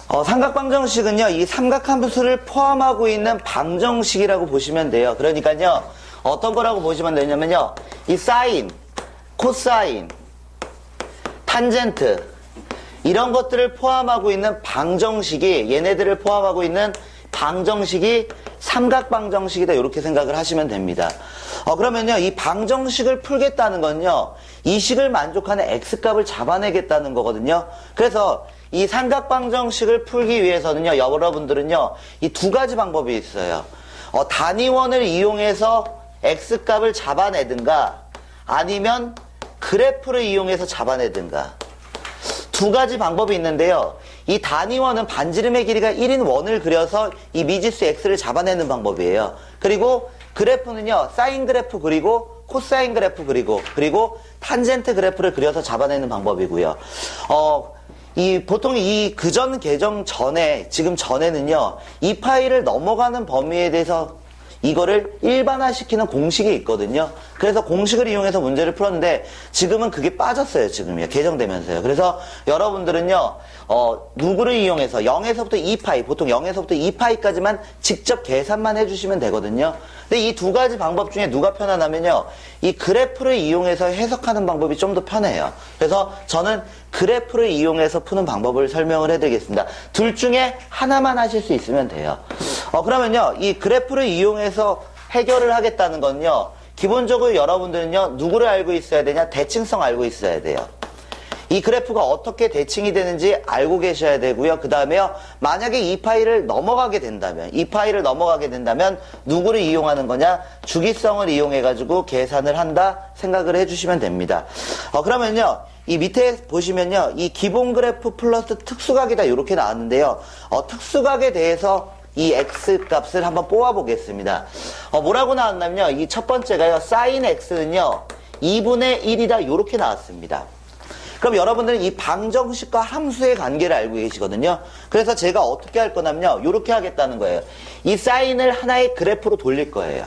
삼각방정식은요, 이 삼각함수를 포함하고 있는 방정식이라고 보시면 돼요. 그러니까요, 어떤 거라고 보시면 되냐면요, 이 사인, 코사인, 탄젠트, 이런 것들을 포함하고 있는 방정식이, 얘네들을 포함하고 있는 방정식이 삼각방정식이다, 이렇게 생각을 하시면 됩니다. 그러면요, 이 방정식을 풀겠다는 건요, 이 식을 만족하는 x값을 잡아내겠다는 거거든요. 그래서 이 삼각방정식을 풀기 위해서는요, 여러분들은요, 이 두 가지 방법이 있어요. 단위원을 이용해서 x값을 잡아내든가, 아니면 그래프를 이용해서 잡아내든가. 두 가지 방법이 있는데요. 이 단위원은 반지름의 길이가 1인 원을 그려서 이 미지수 x를 잡아내는 방법이에요. 그리고 그래프는요, 사인 그래프 그리고 코사인 그래프 그리고 탄젠트 그래프를 그려서 잡아내는 방법이고요. 보통 이 그전 계정 전에, 지금 전에는요, 이 파일을 넘어가는 범위에 대해서 이거를 일반화시키는 공식이 있거든요. 그래서 공식을 이용해서 문제를 풀었는데 지금은 그게 빠졌어요. 지금요. 개정되면서요. 그래서 여러분들은요, 누구를 이용해서 0에서부터 2파이, 보통 0에서부터 2파이까지만 직접 계산만 해주시면 되거든요. 근데 이 두 가지 방법 중에 누가 편하냐면요, 이 그래프를 이용해서 해석하는 방법이 좀 더 편해요. 그래서 저는 그래프를 이용해서 푸는 방법을 설명을 해드리겠습니다. 둘 중에 하나만 하실 수 있으면 돼요. 그러면요, 이 그래프를 이용해서 해결을 하겠다는 건요, 기본적으로 여러분들은요, 누구를 알고 있어야 되냐? 대칭성 알고 있어야 돼요. 이 그래프가 어떻게 대칭이 되는지 알고 계셔야 되고요. 그 다음에요, 만약에 이 파일을 넘어가게 된다면, 누구를 이용하는 거냐? 주기성을 이용해가지고 계산을 한다 생각을 해주시면 됩니다. 그러면요, 이 밑에 보시면요, 이 기본 그래프 플러스 특수각이다 이렇게 나왔는데요. 특수각에 대해서 이 x 값을 한번 뽑아 보겠습니다. 뭐라고 나왔냐면요, 이 첫 번째가요, sin x는요 2분의 1이다 이렇게 나왔습니다. 그럼 여러분들은 이 방정식과 함수의 관계를 알고 계시거든요. 그래서 제가 어떻게 할 거냐면요, 이렇게 하겠다는 거예요. 이 사인을 하나의 그래프로 돌릴 거예요.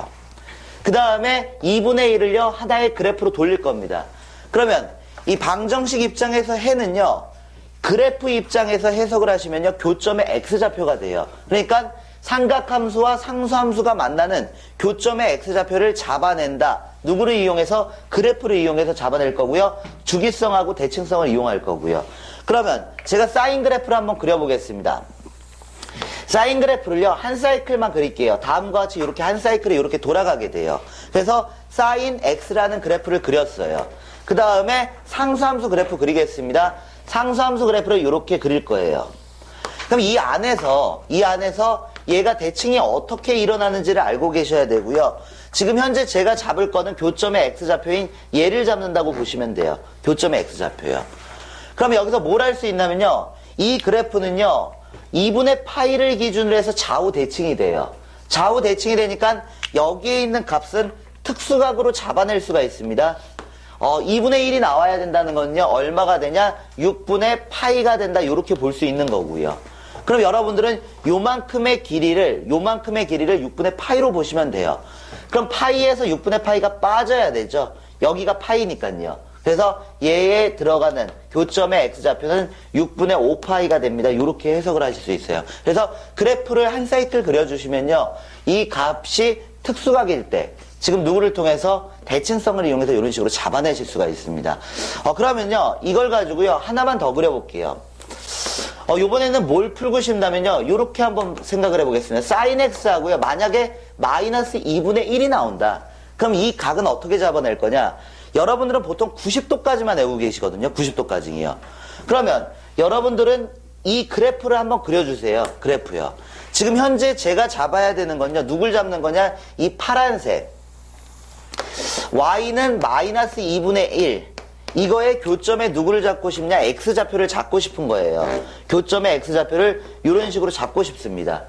그 다음에 2분의 1을요 하나의 그래프로 돌릴 겁니다. 그러면 이 방정식 입장에서 해는요, 그래프 입장에서 해석을 하시면요, 교점의 x좌표가 돼요. 그러니까 삼각함수와 상수함수가 만나는 교점의 x좌표를 잡아낸다. 누구를 이용해서? 그래프를 이용해서 잡아낼 거고요. 주기성하고 대칭성을 이용할 거고요. 그러면 제가 사인 그래프를 한번 그려보겠습니다. 사인 그래프를요, 한 사이클만 그릴게요. 다음과 같이 이렇게 한 사이클이 이렇게 돌아가게 돼요. 그래서 사인 x라는 그래프를 그렸어요. 그 다음에 상수함수 그래프 그리겠습니다. 상수함수 그래프를 이렇게 그릴 거예요. 그럼 이 안에서 얘가 대칭이 어떻게 일어나는지를 알고 계셔야 되고요. 지금 현재 제가 잡을 거는 교점의 x좌표인 얘를 잡는다고 보시면 돼요. 교점의 x좌표요. 그럼 여기서 뭘 할 수 있냐면요, 이 그래프는요 2분의 파이를 기준으로 해서 좌우 대칭이 돼요. 좌우 대칭이 되니까 여기에 있는 값은 특수각으로 잡아낼 수가 있습니다. 2분의 1이 나와야 된다는 건요, 얼마가 되냐? 6분의 파이가 된다, 이렇게 볼 수 있는 거고요. 그럼 여러분들은 요만큼의 길이를 6분의 파이로 보시면 돼요. 그럼 파이에서 6분의 파이가 빠져야 되죠. 여기가 파이니까요. 그래서 얘에 들어가는 교점의 x좌표는 6분의 5파이가 됩니다. 이렇게 해석을 하실 수 있어요. 그래서 그래프를 한 사이클 그려주시면요, 이 값이 특수각일 때, 지금 누구를 통해서 대칭성을 이용해서 이런 식으로 잡아내실 수가 있습니다. 그러면요, 이걸 가지고요 하나만 더 그려볼게요. 요번에는 뭘 풀고 싶다면요, 이렇게 한번 생각을 해보겠습니다. sin x 하고요, 만약에 마이너스 2분의 1이 나온다. 그럼 이 각은 어떻게 잡아낼 거냐? 여러분들은 보통 90도까지만 외우고 계시거든요. 90도까지요. 그러면 여러분들은 이 그래프를 한번 그려주세요. 그래프요. 지금 현재 제가 잡아야 되는 건요, 누굴 잡는 거냐? 이 파란색. y는 마이너스 2분의 1. 이거의 교점에 누구를 잡고 싶냐? x좌표를 잡고 싶은 거예요. 교점의 x좌표를 이런 식으로 잡고 싶습니다.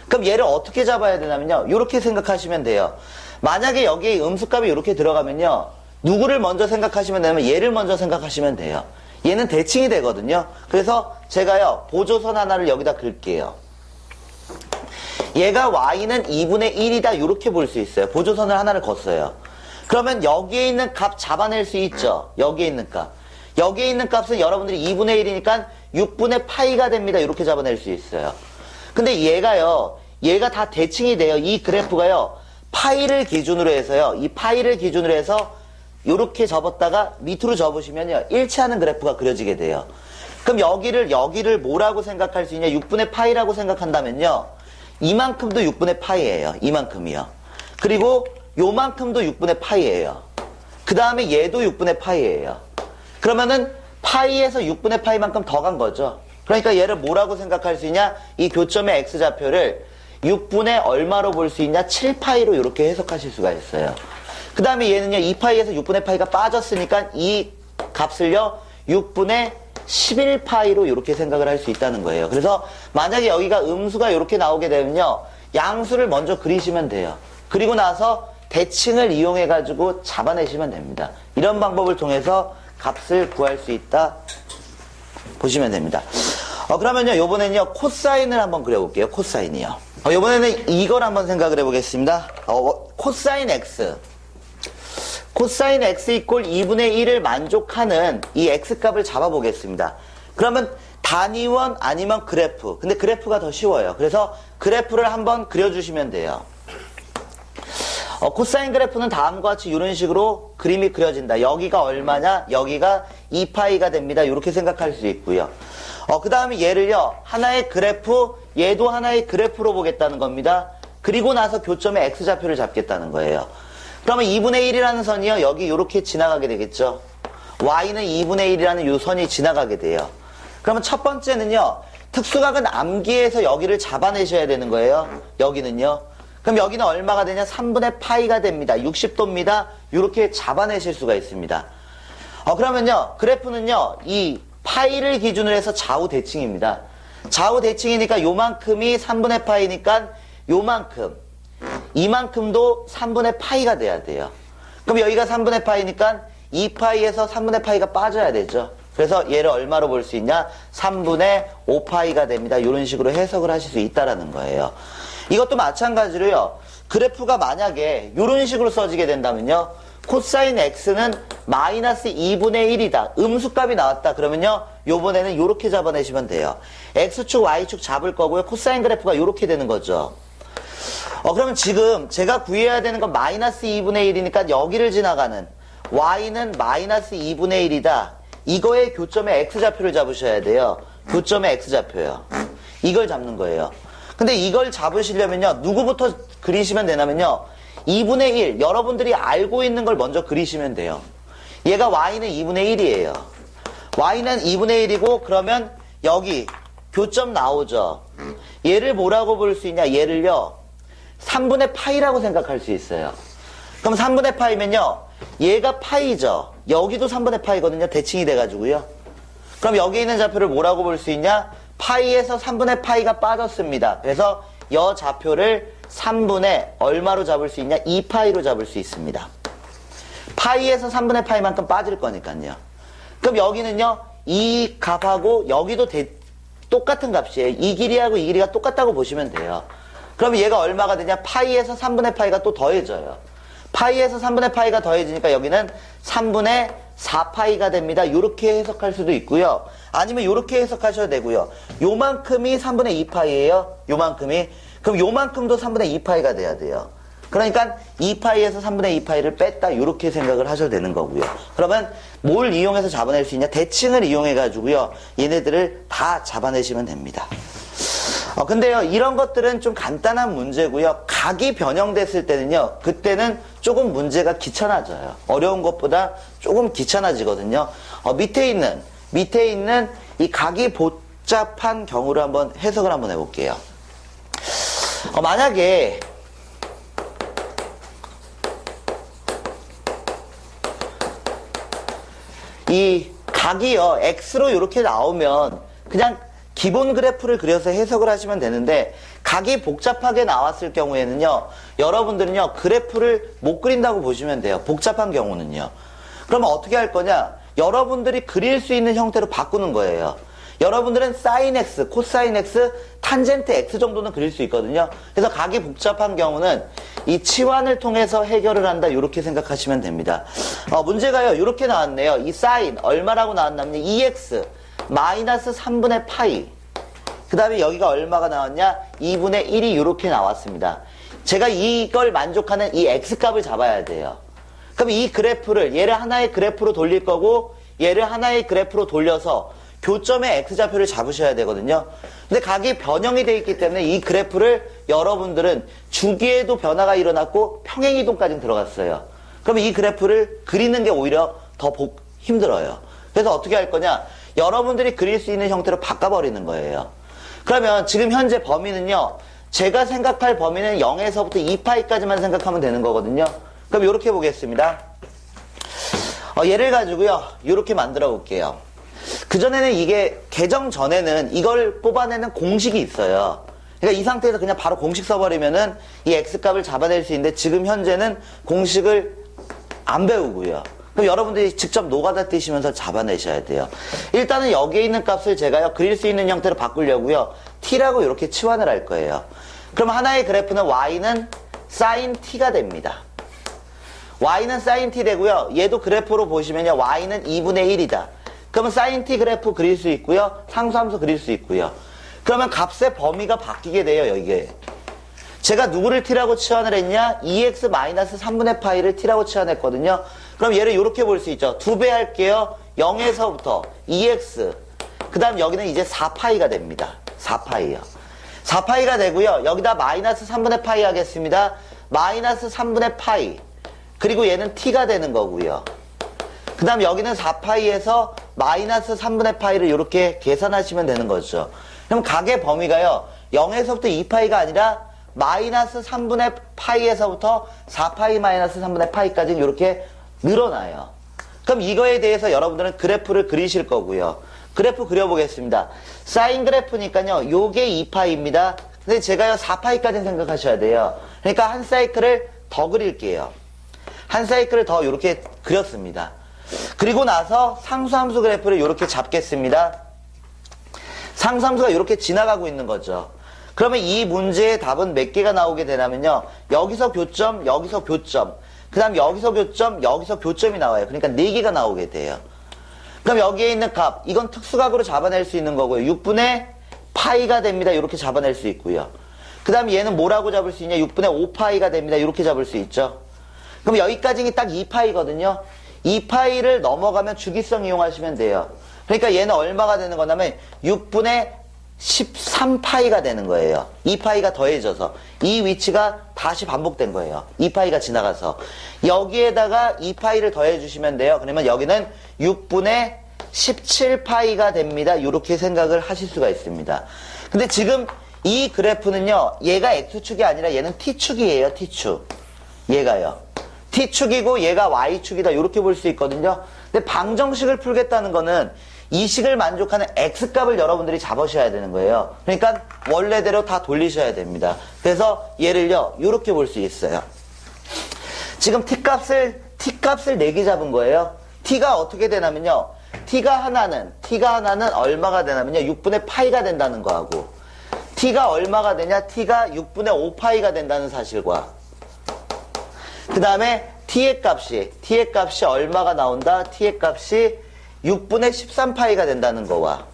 그럼 얘를 어떻게 잡아야 되냐면요, 이렇게 생각하시면 돼요. 만약에 여기에 음수값이 이렇게 들어가면요, 누구를 먼저 생각하시면 되냐면 얘를 먼저 생각하시면 돼요. 얘는 대칭이 되거든요. 그래서 제가요, 보조선 하나를 여기다 그릴게요. 얘가 y는 2분의 1이다 이렇게 볼 수 있어요. 보조선을 하나를 걷어요. 그러면 여기에 있는 값 잡아낼 수 있죠. 여기에 있는 값. 여기에 있는 값은 여러분들이 2분의 1이니까 6분의 파이가 됩니다. 이렇게 잡아낼 수 있어요. 근데 얘가 다 대칭이 돼요. 이 그래프가요, 파이를 기준으로 해서요, 이 파이를 기준으로 해서 이렇게 접었다가 밑으로 접으시면요, 일치하는 그래프가 그려지게 돼요. 그럼 여기를 뭐라고 생각할 수 있냐? 6분의 파이라고 생각한다면요, 이만큼도 6분의 파이예요. 이만큼이요. 그리고 요만큼도 6분의 파이예요. 그 다음에 얘도 6분의 파이예요. 그러면은 파이에서 6분의 파이만큼 더 간 거죠. 그러니까 얘를 뭐라고 생각할 수 있냐? 이 교점의 x좌표를 6분의 얼마로 볼 수 있냐? 7파이로 이렇게 해석하실 수가 있어요. 그 다음에 얘는요, 2파이에서 6분의 파이가 빠졌으니까 이 값을요, 6분의 11파이로 이렇게 생각을 할 수 있다는 거예요. 그래서 만약에 여기가 음수가 이렇게 나오게 되면요, 양수를 먼저 그리시면 돼요. 그리고 나서 대칭을 이용해가지고 잡아내시면 됩니다. 이런 방법을 통해서 값을 구할 수 있다 보시면 됩니다. 그러면요, 요번에는요, 코사인을 한번 그려볼게요. 코사인이요. 요번에는 이걸 한번 생각을 해보겠습니다. 코사인 x. 코사인 x 이꼴 2분의 1을 만족하는 이 x값을 잡아보겠습니다. 그러면 단위원 아니면 그래프. 근데 그래프가 더 쉬워요. 그래서 그래프를 한번 그려주시면 돼요. 코사인 그래프는 다음과 같이 이런 식으로 그림이 그려진다. 여기가 얼마냐? 여기가 2파이가 됩니다. 이렇게 생각할 수 있고요. 그 다음에 얘를요, 하나의 그래프, 얘도 하나의 그래프로 보겠다는 겁니다. 그리고 나서 교점의 x좌표를 잡겠다는 거예요. 그러면 2분의 1이라는 선이요, 여기 이렇게 지나가게 되겠죠. y는 2분의 1이라는 이 선이 지나가게 돼요. 그러면 첫 번째는요, 특수각은 암기해서 여기를 잡아내셔야 되는 거예요. 여기는요. 그럼 여기는 얼마가 되냐? 3분의 파이가 됩니다. 60도입니다. 이렇게 잡아내실 수가 있습니다. 그러면요, 그래프는요, 이 파이를 기준으로 해서 좌우 대칭입니다. 좌우 대칭이니까 요만큼이 3분의 파이니까 요만큼, 이만큼도 3분의 파이가 돼야 돼요. 그럼 여기가 3분의 파이니까 2파이에서 3분의 파이가 빠져야 되죠. 그래서 얘를 얼마로 볼 수 있냐? 3분의 5파이가 됩니다. 이런 식으로 해석을 하실 수 있다라는 거예요. 이것도 마찬가지로요, 그래프가 만약에 이런 식으로 써지게 된다면요, 코사인 x는 마이너스 2분의 1이다. 음수값이 나왔다. 그러면요, 요번에는 이렇게 잡아내시면 돼요. x축, y축 잡을 거고요. 코사인 그래프가 이렇게 되는 거죠. 그러면 지금 제가 구해야 되는 건 마이너스 2분의 1이니까 여기를 지나가는 y는 마이너스 2분의 1이다. 이거의 교점의 x좌표를 잡으셔야 돼요. 교점의 x좌표요. 이걸 잡는 거예요. 근데 이걸 잡으시려면요, 누구부터 그리시면 되냐면요, 2분의 1, 여러분들이 알고 있는 걸 먼저 그리시면 돼요. 얘가 y는 2분의 1이에요. y는 2분의 1이고, 그러면 여기 교점 나오죠. 얘를 뭐라고 볼 수 있냐? 얘를요, 3분의 파이라고 생각할 수 있어요. 그럼 3분의 파이면요, 얘가 파이죠. 여기도 3분의 파이거든요. 대칭이 돼가지고요. 그럼 여기 있는 좌표를 뭐라고 볼 수 있냐? 파이에서 3분의 파이가 빠졌습니다. 그래서 여 좌표를 3분의 얼마로 잡을 수 있냐? 2파이로 잡을 수 있습니다. 파이에서 3분의 파이만큼 빠질 거니까요. 그럼 여기는요, 이 값하고 여기도 똑같은 값이에요. 이 길이하고 이 길이가 똑같다고 보시면 돼요. 그러면 얘가 얼마가 되냐? 파이에서 3분의 파이가 또 더해져요. 파이에서 3분의 파이가 더해지니까 여기는 3분의 4파이가 됩니다. 이렇게 해석할 수도 있고요. 아니면 이렇게 해석하셔도 되고요. 요만큼이 3분의 2파이예요. 요만큼이. 그럼 요만큼도 3분의 2파이가 돼야 돼요. 그러니까 2파이에서 3분의 2파이를 뺐다. 이렇게 생각을 하셔도 되는 거고요. 그러면 뭘 이용해서 잡아낼 수 있냐? 대칭을 이용해가지고요, 얘네들을 다 잡아내시면 됩니다. 근데요, 이런 것들은 좀 간단한 문제고요. 각이 변형됐을 때는요, 그때는 조금 문제가 귀찮아져요. 어려운 것보다 조금 귀찮아지거든요. 밑에 있는 이 각이 복잡한 경우를 한번 해석을 한번 해볼게요. 만약에 이 각이요, x로 이렇게 나오면 그냥 기본 그래프를 그려서 해석을 하시면 되는데, 각이 복잡하게 나왔을 경우에는요, 여러분들은요, 그래프를 못 그린다고 보시면 돼요. 복잡한 경우는요. 그러면 어떻게 할 거냐? 여러분들이 그릴 수 있는 형태로 바꾸는 거예요. 여러분들은 사인 x, 코사인 x, 탄젠트 x 정도는 그릴 수 있거든요. 그래서 각이 복잡한 경우는 이 치환을 통해서 해결을 한다, 이렇게 생각하시면 됩니다. 문제가요, 이렇게 나왔네요. 이 사인 얼마라고 나왔냐면 2x. 마이너스 3분의 파이. 그 다음에 여기가 얼마가 나왔냐? 2분의 1이 이렇게 나왔습니다. 제가 이걸 만족하는 이 x값을 잡아야 돼요. 그럼 이 그래프를 얘를 하나의 그래프로 돌릴 거고 얘를 하나의 그래프로 돌려서 교점의 x좌표를 잡으셔야 되거든요. 근데 각이 변형이 되어 있기 때문에 이 그래프를 여러분들은 주기에도 변화가 일어났고 평행이동까지 들어갔어요. 그럼 이 그래프를 그리는 게 오히려 더 힘들어요. 그래서 어떻게 할 거냐? 여러분들이 그릴 수 있는 형태로 바꿔버리는 거예요. 그러면 지금 현재 범위는요. 제가 생각할 범위는 0에서부터 2파이까지만 생각하면 되는 거거든요. 그럼 이렇게 보겠습니다. 얘를 가지고요. 이렇게 만들어 볼게요. 그전에는 이게 개정 전에는 이걸 뽑아내는 공식이 있어요. 그러니까 이 상태에서 그냥 바로 공식 써버리면은 이 x값을 잡아낼 수 있는데 지금 현재는 공식을 안 배우고요. 그럼 여러분들이 직접 노가다 뛰시면서 잡아내셔야 돼요. 일단은 여기에 있는 값을 제가요 그릴 수 있는 형태로 바꾸려고요. t라고 이렇게 치환을 할 거예요. 그럼 하나의 그래프는 y는 sin t가 됩니다. y는 sin t 되고요. 얘도 그래프로 보시면요. y는 2분의 1이다. 그러면 sin t 그래프 그릴 수 있고요. 상수함수 그릴 수 있고요. 그러면 값의 범위가 바뀌게 돼요. 여기에. 제가 누구를 t라고 치환을 했냐? 2x-3분의 파이를 t라고 치환했거든요. 그럼 얘를 이렇게 볼 수 있죠. 2배 할게요. 0에서부터 2x. 그 다음 여기는 이제 4파이가 됩니다. 4파이요. 4파이가 되고요. 여기다 마이너스 3분의 파이 하겠습니다. 마이너스 3분의 파이. 그리고 얘는 t가 되는 거고요. 그 다음 여기는 4파이에서 마이너스 3분의 파이를 이렇게 계산하시면 되는 거죠. 그럼 각의 범위가요. 0에서부터 2파이가 아니라 마이너스 3분의 파이에서부터 4파이 마이너스 3분의 파이까지 이렇게 늘어나요. 그럼 이거에 대해서 여러분들은 그래프를 그리실 거고요. 그래프 그려보겠습니다. 사인 그래프니까요. 요게 2파이입니다. 근데 제가요 4파이까지 생각하셔야 돼요. 그러니까 한 사이클을 더 그릴게요. 한 사이클을 더 이렇게 그렸습니다. 그리고 나서 상수함수 그래프를 이렇게 잡겠습니다. 상수함수가 이렇게 지나가고 있는 거죠. 그러면 이 문제의 답은 몇 개가 나오게 되냐면요. 여기서 교점, 여기서 교점, 그 다음 여기서 교점, 여기서 교점이 나와요. 그러니까 4개가 나오게 돼요. 그럼 여기에 있는 값, 이건 특수각으로 잡아낼 수 있는 거고요. 6분의 파이가 됩니다. 이렇게 잡아낼 수 있고요. 그 다음 얘는 뭐라고 잡을 수 있냐? 6분의 5파이가 됩니다. 이렇게 잡을 수 있죠. 그럼 여기까지는 딱 2파이거든요. 2파이를 넘어가면 주기성 이용하시면 돼요. 그러니까 얘는 얼마가 되는 거냐면 6분의 13파이가 되는 거예요. 2파이가 더해져서 이 위치가 다시 반복된 거예요. 2파이가 지나가서 여기에다가 2파이를 더해 주시면 돼요. 그러면 여기는 6분의 17파이가 됩니다. 이렇게 생각을 하실 수가 있습니다. 근데 지금 이 그래프는요. 얘가 X축이 아니라 얘는 T축이에요. T축. 얘가요. T축이고 얘가 Y축이다. 이렇게 볼 수 있거든요. 근데 방정식을 풀겠다는 거는 이 식을 만족하는 x값을 여러분들이 잡으셔야 되는 거예요. 그러니까 원래대로 다 돌리셔야 됩니다. 그래서 얘를요 이렇게 볼 수 있어요. 지금 t값을 4개 잡은 거예요. t가 어떻게 되냐면요. t가 하나는 얼마가 되냐면요. 6분의 파이가 된다는 거하고 t가 얼마가 되냐. t가 6분의 5파이가 된다는 사실과 그 다음에 t의 값이 얼마가 나온다. t의 값이 6분의 13파이가 된다는 거와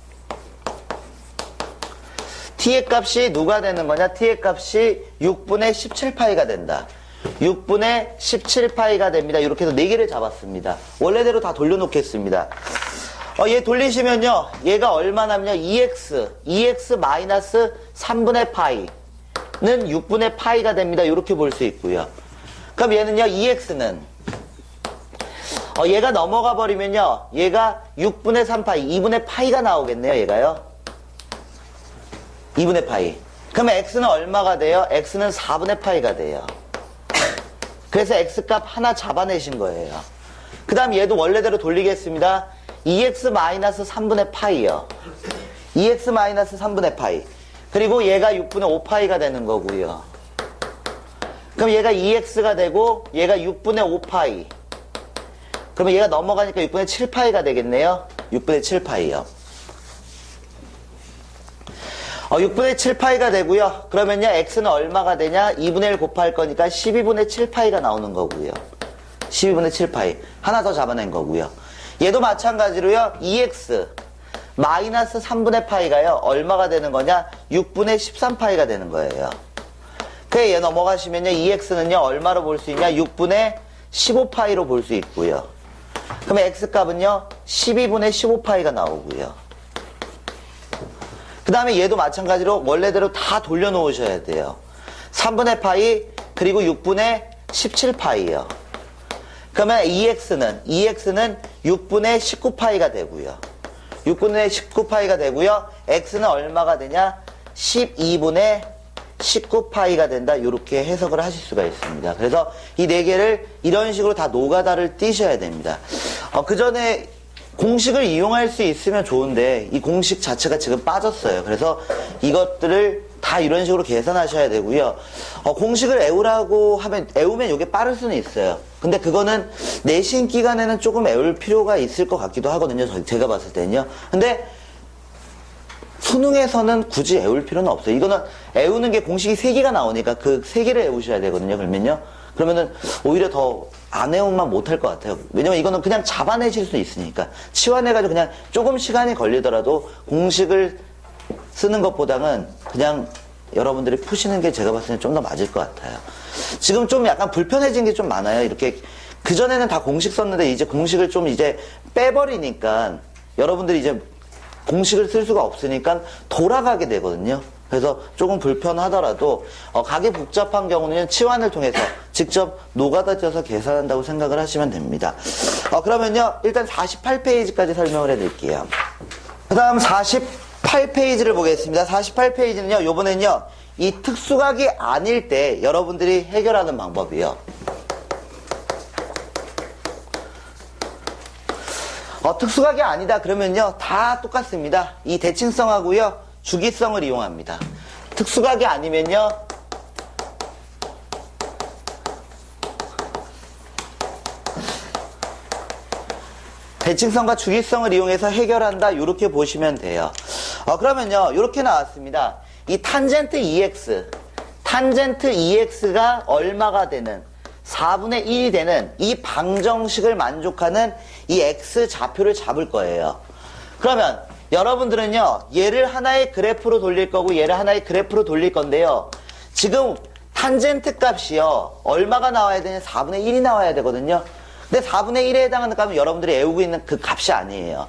t의 값이 누가 되는 거냐? t의 값이 6분의 17파이가 된다. 6분의 17파이가 됩니다. 이렇게 해서 4개를 잡았습니다. 원래대로 다 돌려놓겠습니다. 얘 돌리시면요. 얘가 얼마냐면요. 2x 마이너스 3분의 파이는 6분의 파이가 됩니다. 이렇게 볼 수 있고요. 그럼 얘는요. 2x는 얘가 넘어가 버리면요. 얘가 6분의 3파이, 2분의 파이가 나오겠네요. 얘가요. 2분의 파이. 그러면 x는 얼마가 돼요? x는 4분의 파이가 돼요. 그래서 x값 하나 잡아내신 거예요. 그 다음 얘도 원래대로 돌리겠습니다. 2x-3분의 파이요. 2x-3분의 파이. 그리고 얘가 6분의 5파이가 되는 거고요. 그럼 얘가 2x가 되고 얘가 6분의 5파이. 그러면 얘가 넘어가니까 6분의 7파이가 되겠네요. 6분의 7파이요. 6분의 7파이가 되고요. 그러면요, x는 얼마가 되냐? 2분의 1 곱할 거니까 12분의 7파이가 나오는 거고요. 12분의 7파이. 하나 더 잡아낸 거고요. 얘도 마찬가지로요, 2x 마이너스 3분의 파이가요. 얼마가 되는 거냐? 6분의 13파이가 되는 거예요. 그래, 얘 넘어가시면요. 2x는요. 얼마로 볼 수 있냐? 6분의 15파이로 볼 수 있고요. 그러면 x값은요. 12분의 15파이가 나오고요. 그 다음에 얘도 마찬가지로 원래대로 다 돌려놓으셔야 돼요. 3분의 파이 그리고 6분의 17파이요. 그러면 2x는 6분의 19파이가 되고요. 6분의 19파이가 되고요. x는 얼마가 되냐? 12분의 19파이가 된다. 이렇게 해석을 하실 수가 있습니다. 그래서 이 네 개를 이런 식으로 다 노가다를 띄셔야 됩니다. 그 전에 공식을 이용할 수 있으면 좋은데 이 공식 자체가 지금 빠졌어요. 그래서 이것들을 다 이런 식으로 계산하셔야 되고요. 공식을 애우면 이게 빠를 수는 있어요. 근데 그거는 내신 기간에는 조금 애울 필요가 있을 것 같기도 하거든요. 제가 봤을 때는요. 근데 수능에서는 굳이 애울 필요는 없어요. 이거는 애우는 게 공식이 3개가 나오니까 그 3개를 애우셔야 되거든요. 그러면은 오히려 더 안 애우면 못할 것 같아요. 왜냐면 이거는 그냥 잡아내실 수 있으니까. 치환해가지고 그냥 조금 시간이 걸리더라도 공식을 쓰는 것보다는 그냥 여러분들이 푸시는 게 제가 봤을 때 좀 더 맞을 것 같아요. 지금 좀 약간 불편해진 게 좀 많아요. 이렇게 그전에는 다 공식 썼는데 이제 공식을 좀 이제 빼버리니까 여러분들이 이제 공식을 쓸 수가 없으니까 돌아가게 되거든요. 그래서 조금 불편하더라도 가게 복잡한 경우는 치환을 통해서 직접 노가다 쪄서 계산한다고 생각을 하시면 됩니다. 그러면요 일단 48페이지까지 설명을 해드릴게요. 그 다음 48페이지를 보겠습니다. 48페이지는요 요번엔요 이 특수각이 아닐 때 여러분들이 해결하는 방법이에요. 특수각이 아니다 그러면요 다 똑같습니다. 이 대칭성하고요 주기성을 이용합니다. 특수각이 아니면요 대칭성과 주기성을 이용해서 해결한다 이렇게 보시면 돼요. 그러면요 이렇게 나왔습니다. 이 탄젠트 2x가 얼마가 되는 4분의 1이 되는 이 방정식을 만족하는 이 x 좌표를 잡을 거예요. 그러면 여러분들은요 얘를 하나의 그래프로 돌릴 거고 얘를 하나의 그래프로 돌릴 건데요. 지금 탄젠트 값이요 얼마가 나와야 되냐? 4분의 1이 나와야 되거든요. 근데 4분의 1에 해당하는 값은 여러분들이 외우고 있는 그 값이 아니에요.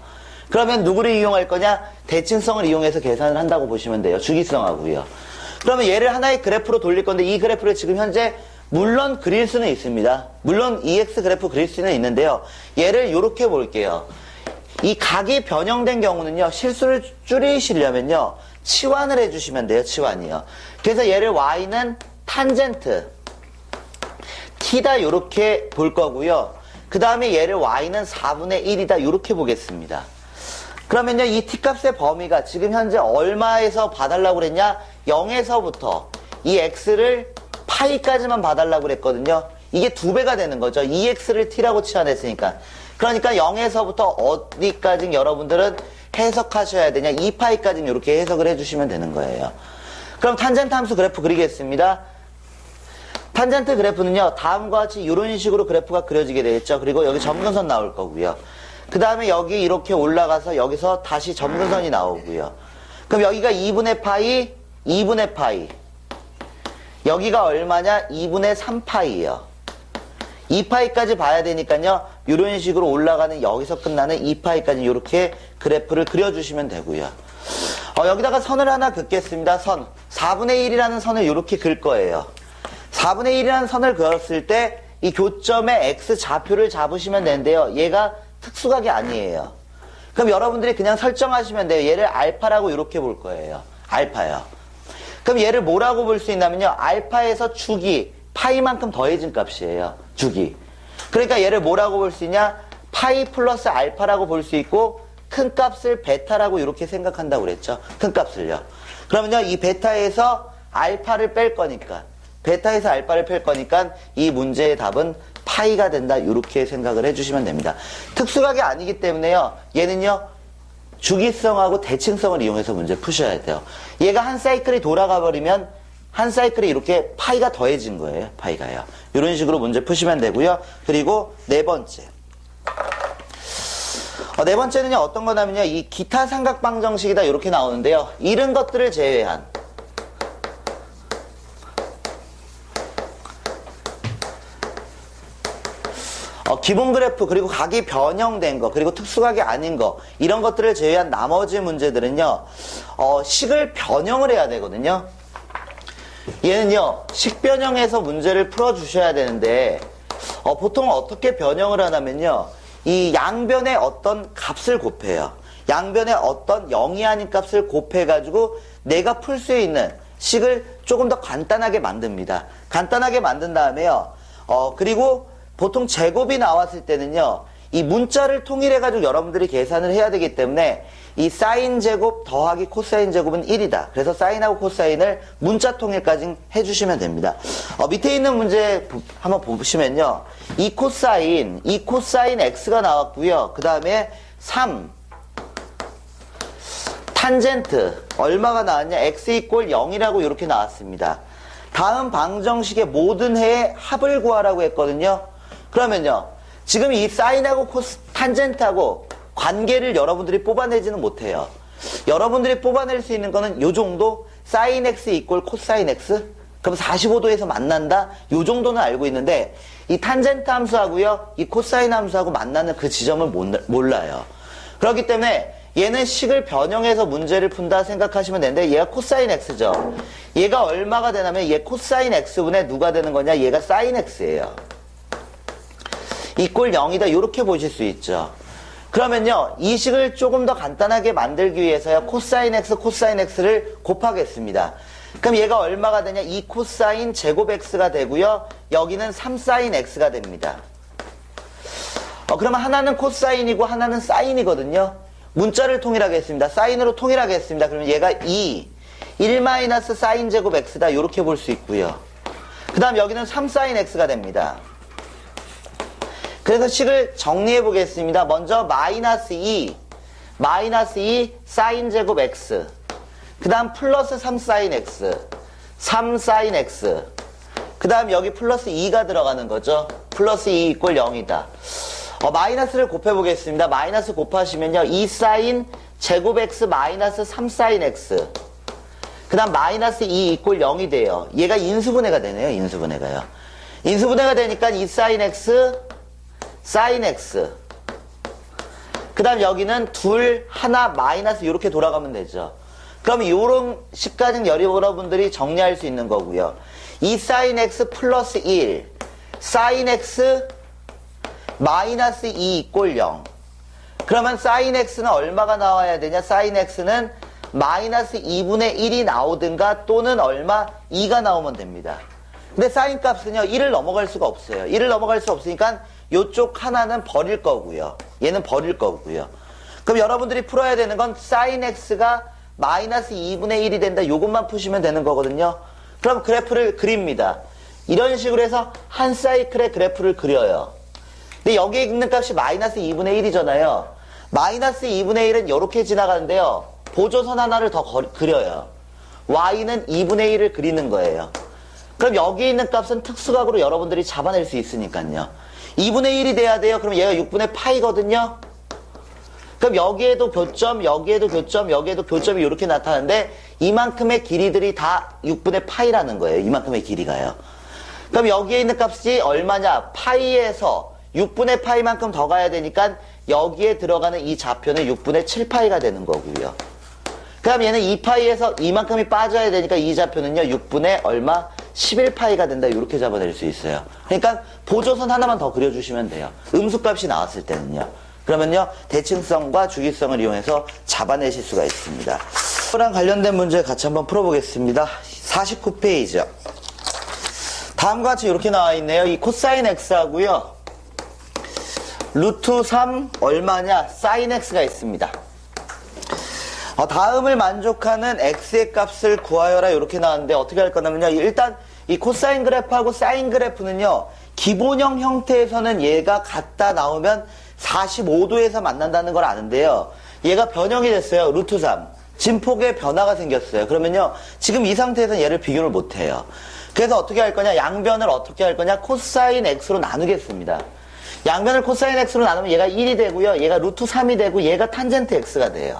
그러면 누구를 이용할 거냐? 대칭성을 이용해서 계산을 한다고 보시면 돼요. 주기성하고요. 그러면 얘를 하나의 그래프로 돌릴 건데 이 그래프를 지금 현재 물론 그릴 수는 있습니다. 물론 EX 그래프 그릴 수는 있는데요. 얘를 이렇게 볼게요. 이 각이 변형된 경우는요. 실수를 줄이시려면요. 치환을 해주시면 돼요. 치환이요. 그래서 얘를 Y는 탄젠트 T다 이렇게 볼 거고요. 그 다음에 얘를 Y는 4분의 1이다 이렇게 보겠습니다. 그러면요. 이 T값의 범위가 지금 현재 얼마에서 봐달라고 그랬냐? 0에서부터 이 X를 파이까지만 봐달라고 그랬거든요. 이게 2배가 되는 거죠. 2x를 t라고 치환했으니까. 그러니까 0에서부터 어디까지 여러분들은 해석하셔야 되냐? 2파이까지 이렇게 해석을 해주시면 되는 거예요. 그럼 탄젠트 함수 그래프 그리겠습니다. 탄젠트 그래프는요. 다음과 같이 이런 식으로 그래프가 그려지게 되겠죠. 그리고 여기 점근선 나올 거고요. 그 다음에 여기 이렇게 올라가서 여기서 다시 점근선이 나오고요. 그럼 여기가 2분의 파이, 2분의 파이. 여기가 얼마냐? 2분의 3파이예요. 2파이까지 봐야 되니까요. 이런 식으로 올라가는 여기서 끝나는 2파이까지 이렇게 그래프를 그려주시면 되고요. 여기다가 선을 하나 긋겠습니다. 선. 4분의 1이라는 선을 이렇게 긋을 거예요. 4분의 1이라는 선을 그었을 때 이 교점의 x 좌표를 잡으시면 되는데요. 얘가 특수각이 아니에요. 그럼 여러분들이 그냥 설정하시면 돼요. 얘를 알파라고 이렇게 볼 거예요. 알파요. 그럼 얘를 뭐라고 볼 수 있냐면요. 알파에서 주기, 파이만큼 더해진 값이에요. 주기. 그러니까 얘를 뭐라고 볼 수 있냐? 파이 플러스 알파라고 볼 수 있고 큰 값을 베타라고 이렇게 생각한다고 그랬죠. 큰 값을요. 그러면요. 이 베타에서 알파를 뺄 거니까 베타에서 알파를 뺄 거니까 이 문제의 답은 파이가 된다. 이렇게 생각을 해주시면 됩니다. 특수각이 아니기 때문에요. 얘는요. 주기성하고 대칭성을 이용해서 문제 푸셔야 돼요. 얘가 한 사이클이 돌아가 버리면 한 사이클에 이렇게 파이가 더해진 거예요. 파이가요. 이런 식으로 문제 푸시면 되고요. 그리고 네 번째. 네 번째는요, 어떤 거냐면요, 이 기타 삼각방정식이다 이렇게 나오는데요. 이런 것들을 제외한 기본 그래프, 그리고 각이 변형된 거, 그리고 특수각이 아닌 거, 이런 것들을 제외한 나머지 문제들은요, 식을 변형을 해야 되거든요. 얘는요, 식 변형해서 문제를 풀어주셔야 되는데, 보통 어떻게 변형을 하냐면요, 이 양변의 어떤 값을 곱해요. 양변의 어떤 0이 아닌 값을 곱해가지고 내가 풀 수 있는 식을 조금 더 간단하게 만듭니다. 간단하게 만든 다음에요, 그리고 보통 제곱이 나왔을 때는요, 이 문자를 통일해가지고 여러분들이 계산을 해야 되기 때문에 이 사인 제곱 더하기 코사인 제곱은 1이다. 그래서 사인하고 코사인을 문자 통일까지 해주시면 됩니다. 밑에 있는 문제 한번 보시면요, 이 코사인 x가 나왔고요. 그 다음에 3 탄젠트 얼마가 나왔냐, x 이꼴 0이라고 이렇게 나왔습니다. 다음 방정식의 모든 해의 합을 구하라고 했거든요. 그러면요, 지금 이 사인하고 탄젠트하고 관계를 여러분들이 뽑아내지는 못해요. 여러분들이 뽑아낼 수 있는 거는 요 정도, 사인 x 이꼴 코사인 x, 그럼 45도에서 만난다, 요 정도는 알고 있는데 이 탄젠트 함수하고요, 이 코사인 함수하고 만나는 그 지점을 몰라요. 그렇기 때문에 얘는 식을 변형해서 문제를 푼다 생각하시면 되는데, 얘가 코사인 x죠. 얘가 얼마가 되냐면 얘 코사인 x분의 누가 되는 거냐, 얘가 사인 x예요. 이꼴 0이다 이렇게 보실 수 있죠. 그러면요, 이 식을 조금 더 간단하게 만들기 위해서요, 코사인 x, 코사인 x를 곱하겠습니다. 그럼 얘가 얼마가 되냐, 2 코사인 제곱 x가 되고요, 여기는 3 사인 x가 됩니다. 그러면 하나는 코사인이고 하나는 사인이거든요. 문자를 통일하겠습니다. 사인으로 통일하겠습니다. 그러면 얘가 1 마이너스 사인 제곱 x다 이렇게 볼 수 있고요. 그 다음 여기는 3 사인 x가 됩니다. 그래서 식을 정리해 보겠습니다. 먼저 마이너스 2 사인 제곱 x, 그 다음 플러스 3 사인 x, 3 사인 x, 그 다음 여기 플러스 2가 들어가는 거죠. 플러스 2 이꼴 0이다. 마이너스를 곱해 보겠습니다. 마이너스 곱하시면요, 2 사인 제곱 x 마이너스 3 사인 x, 그 다음 마이너스 2 이꼴 0이 돼요. 얘가 인수분해가 되네요. 인수분해가요. 인수분해가 되니까 2 사인 x 사인 x, 그 다음 여기는 둘, 하나, 마이너스 이렇게 돌아가면 되죠. 그러면 이런 식까지는 여러분들이 정리할 수 있는 거고요. 2 사인 x 플러스 1 사인 x 마이너스 2 이꼴 0. 그러면 사인 x는 얼마가 나와야 되냐, 사인 x는 마이너스 2분의 1이 나오든가 또는 얼마, 2가 나오면 됩니다. 근데 사인 값은요, 1을 넘어갈 수가 없어요. 1을 넘어갈 수 없으니까 요쪽 하나는 버릴 거고요. 얘는 버릴 거고요. 그럼 여러분들이 풀어야 되는 건 사인 x가 마이너스 2분의 1이 된다, 요것만 푸시면 되는 거거든요. 그럼 그래프를 그립니다. 이런 식으로 해서 한 사이클의 그래프를 그려요. 근데 여기에 있는 값이 마이너스 2분의 1이잖아요. 마이너스 2분의 1은 이렇게 지나가는데요, 보조선 하나를 더 그려요. y는 2분의 1을 그리는 거예요. 그럼 여기 있는 값은 특수각으로 여러분들이 잡아낼 수 있으니까요. 2분의 1이 돼야 돼요. 그럼 얘가 6분의 파이거든요. 그럼 여기에도 교점, 여기에도 교점, 여기에도 교점이 이렇게 나타나는데 이만큼의 길이들이 다 6분의 파이라는 거예요. 이만큼의 길이가요. 그럼 여기에 있는 값이 얼마냐? 파이에서 6분의 파이만큼 더 가야 되니까 여기에 들어가는 이 좌표는 6분의 7파이가 되는 거고요. 그럼 얘는 2파이에서 이만큼이 빠져야 되니까 이 좌표는요, 6분의 얼마? 11파이가 된다, 이렇게 잡아낼 수 있어요. 그러니까 보조선 하나만 더 그려주시면 돼요. 음수값이 나왔을 때는요. 그러면요, 대칭성과 주기성을 이용해서 잡아내실 수가 있습니다. 이거랑 관련된 문제 같이 한번 풀어보겠습니다. 49페이지요. 다음과 같이 이렇게 나와 있네요. 이 코사인 x하고요, 루트 3 얼마냐? 사인 x가 있습니다. 다음을 만족하는 x의 값을 구하여라 이렇게 나왔는데 어떻게 할 거냐면요, 일단 이 코사인 그래프하고 사인 그래프는요, 기본형 형태에서는 얘가 같다 나오면 45도에서 만난다는 걸 아는데요, 얘가 변형이 됐어요. 루트 3 진폭의 변화가 생겼어요. 그러면요, 지금 이 상태에서는 얘를 비교를 못해요. 그래서 어떻게 할 거냐, 양변을 어떻게 할 거냐, 코사인 x로 나누겠습니다. 양변을 코사인 x로 나누면 얘가 1이 되고요. 얘가 루트 3이 되고 얘가 탄젠트 x가 돼요.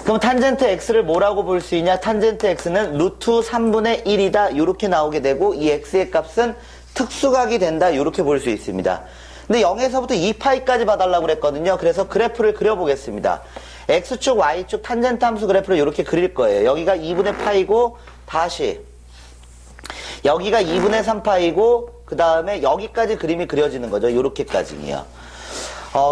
그럼 탄젠트 x를 뭐라고 볼 수 있냐? 탄젠트 x는 루트 3분의 1이다. 이렇게 나오게 되고 이 x의 값은 특수각이 된다. 이렇게 볼 수 있습니다. 근데 0에서부터 2파이까지 봐달라고 그랬거든요. 그래서 그래프를 그려보겠습니다. x축, y축 탄젠트 함수 그래프를 이렇게 그릴 거예요. 여기가 2분의 파이고 다시 여기가 2분의 3파이고 그 다음에 여기까지 그림이 그려지는 거죠. 요렇게까지요.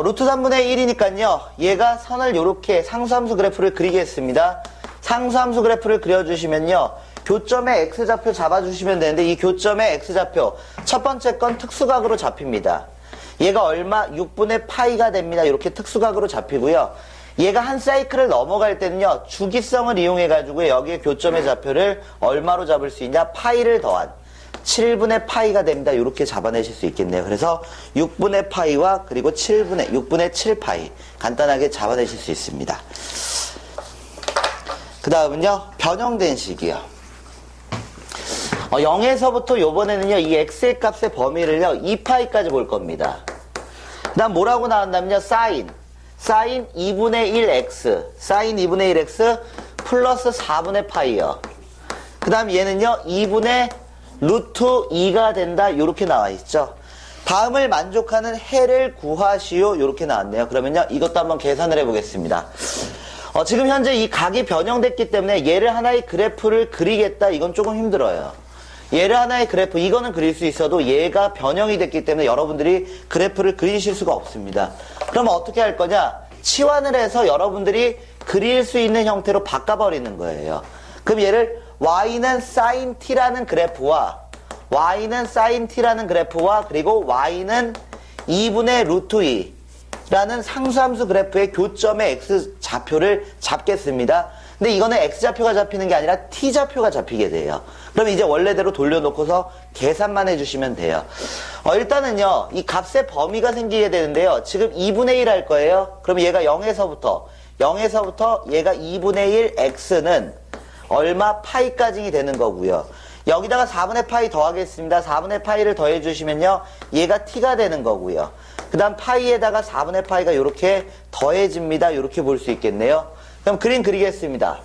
루트 3분의 1이니까요. 얘가 선을 요렇게 상수함수 그래프를 그리겠습니다. 상수함수 그래프를 그려주시면요. 교점의 x좌표 잡아주시면 되는데 이 교점의 x좌표 첫 번째 건 특수각으로 잡힙니다. 얘가 얼마? 6분의 파이가 됩니다. 이렇게 특수각으로 잡히고요. 얘가 한 사이클을 넘어갈 때는요. 주기성을 이용해가지고 여기에 교점의 좌표를 얼마로 잡을 수 있냐? 파이를 더한 7분의 파이가 됩니다. 이렇게 잡아내실 수 있겠네요. 그래서 6분의 파이와 그리고 6분의 7파이 간단하게 잡아내실 수 있습니다. 그 다음은요. 변형된 식이요. 0에서부터 요번에는요. 이 x의 값의 범위를요. 2파이까지 볼 겁니다. 그 다음 뭐라고 나왔냐면요. 사인 2분의 1x 사인 2분의 1x 플러스 4분의 파이요. 그 다음 얘는요. 2분의 루트 2가 된다. 이렇게 나와 있죠. 다음을 만족하는 해를 구하시오. 이렇게 나왔네요. 그러면요. 이것도 한번 계산을 해보겠습니다. 지금 현재 이 각이 변형됐기 때문에 얘를 하나의 그래프를 그리겠다. 이건 조금 힘들어요. 얘를 하나의 그래프, 이거는 그릴 수 있어도 얘가 변형이 됐기 때문에 여러분들이 그래프를 그리실 수가 없습니다. 그러면 어떻게 할 거냐? 치환을 해서 여러분들이 그릴 수 있는 형태로 바꿔버리는 거예요. 그럼 얘를 y는 sin t라는 그래프와 그리고 y는 2분의 루트 2라는 상수함수 그래프의 교점의 x 좌표를 잡겠습니다. 근데 이거는 x좌표가 잡히는 게 아니라 t좌표가 잡히게 돼요. 그럼 이제 원래대로 돌려놓고서 계산만 해주시면 돼요. 일단은요, 이 값의 범위가 생기게 되는데요. 지금 2분의 1 할 거예요. 그럼 얘가 0에서부터 얘가 2분의 1 x는 얼마? 파이까지 되는 거고요. 여기다가 4분의 파이 더하겠습니다. 4분의 파이를 더해주시면요. 얘가 t가 되는 거고요. 그 다음 파이에다가 4분의 파이가 이렇게 더해집니다. 이렇게 볼 수 있겠네요. 그럼 그림 그리겠습니다.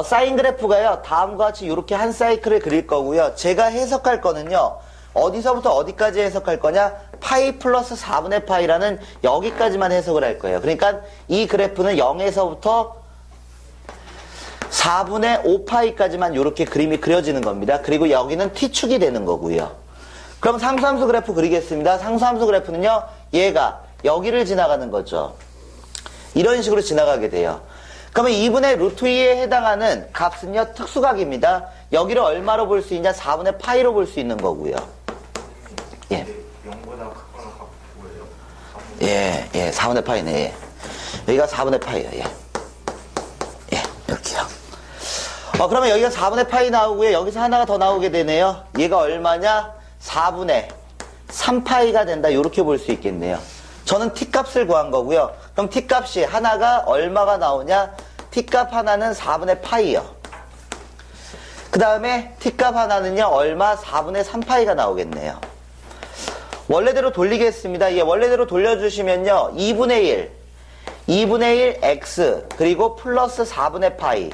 사인 그래프가요. 다음과 같이 이렇게 한 사이클을 그릴 거고요. 제가 해석할 거는요. 어디서부터 어디까지 해석할 거냐? 파이 플러스 4분의 파이라는 여기까지만 해석을 할 거예요. 그러니까 이 그래프는 0에서부터 4분의 5파이까지만 이렇게 그림이 그려지는 겁니다. 그리고 여기는 t축이 되는 거고요. 그럼 상수함수 그래프 그리겠습니다. 상수함수 그래프는요. 얘가 여기를 지나가는 거죠. 이런 식으로 지나가게 돼요. 그러면 2분의 루트 2에 해당하는 값은요. 특수각입니다. 여기를 얼마로 볼 수 있냐? 4분의 파이로 볼 수 있는 거고요. 예. 0보다 크거나 같고요. 예, 4분의 파이네. 예. 여기가 4분의 파이예요. 예. 예, 이렇게요. 그러면 여기가 4분의 파이 나오고요. 여기서 하나가 더 나오게 되네요. 얘가 얼마냐? 4분의 3파이가 된다. 이렇게 볼 수 있겠네요. 저는 t값을 구한 거고요. 그럼 t값이 하나가 얼마가 나오냐? t값 하나는 4분의 파이요. 그 다음에 t값 하나는요. 얼마? 4분의 3파이가 나오겠네요. 원래대로 돌리겠습니다. 예, 원래대로 돌려주시면요. 2분의 1 x 그리고 플러스 4분의 파이는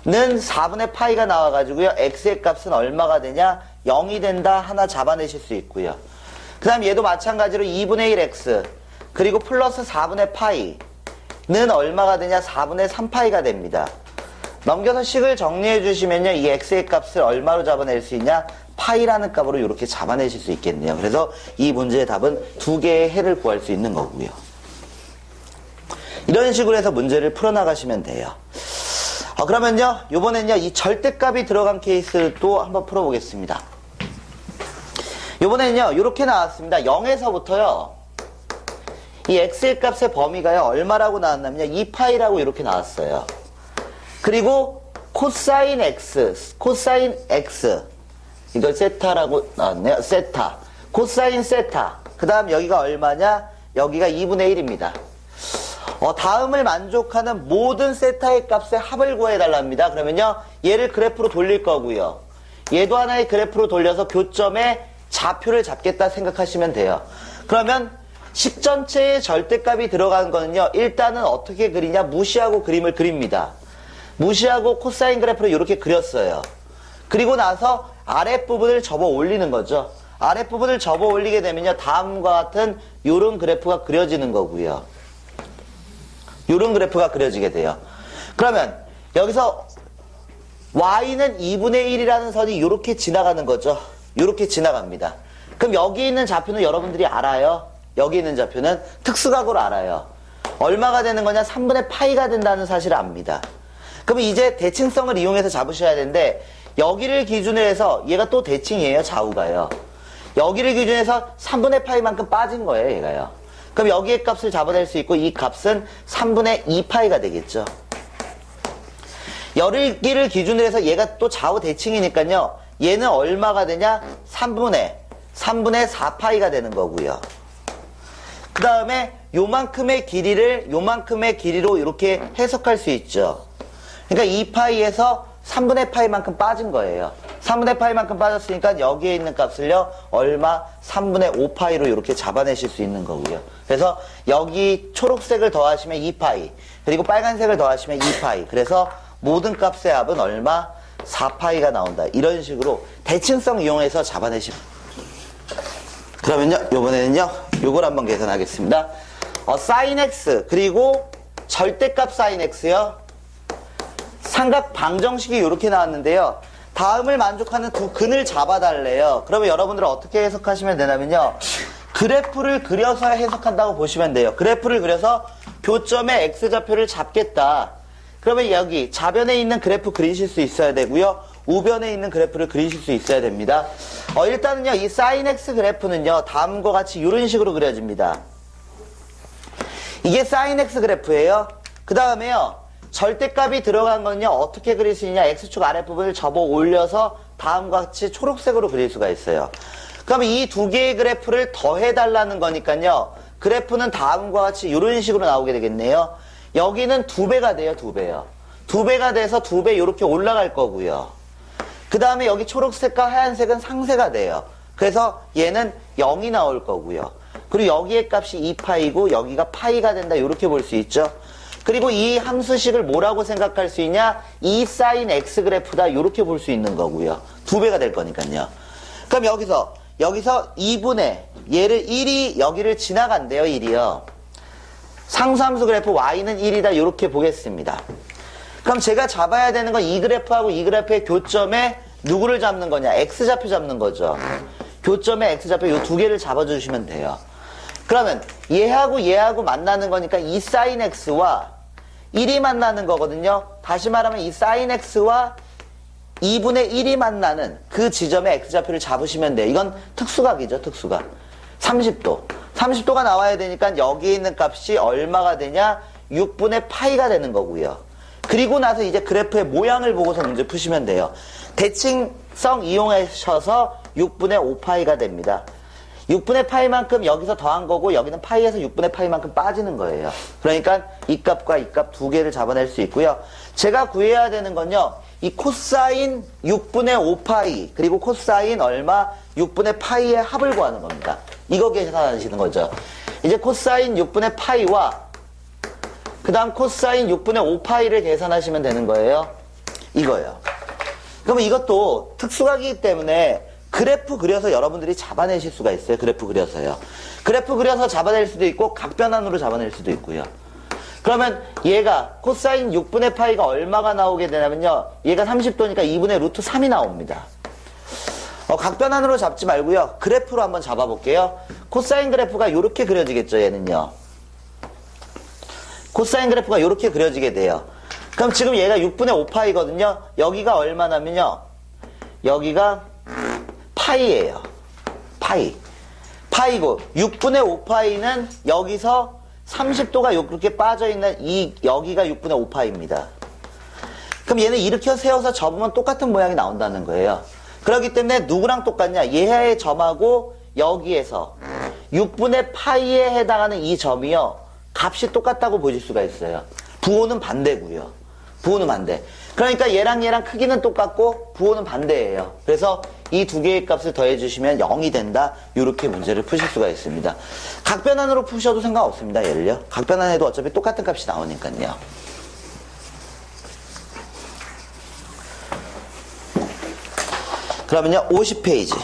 4분의 파이가 나와가지고요. x의 값은 얼마가 되냐? 0이 된다. 하나 잡아내실 수 있고요. 그 다음 얘도 마찬가지로 2분의 1 x 그리고 플러스 4분의 파이는 얼마가 되냐? 4분의 3파이가 됩니다. 넘겨서 식을 정리해 주시면요. 이 x의 값을 얼마로 잡아낼 수 있냐? 파이라는 값으로 이렇게 잡아내실 수 있겠네요. 그래서 이 문제의 답은 두 개의 해를 구할 수 있는 거고요. 이런 식으로 해서 문제를 풀어나가시면 돼요. 그러면요. 요번엔요. 이 절대값이 들어간 케이스도 한번 풀어보겠습니다. 요번에는요. 이렇게 나왔습니다. 0에서부터요. 이 x의 값의 범위가요. 얼마라고 나왔냐면요. 2파이라고 이렇게 나왔어요. 그리고 코사인 x 이걸 세타라고 나왔네요. 세타. 코사인 세타. 그 다음 여기가 얼마냐? 여기가 2분의 1입니다. 다음을 만족하는 모든 세타의 값의 합을 구해달랍니다. 그러면요. 얘를 그래프로 돌릴 거고요. 얘도 하나의 그래프로 돌려서 교점의 좌표를 잡겠다 생각하시면 돼요. 그러면 식 전체에 절대값이 들어가는 거는요, 일단은 어떻게 그리냐, 무시하고 그림을 그립니다. 무시하고 코사인 그래프를 이렇게 그렸어요. 그리고 나서 아랫부분을 접어 올리는 거죠. 아랫부분을 접어 올리게 되면요, 다음과 같은 요런 그래프가 그려지는 거고요. 요런 그래프가 그려지게 돼요. 그러면 여기서 y는 2분의 1이라는 선이 이렇게 지나가는 거죠. 이렇게 지나갑니다. 그럼 여기 있는 좌표는 여러분들이 알아요. 여기 있는 좌표는 특수각으로 알아요. 얼마가 되는 거냐? 3분의 파이가 된다는 사실을 압니다. 그럼 이제 대칭성을 이용해서 잡으셔야 되는데, 여기를 기준으로 해서 얘가 또 대칭이에요. 좌우가요. 여기를 기준으로 해서 3분의 파이만큼 빠진 거예요. 얘가요. 그럼 여기의 값을 잡아낼 수 있고, 이 값은 3분의 2파이가 되겠죠. 여기를 기준으로 해서 얘가 또 좌우 대칭이니까요. 얘는 얼마가 되냐? 3분의 4파이가 되는 거고요. 그 다음에 요만큼의 길이로 이렇게 해석할 수 있죠. 그러니까 2파이에서 3분의 파이만큼 빠진 거예요. 3분의 파이만큼 빠졌으니까 여기에 있는 값을요, 얼마? 3분의 5파이로 이렇게 잡아내실 수 있는 거고요. 그래서 여기 초록색을 더하시면 2파이, 그리고 빨간색을 더하시면 2파이. 그래서 모든 값의 합은 얼마? 4파이가 나온다. 이런 식으로 대칭성 이용해서 잡아내시면. 그러면요, 요번에는요, 요걸 한번 계산하겠습니다. sin x, 그리고 절대값 sin x요. 삼각 방정식이 이렇게 나왔는데요. 다음을 만족하는 두 근을 잡아달래요. 그러면 여러분들은 어떻게 해석하시면 되냐면요, 그래프를 그려서 해석한다고 보시면 돼요. 그래프를 그려서 교점의 x좌표를 잡겠다. 그러면 여기 좌변에 있는 그래프 그리실 수 있어야 되고요, 우변에 있는 그래프를 그리실 수 있어야 됩니다. 일단은요, 이 sin x 그래프는요, 다음과 같이 이런 식으로 그려집니다. 이게 sin x 그래프예요. 그 다음에요, 절대값이 들어간 건요, 어떻게 그릴 수 있냐? x축 아랫부분을 접어 올려서 다음과 같이 초록색으로 그릴 수가 있어요. 그러면 이 두 개의 그래프를 더해달라는 거니까요, 그래프는 다음과 같이 이런 식으로 나오게 되겠네요. 여기는 2배가 돼요. 2배요. 2배가 돼서 2배 이렇게 올라갈 거고요. 그 다음에 여기 초록색과 하얀색은 상쇄가 돼요. 그래서 얘는 0이 나올 거고요. 그리고 여기의 값이 2파이고 여기가 파이가 된다. 이렇게 볼 수 있죠. 그리고 이 함수식을 뭐라고 생각할 수 있냐? 2 sin x 그래프다. 이렇게 볼 수 있는 거고요. 2배가 될 거니까요. 그럼 여기서 2분의 얘를 1이 여기를 지나간대요. 1이요. 상수함수 그래프 y는 1이다. 이렇게 보겠습니다. 그럼 제가 잡아야 되는 건 이 그래프하고 이 그래프의 교점에 누구를 잡는 거냐? x좌표 잡는 거죠. 교점에 x좌표 이 두 개를 잡아주시면 돼요. 그러면 얘하고 만나는 거니까 이 sin x와 1이 만나는 거거든요. 다시 말하면 이 sin x와 2분의 1이 만나는 그 지점에 x좌표를 잡으시면 돼요. 이건 특수각이죠. 특수각. 30도. 30도가 나와야 되니까 여기에 있는 값이 얼마가 되냐? 6분의 파이가 되는 거고요. 그리고 나서 이제 그래프의 모양을 보고서 문제 푸시면 돼요. 대칭성 이용하셔서 6분의 5파이가 됩니다. 6분의 파이만큼 여기서 더한 거고 여기는 파이에서 6분의 파이만큼 빠지는 거예요. 그러니까 이 값과 이 값 두 개를 잡아낼 수 있고요. 제가 구해야 되는 건요, 이 코사인 6분의 5파이 그리고 코사인 얼마? 6분의 파이의 합을 구하는 겁니다. 이거 계산하시는 거죠. 이제 코사인 6분의 파이와 그 다음 코사인 6분의 5파이를 계산하시면 되는 거예요. 이거요. 그러면 이것도 특수각이기 때문에 그래프 그려서 여러분들이 잡아내실 수가 있어요. 그래프 그려서요. 그래프 그려서 잡아낼 수도 있고 각변환으로 잡아낼 수도 있고요. 그러면 얘가 코사인 6분의 파이가 얼마가 나오게 되냐면요, 얘가 30도니까 2분의 루트 3이 나옵니다. 각변환으로 잡지 말고요, 그래프로 한번 잡아볼게요. 코사인 그래프가 이렇게 그려지겠죠. 얘는요, 코사인 그래프가 이렇게 그려지게 돼요. 그럼 지금 얘가 6분의 5파이거든요. 여기가 얼마냐면요, 여기가 파이예요. 파이고 6분의 5파이는 여기서 30도가 이렇게 빠져있는 여기가 6분의 5파이입니다. 그럼 얘는 이렇게 세워서 접으면 똑같은 모양이 나온다는 거예요. 그렇기 때문에 누구랑 똑같냐? 얘의 점하고 여기에서 6분의 파이에 해당하는 이 점이요, 값이 똑같다고 보실 수가 있어요. 부호는 반대고요. 부호는 반대. 그러니까 얘랑 크기는 똑같고 부호는 반대예요. 그래서 이 두 개의 값을 더해주시면 0이 된다. 이렇게 문제를 푸실 수가 있습니다. 각변환으로 푸셔도 상관없습니다. 예를요. 각변환해도 어차피 똑같은 값이 나오니까요. 그러면요, 50페이지.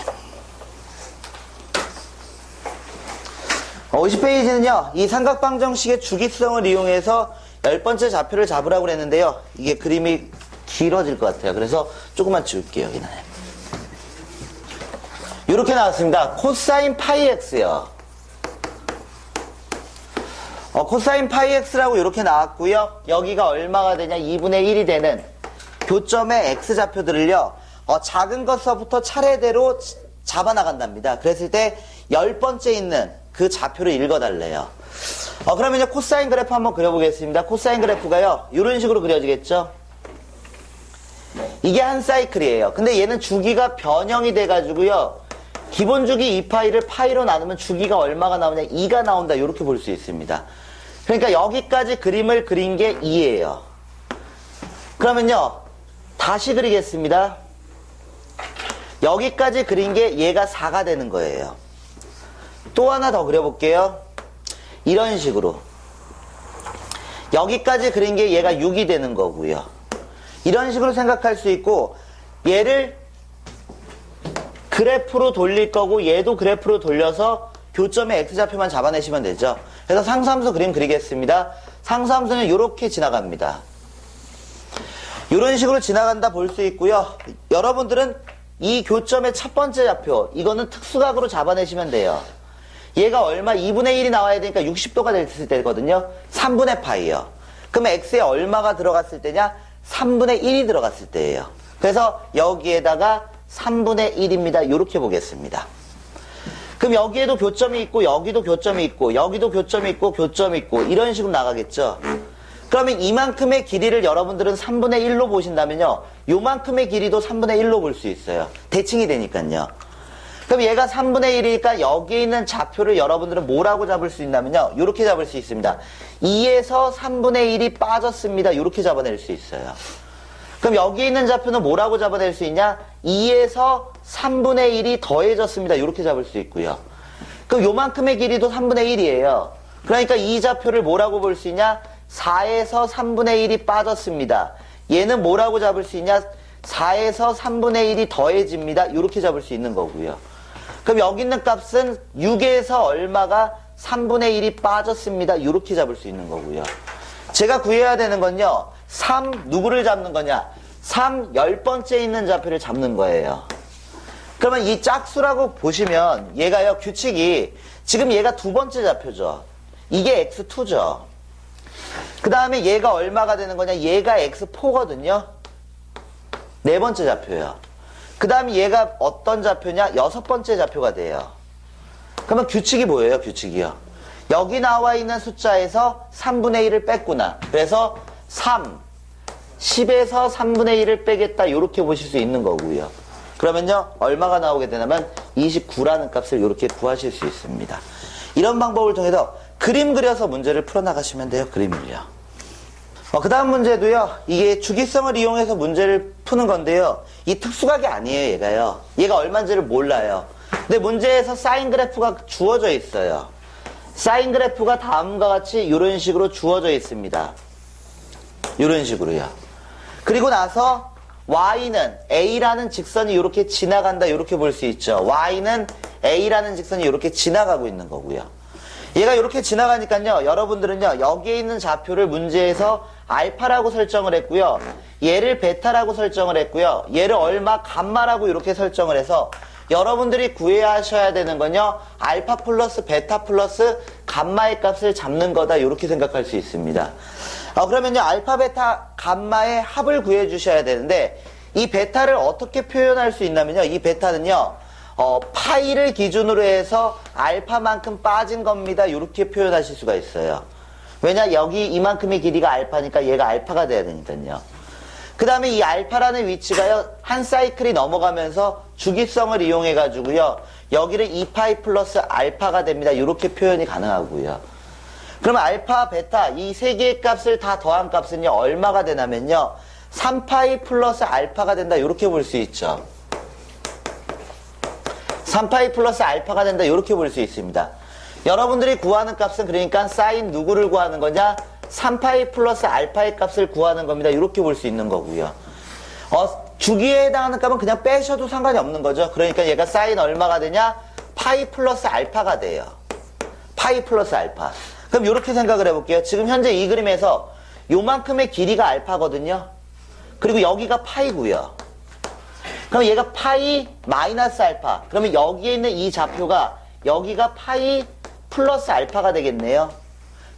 50페이지는요, 이 삼각방정식의 주기성을 이용해서 10번째 좌표를 잡으라고 그랬는데요. 이게 그림이 길어질 것 같아요. 그래서 조금만 지울게요, 여기는. 이렇게 나왔습니다. 코사인 파이 x요. 코사인 파이 x라고 이렇게 나왔고요. 여기가 얼마가 되냐? 2분의 1이 되는 교점의 x좌표들을요. 작은 것서부터 차례대로 잡아나간답니다. 그랬을 때 10번째 있는 그 좌표를 읽어달래요. 그러면 이제 코사인 그래프 한번 그려보겠습니다. 코사인 그래프가요. 이런 식으로 그려지겠죠? 이게 한 사이클이에요. 근데 얘는 주기가 변형이 돼가지고요. 기본 주기 2파이를 파이로 나누면 주기가 얼마가 나오냐? 2가 나온다. 이렇게 볼 수 있습니다. 그러니까 여기까지 그림을 그린 게 2예요. 그러면요. 다시 그리겠습니다. 여기까지 그린 게 얘가 4가 되는 거예요. 또 하나 더 그려볼게요. 이런 식으로. 여기까지 그린 게 얘가 6이 되는 거고요. 이런 식으로 생각할 수 있고, 얘를 그래프로 돌릴 거고, 얘도 그래프로 돌려서 교점의 x좌표만 잡아내시면 되죠. 그래서 상수함수 그림 그리겠습니다. 상수함수는 이렇게 지나갑니다. 이런 식으로 지나간다 볼 수 있고요. 여러분들은 이 교점의 첫 번째 좌표, 이거는 특수각으로 잡아내시면 돼요. 얘가 얼마? 2분의 1이 나와야 되니까 60도가 됐을 때거든요. 3분의 파이요. 그러면 x에 얼마가 들어갔을 때냐? 3분의 1이 들어갔을 때예요. 그래서 여기에다가 3분의 1입니다. 이렇게 보겠습니다. 그럼 여기에도 교점이 있고, 여기도 교점이 있고, 여기도 교점이 있고, 교점이 있고, 이런 식으로 나가겠죠. 그러면 이만큼의 길이를 여러분들은 3분의 1로 보신다면요. 요만큼의 길이도 3분의 1로 볼 수 있어요. 대칭이 되니까요. 그럼 얘가 3분의 1이니까 여기에 있는 좌표를 여러분들은 뭐라고 잡을 수 있냐면요. 이렇게 잡을 수 있습니다. 2에서 3분의 1이 빠졌습니다. 이렇게 잡아낼 수 있어요. 그럼 여기 있는 좌표는 뭐라고 잡아낼 수 있냐? 2에서 3분의 1이 더해졌습니다. 이렇게 잡을 수 있고요. 그럼 요만큼의 길이도 3분의 1이에요. 그러니까 이 좌표를 뭐라고 볼 수 있냐? 4에서 3분의 1이 빠졌습니다. 얘는 뭐라고 잡을 수 있냐? 4에서 3분의 1이 더해집니다. 이렇게 잡을 수 있는 거고요. 그럼 여기 있는 값은 6에서 얼마가 3분의 1이 빠졌습니다. 이렇게 잡을 수 있는 거고요. 제가 구해야 되는 건요. 3 누구를 잡는 거냐? 3 10번째 있는 좌표를 잡는 거예요. 그러면 이 짝수라고 보시면 얘가요. 규칙이 지금 얘가 두 번째 좌표죠. 이게 x2죠. 그 다음에 얘가 얼마가 되는 거냐? 얘가 x4거든요. 네 번째 좌표예요. 그 다음에 얘가 어떤 좌표냐? 여섯 번째 좌표가 돼요. 그러면 규칙이 뭐예요? 규칙이요. 여기 나와 있는 숫자에서 3분의 1을 뺐구나. 그래서 3, 10에서 3분의 1을 빼겠다. 이렇게 보실 수 있는 거고요. 그러면요. 얼마가 나오게 되냐면 29라는 값을 이렇게 구하실 수 있습니다. 이런 방법을 통해서 그림 그려서 문제를 풀어나가시면 돼요. 그림을요. 그 다음 문제도요. 이게 주기성을 이용해서 문제를 푸는 건데요. 이 특수각이 아니에요. 얘가요. 얘가 얼마인지를 몰라요. 근데 문제에서 사인 그래프가 주어져 있어요. 사인 그래프가 다음과 같이 이런 식으로 주어져 있습니다. 이런 식으로요. 그리고 나서 y는 a라는 직선이 이렇게 지나간다. 이렇게 볼 수 있죠. y는 a라는 직선이 이렇게 지나가고 있는 거고요. 얘가 이렇게 지나가니까요. 여러분들은요. 여기에 있는 좌표를 문제에서 알파라고 설정을 했고요. 얘를 베타라고 설정을 했고요. 얘를 얼마 감마라고 이렇게 설정을 해서 여러분들이 구해야 하셔야 되는 건요. 알파 플러스 베타 플러스 감마의 값을 잡는 거다. 이렇게 생각할 수 있습니다. 그러면요. 알파 베타 감마의 합을 구해 주셔야 되는데 이 베타를 어떻게 표현할 수 있냐면요. 이 베타는요. 파이를 기준으로 해서 알파만큼 빠진 겁니다. 이렇게 표현하실 수가 있어요. 왜냐? 여기 이만큼의 길이가 알파니까 얘가 알파가 돼야 되니까요. 그 다음에 이 알파라는 위치가요. 한 사이클이 넘어가면서 주기성을 이용해 가지고요. 여기를 2파이 플러스 알파가 됩니다. 이렇게 표현이 가능하고요. 그러면 알파, 베타 이 세 개의 값을 다 더한 값은요. 얼마가 되냐면요. 3파이 플러스 알파가 된다. 이렇게 볼 수 있죠. 3파이 플러스 알파가 된다. 이렇게 볼 수 있습니다. 여러분들이 구하는 값은 그러니까 사인 누구를 구하는 거냐? 3파이 플러스 알파의 값을 구하는 겁니다. 이렇게 볼 수 있는 거고요. 주기에 해당하는 값은 그냥 빼셔도 상관이 없는 거죠. 그러니까 얘가 사인 얼마가 되냐? 파이 플러스 알파가 돼요. 파이 플러스 알파. 그럼 이렇게 생각을 해볼게요. 지금 현재 이 그림에서 요만큼의 길이가 알파거든요. 그리고 여기가 파이고요. 그럼 얘가 파이 마이너스 알파. 그러면 여기에 있는 이 좌표가 여기가 파이 플러스 알파가 되겠네요.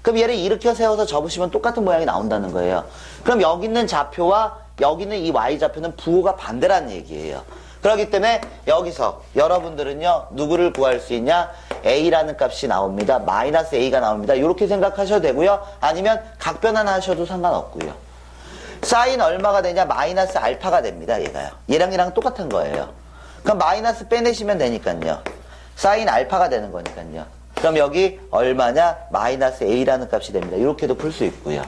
그럼 얘를 이렇게 세워서 접으시면 똑같은 모양이 나온다는 거예요. 그럼 여기 있는 좌표와 여기 있는 이 y좌표는 부호가 반대라는 얘기예요. 그렇기 때문에 여기서 여러분들은요, 누구를 구할 수 있냐? a라는 값이 나옵니다. 마이너스 a가 나옵니다. 이렇게 생각하셔도 되고요. 아니면 각변환 하셔도 상관없고요. 사인 얼마가 되냐? 마이너스 알파가 됩니다. 얘가요. 얘랑 똑같은 거예요. 그럼 마이너스 빼내시면 되니까요. 사인 알파가 되는 거니까요. 그럼 여기 얼마냐? 마이너스 a라는 값이 됩니다. 이렇게도 풀 수 있고요.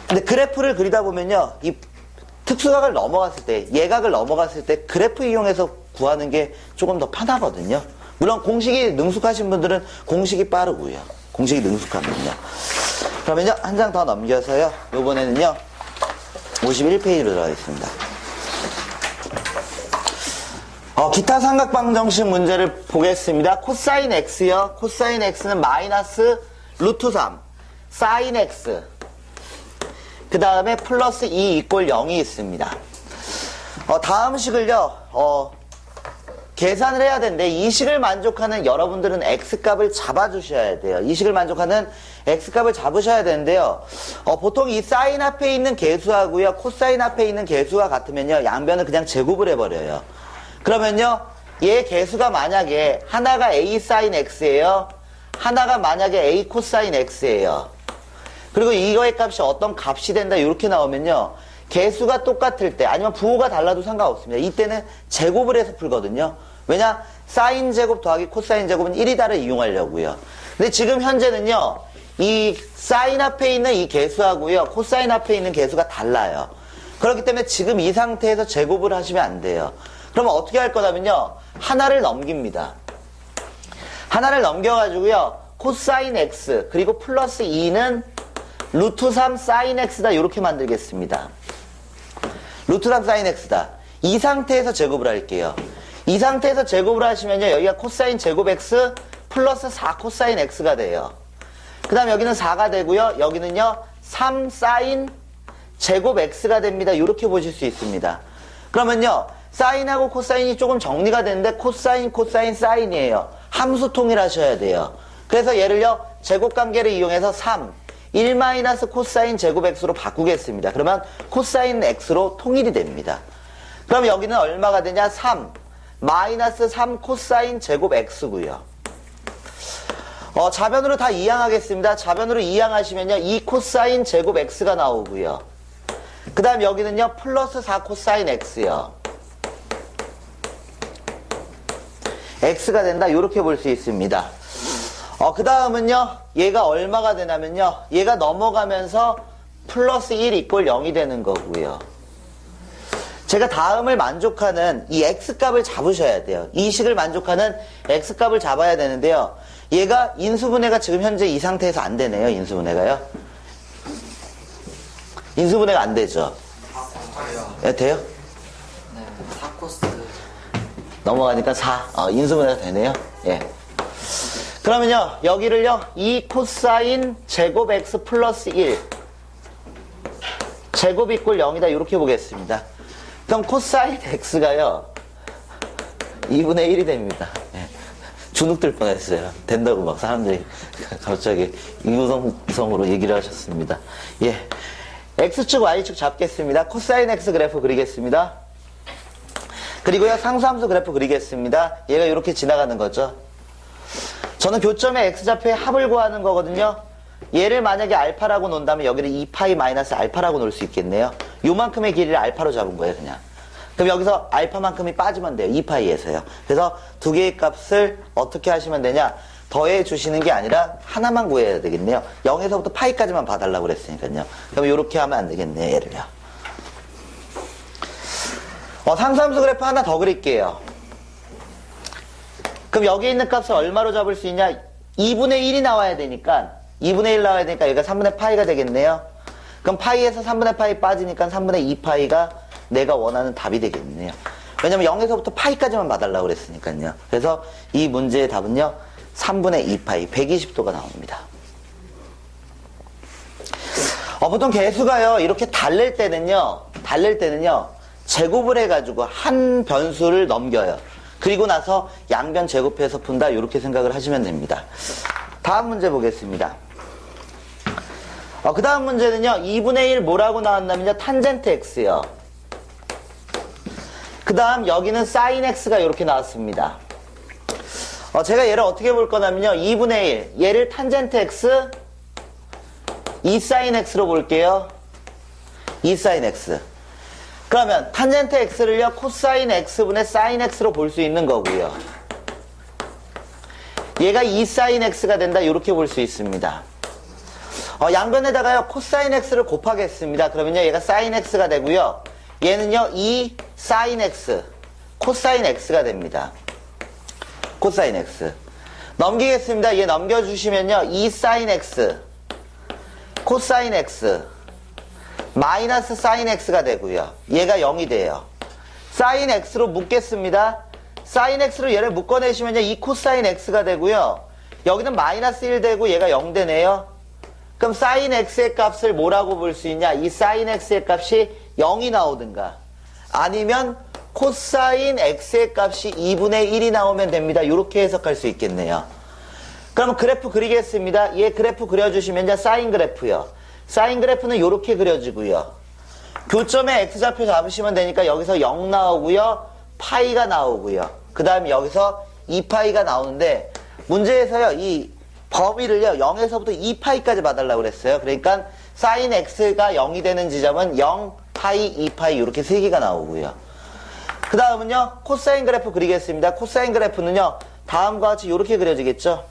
근데 그래프를 그리다 보면요, 이 특수각을 넘어갔을 때, 예각을 넘어갔을 때 그래프 이용해서 구하는 게 조금 더 편하거든요. 물론 공식이 능숙하신 분들은 공식이 빠르고요. 공식이 능숙하면요. 그러면요, 한 장 더 넘겨서요, 요번에는요, 51페이지로 들어가겠습니다. 기타 삼각방정식 문제를 보겠습니다. 코사인 x요. 코사인 x는 마이너스 루트 3, 사인 x, 그 다음에 플러스 2 이꼴 0이 있습니다. 다음 식을요, 계산을 해야 되는데, 이 식을 만족하는 여러분들은 x값을 잡아주셔야 돼요. 이 식을 만족하는 x값을 잡으셔야 되는데요. 보통 이 사인 앞에 있는 개수하고요, 코사인 앞에 있는 개수가 같으면요, 양변을 그냥 제곱을 해버려요. 그러면요, 얘 개수가 만약에 하나가 a 사인 x예요. 하나가 만약에 a 코사인 x예요. 그리고 이거의 값이 어떤 값이 된다 이렇게 나오면요, 개수가 똑같을 때 아니면 부호가 달라도 상관없습니다. 이때는 제곱을 해서 풀거든요. 왜냐? 사인 제곱 더하기 코사인 제곱은 1이다를 이용하려고요. 근데 지금 현재는요, 이 사인 앞에 있는 이 개수하고요, 코사인 앞에 있는 개수가 달라요. 그렇기 때문에 지금 이 상태에서 제곱을 하시면 안 돼요. 그러면 어떻게 할 거냐면요, 하나를 넘깁니다. 하나를 넘겨가지고요, 코사인 x 그리고 플러스 2는 루트 3 사인 x다 이렇게 만들겠습니다. 루트 3 사인 x다. 이 상태에서 제곱을 할게요. 이 상태에서 제곱을 하시면요, 여기가 코사인 제곱 x 플러스 4 코사인 x가 돼요. 그 다음 여기는 4가 되고요, 여기는요 3 사인 제곱 x가 됩니다. 이렇게 보실 수 있습니다. 그러면요, 사인하고 코사인이 조금 정리가 되는데 코사인, 코사인, 사인이에요. 함수 통일하셔야 돼요. 그래서 얘를요, 제곱관계를 이용해서 3, 1 마이너스 코사인 제곱 x로 바꾸겠습니다. 그러면 코사인 x로 통일이 됩니다. 그럼 여기는 얼마가 되냐? 3 마이너스 3 코사인 제곱 x고요. 좌변으로 다 이항하겠습니다. 좌변으로 이항하시면요, 2 코사인 제곱 x가 나오고요. 그 다음 여기는요, 플러스 4 코사인 x요. x가 된다. 이렇게 볼 수 있습니다. 그 다음은요, 얘가 얼마가 되냐면요, 얘가 넘어가면서 플러스 1 이꼴 0이 되는 거고요. 제가 다음을 만족하는 이 x값을 잡으셔야 돼요. 이 식을 만족하는 x값을 잡아야 되는데요, 얘가 인수분해가 지금 현재 이 상태에서 안 되네요. 인수분해가요. 인수분해가 안 되죠. 예, 돼요? 네, 4코스. 넘어가니까 4. 인수분해가 되네요. 예. 그러면요, 여기를요, 2 코사인 제곱 x 플러스 1 제곱 이꼴 0이다 이렇게 보겠습니다. 그럼 코사인 x가요 2분의 1이 됩니다. 예. 주눅 들 뻔했어요. 된다고 막 사람들이 갑자기 이구성으로 얘기를 하셨습니다. 예. x축 y축 잡겠습니다. 코사인 x 그래프 그리겠습니다. 그리고요, 상수함수 그래프 그리겠습니다. 얘가 이렇게 지나가는 거죠. 저는 교점의 x좌표의 합을 구하는 거거든요. 얘를 만약에 알파라고 놓는다면 여기를 2파이 마이너스 알파라고 놓을 수 있겠네요. 요만큼의 길이를 알파로 잡은 거예요, 그냥. 그럼 여기서 알파만큼이 빠지면 돼요. 2파이에서요. 그래서 두 개의 값을 어떻게 하시면 되냐? 더해 주시는 게 아니라 하나만 구해야 되겠네요. 0에서부터 파이까지만 봐달라고 그랬으니까요. 그럼 이렇게 하면 안 되겠네요, 얘를요. 상수함수 그래프 하나 더 그릴게요. 그럼 여기 있는 값을 얼마로 잡을 수 있냐? 2분의 1이 나와야 되니까 2분의 1 나와야 되니까 여기가 3분의 파이가 되겠네요. 그럼 파이에서 3분의 파이 빠지니까 3분의 2파이가 내가 원하는 답이 되겠네요. 왜냐면 0에서부터 파이까지만 봐달라고 그랬으니까요. 그래서 이 문제의 답은요, 3분의 2파이, 120도가 나옵니다. 보통 개수가요, 이렇게 달랠 때는요, 제곱을 해가지고 한 변수를 넘겨요. 그리고 나서 양변 제곱해서 푼다, 이렇게 생각을 하시면 됩니다. 다음 문제 보겠습니다. 그 다음 문제는요, 2분의 1 뭐라고 나왔냐면요, 탄젠트 x요. 그 다음 여기는 사인 x가 이렇게 나왔습니다. 제가 얘를 어떻게 볼 거냐면요, 2분의 1, 얘를 탄젠트 x, 2 사인 x로 볼게요. 2 사인 x. 그러면 탄젠트 x를요, 코사인 x분의 사인 x로 볼 수 있는 거고요. 얘가 2 사인 x가 된다, 이렇게 볼 수 있습니다. 양변에다가요, 코사인 x를 곱하겠습니다. 그러면요, 얘가 사인 x가 되고요. 얘는요, 2 사인 x, 코사인 x가 됩니다. 코사인 x. 넘기겠습니다. 얘 넘겨주시면요, 2 사인 x, 코사인 x, 마이너스 사인 x가 되고요. 얘가 0이 돼요. 사인 x로 묶겠습니다. 사인 x로 얘를 묶어내시면요, 2 코사인 x가 되고요. 여기는 마이너스 1 되고 얘가 0 되네요. 그럼 사인 x의 값을 뭐라고 볼 수 있냐? 이 사인 x의 값이 0이 나오든가 아니면 코사인 x의 값이 2분의 1이 나오면 됩니다. 이렇게 해석할 수 있겠네요. 그러면 그래프 그리겠습니다. 얘 그래프 그려주시면 사인 그래프요. 사인 그래프는 이렇게 그려지고요. 교점에 x좌표 잡으시면 되니까 여기서 0 나오고요. 파이가 나오고요. 그 다음에 여기서 2파이가 나오는데 문제에서요, 이 범위를요, 0에서부터 2파이까지 봐달라고 그랬어요. 그러니까 사인 x가 0이 되는 지점은 0, 파이, 2파이 이렇게 3개가 나오고요. 그 다음은요, 코사인 그래프 그리겠습니다. 코사인 그래프는요, 다음과 같이 이렇게 그려지겠죠.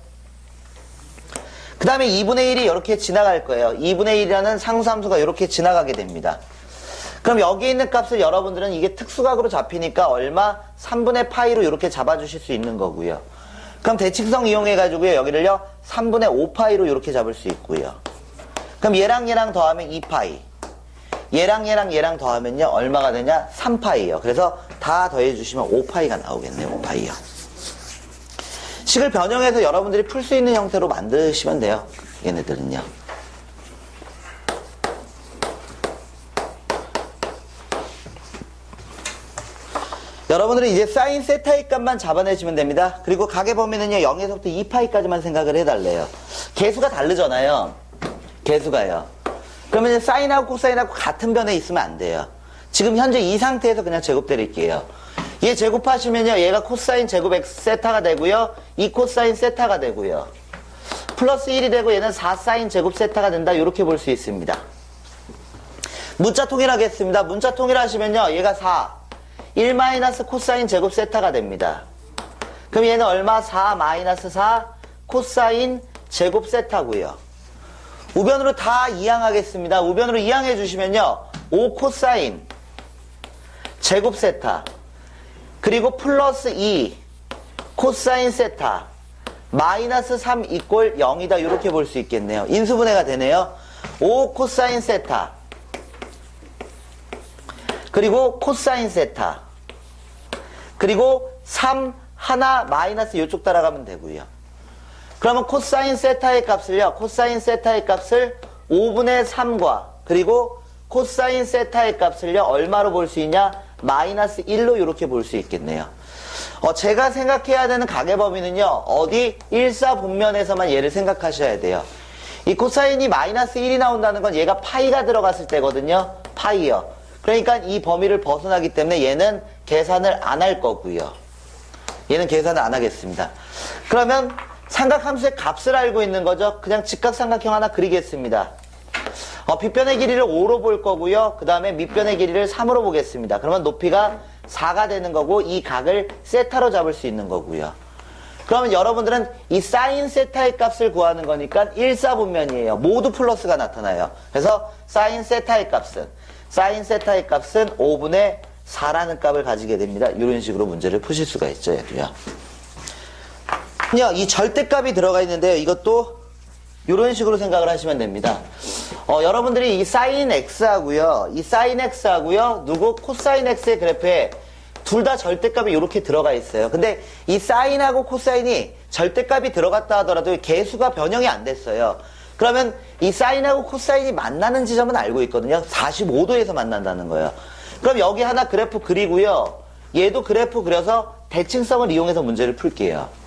그 다음에 2분의 1이 이렇게 지나갈 거예요. 2분의 1이라는 상수함수가 이렇게 지나가게 됩니다. 그럼 여기 있는 값을 여러분들은 이게 특수각으로 잡히니까 얼마? 3분의 파이로 이렇게 잡아주실 수 있는 거고요. 그럼 대칭성 이용해가지고요, 여기를요, 3분의 5파이로 이렇게 잡을 수 있고요. 그럼 얘랑 얘랑 더하면 2파이. 얘랑 얘랑 얘랑 더하면요, 얼마가 되냐? 3파이요. 그래서 다 더해주시면 5파이가 나오겠네요, 5파이요. 식을 변형해서 여러분들이 풀 수 있는 형태로 만드시면 돼요, 얘네들은요. 여러분들은 이제 사인 세타의 값만 잡아내시면 됩니다. 그리고 가계 범위는요, 0에서부터 2파이까지만 생각을 해달래요. 개수가 다르잖아요. 개수가요. 그러면 이제 사인하고 코사인하고 같은 변에 있으면 안 돼요. 지금 현재 이 상태에서 그냥 제곱 때릴게요. 얘 제곱하시면요, 얘가 코사인 제곱 x 세타가 되고요, 2 코사인 세타가 되고요. 플러스 1이 되고 얘는 4 사인 제곱 세타가 된다, 이렇게 볼 수 있습니다. 문자 통일하겠습니다. 문자 통일하시면요, 얘가 4. 1 마이너스 코사인 제곱 세타가 됩니다. 그럼 얘는 얼마? 4 마이너스 4 코사인 제곱 세타고요. 우변으로 다 이항하겠습니다. 우변으로 이항해 주시면요, 5 코사인 제곱 세타 그리고 플러스 2 코사인 세타 마이너스 3 이꼴 0이다, 이렇게 볼 수 있겠네요. 인수분해가 되네요. 5 코사인 세타 그리고 코사인 세타 그리고 3 하나 마이너스 이쪽 따라가면 되고요. 그러면 코사인 세타의 값을요, 코사인 세타의 값을 5분의 3과 그리고 코사인 세타의 값을요, 얼마로 볼 수 있냐? 마이너스 1로 이렇게 볼 수 있겠네요. 제가 생각해야 되는 가계 범위는요, 어디? 일사분면에서만 얘를 생각하셔야 돼요. 이 코사인이 마이너스 1이 나온다는 건 얘가 파이가 들어갔을 때거든요. 파이요. 그러니까 이 범위를 벗어나기 때문에 얘는 계산을 안 할 거고요. 얘는 계산을 안 하겠습니다. 그러면 삼각함수의 값을 알고 있는 거죠. 그냥 직각삼각형 하나 그리겠습니다. 빗변의 길이를 5로 볼 거고요. 그 다음에 밑변의 길이를 3으로 보겠습니다. 그러면 높이가 4가 되는 거고 이 각을 세타로 잡을 수 있는 거고요. 그러면 여러분들은 이 사인 세타의 값을 구하는 거니까 일사분면이에요. 모두 플러스가 나타나요. 그래서 사인 세타의 값은 5분의 4라는 값을 가지게 됩니다. 이런 식으로 문제를 푸실 수가 있죠, 얘도요. 이 절대값이 들어가 있는데요. 이것도 이런 식으로 생각을 하시면 됩니다. 여러분들이 이 sin x하고요, 이 sin x하고요, 누구 코사인 x의 그래프에 둘 다 절대값이 이렇게 들어가 있어요. 근데 이 사인하고 코사인이 절대값이 들어갔다 하더라도 개수가 변형이 안 됐어요. 그러면 이 사인하고 코사인이 만나는 지점은 알고 있거든요. 45도에서 만난다는 거예요. 그럼 여기 하나 그래프 그리고요, 얘도 그래프 그려서 대칭성을 이용해서 문제를 풀게요.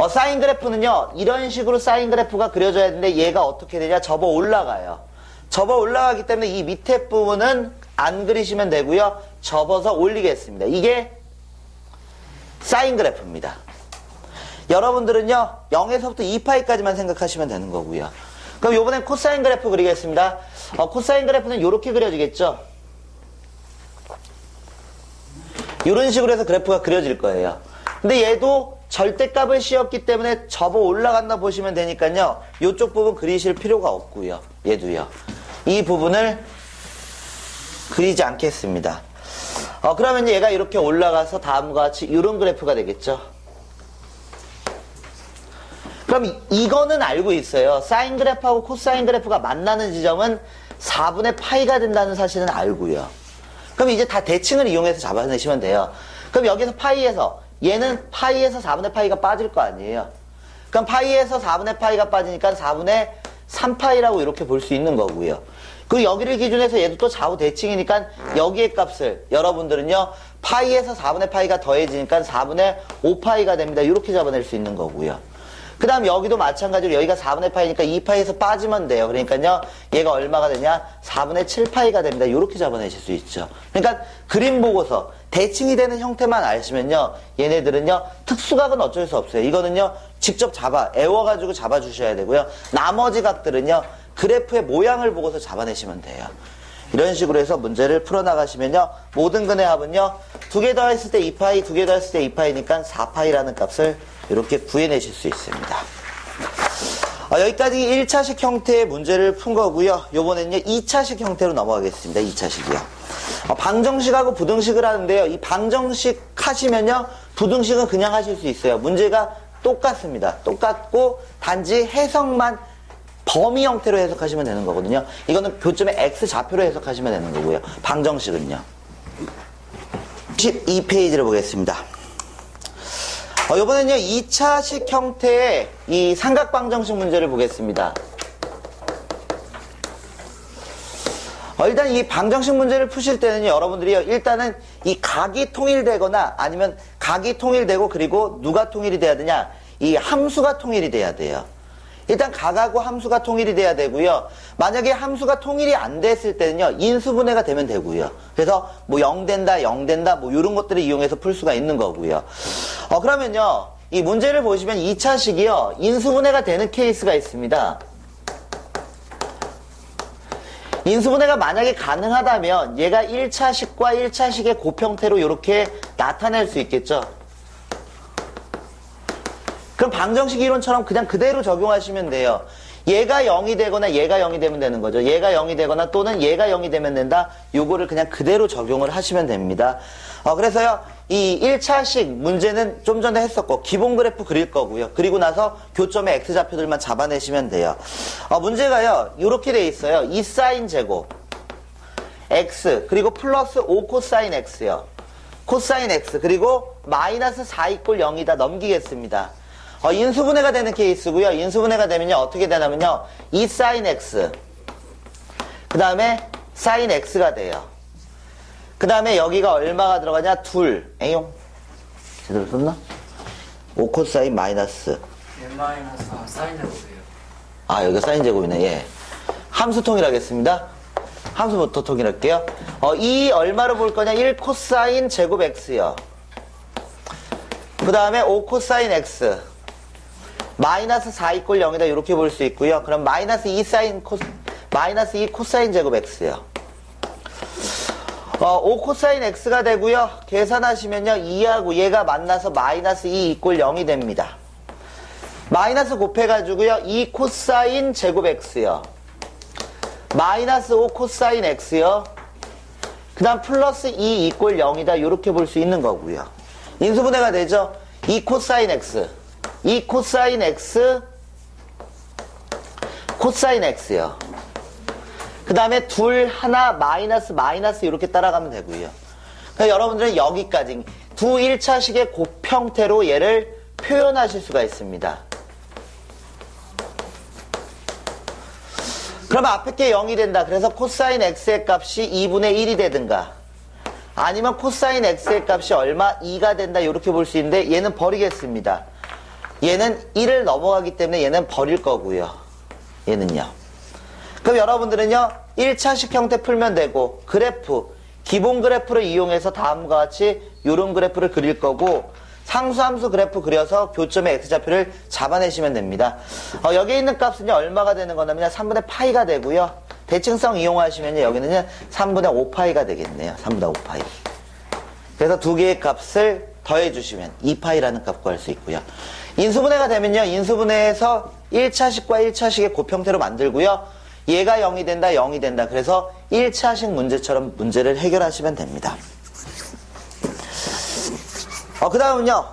사인 그래프는요, 이런 식으로 사인 그래프가 그려져야 되는데 얘가 어떻게 되냐? 접어 올라가요. 접어 올라가기 때문에 이 밑에 부분은 안 그리시면 되고요. 접어서 올리겠습니다. 이게 사인 그래프입니다. 여러분들은요, 0에서부터 2파이까지만 생각하시면 되는 거고요. 그럼 요번엔 코사인 그래프 그리겠습니다. 코사인 그래프는 이렇게 그려지겠죠? 이런 식으로 해서 그래프가 그려질 거예요. 근데 얘도 절대값을 씌웠기 때문에 접어 올라간다 보시면 되니까요. 이쪽 부분 그리실 필요가 없고요. 얘도요. 이 부분을 그리지 않겠습니다. 그러면 얘가 이렇게 올라가서 다음과 같이 이런 그래프가 되겠죠. 그럼 이거는 알고 있어요. 사인 그래프하고 코사인 그래프가 만나는 지점은 4분의 파이가 된다는 사실은 알고요. 그럼 이제 다 대칭을 이용해서 잡아내시면 돼요. 그럼 여기서 파이에서 얘는 파이에서 4분의 파이가 빠질 거 아니에요. 그럼 파이에서 4분의 파이가 빠지니까 4분의 3파이라고 이렇게 볼 수 있는 거고요. 그리고 여기를 기준해서 얘도 또 좌우 대칭이니까 여기의 값을 여러분들은요, 파이에서 4분의 파이가 더해지니까 4분의 5파이가 됩니다. 이렇게 잡아낼 수 있는 거고요. 그 다음 여기도 마찬가지로 여기가 4분의 파이니까 2파이에서 빠지면 돼요. 그러니까요, 얘가 얼마가 되냐? 4분의 7파이가 됩니다. 이렇게 잡아내실 수 있죠. 그러니까 그림 보고서 대칭이 되는 형태만 아시면요, 얘네들은요, 특수각은 어쩔 수 없어요. 이거는요, 직접 애워가지고 잡아주셔야 되고요. 나머지 각들은요, 그래프의 모양을 보고서 잡아내시면 돼요. 이런 식으로 해서 문제를 풀어나가시면요, 모든 근의 합은요, 2개 더했을 때 2파이, 2개 더했을 때 2파이니까 4파이라는 값을 이렇게 구해내실 수 있습니다. 여기까지 1차식 형태의 문제를 푼 거고요. 요번에는요, 2차식 형태로 넘어가겠습니다. 2차식이요. 방정식하고 부등식을 하는데요. 이 방정식 하시면요, 부등식은 그냥 하실 수 있어요. 문제가 똑같습니다. 똑같고 단지 해석만 범위 형태로 해석하시면 되는 거거든요. 이거는 교점의 X좌표로 해석하시면 되는 거고요. 방정식은요. 12페이지를 보겠습니다. 이번엔요, 2차식 형태의 이 삼각방정식 문제를 보겠습니다. 일단 이 방정식 문제를 푸실 때는요, 여러분들이요, 일단은 이 각이 통일되거나 아니면 각이 통일되고 그리고 누가 통일이 돼야 되냐? 이 함수가 통일이 돼야 돼요. 일단 각하고 함수가 통일이 돼야 되고요. 만약에 함수가 통일이 안 됐을 때는요, 인수분해가 되면 되고요. 그래서 뭐 0 된다, 0 된다, 뭐 이런 것들을 이용해서 풀 수가 있는 거고요. 그러면요, 이 문제를 보시면 2차식이요, 인수분해가 되는 케이스가 있습니다. 인수분해가 만약에 가능하다면 얘가 1차식과 1차식의 곱형태로 이렇게 나타낼 수 있겠죠. 그럼 방정식 이론처럼 그냥 그대로 적용하시면 돼요. 얘가 0이 되거나 얘가 0이 되면 되는 거죠. 얘가 0이 되거나 또는 얘가 0이 되면 된다. 요거를 그냥 그대로 적용을 하시면 됩니다. 그래서요, 이 1차식 문제는 좀 전에 했었고 기본 그래프 그릴 거고요. 그리고 나서 교점의 X좌표들만 잡아내시면 돼요. 문제가요, 이렇게 돼 있어요. 2사인 제곱 X 그리고 플러스 5 코사인 X요. 코사인 X 그리고 마이너스 4 이꼴 0이다. 넘기겠습니다. 인수분해가 되는 케이스고요. 인수분해가 되면요, 어떻게 되냐면요, 2사인 X 그 다음에 사인 X가 돼요. 그 다음에 여기가 얼마가 들어가냐? 2. 에용 제대로 썼나? 5 코사인 마이너스 n-4 사인 제곱이에요. 여기가 사인 제곱이네. 예. 함수 통일하겠습니다. 함수부터 통일할게요. 이 얼마로 볼 거냐? 1 코사인 제곱 X요. 그 다음에 5 코사인 X 마이너스 4 이꼴 0이다. 이렇게 볼 수 있고요. 그럼 마이너스 2 코사인 제곱 X요. 5 코사인 X가 되고요. 계산하시면요, 2하고 얘가 만나서 마이너스 2 이꼴 0이 됩니다. 마이너스 곱해가지고요, 2 코사인 제곱 X요. 마이너스 5 코사인 X요. 그 다음 플러스 2 이꼴 0이다. 이렇게 볼 수 있는 거고요. 인수분해가 되죠. 2 코사인 X 이 코사인 x, 코사인 x요. 그 다음에 둘, 하나, 마이너스, 마이너스 이렇게 따라가면 되고요. 그러니까 여러분들은 여기까지 두 1차식의 곱 형태로 얘를 표현하실 수가 있습니다. 그러면 앞에 게 0이 된다. 그래서 코사인 x의 값이 2분의 1이 되든가 아니면 코사인 x의 값이 얼마? 2가 된다. 이렇게 볼 수 있는데 얘는 버리겠습니다. 얘는 1을 넘어가기 때문에 얘는 버릴 거고요. 얘는요. 그럼 여러분들은요 1차식 형태 풀면 되고 그래프, 기본 그래프를 이용해서 다음과 같이 이런 그래프를 그릴 거고 상수함수 그래프 그려서 교점의 x좌표를 잡아내시면 됩니다. 여기에 있는 값은요 얼마가 되는 거냐면 3분의 파이가 되고요. 대칭성 이용하시면 여기는 3분의 5파이가 되겠네요. 3분의 5파이. 그래서 두 개의 값을 더해주시면 2파이라는 값 구할 수 있고요. 인수분해가 되면요 인수분해에서 1차식과 1차식의 곱 형태로 만들고요. 얘가 0이 된다, 0이 된다. 그래서 1차식 문제처럼 문제를 해결하시면 됩니다. 그 다음은요,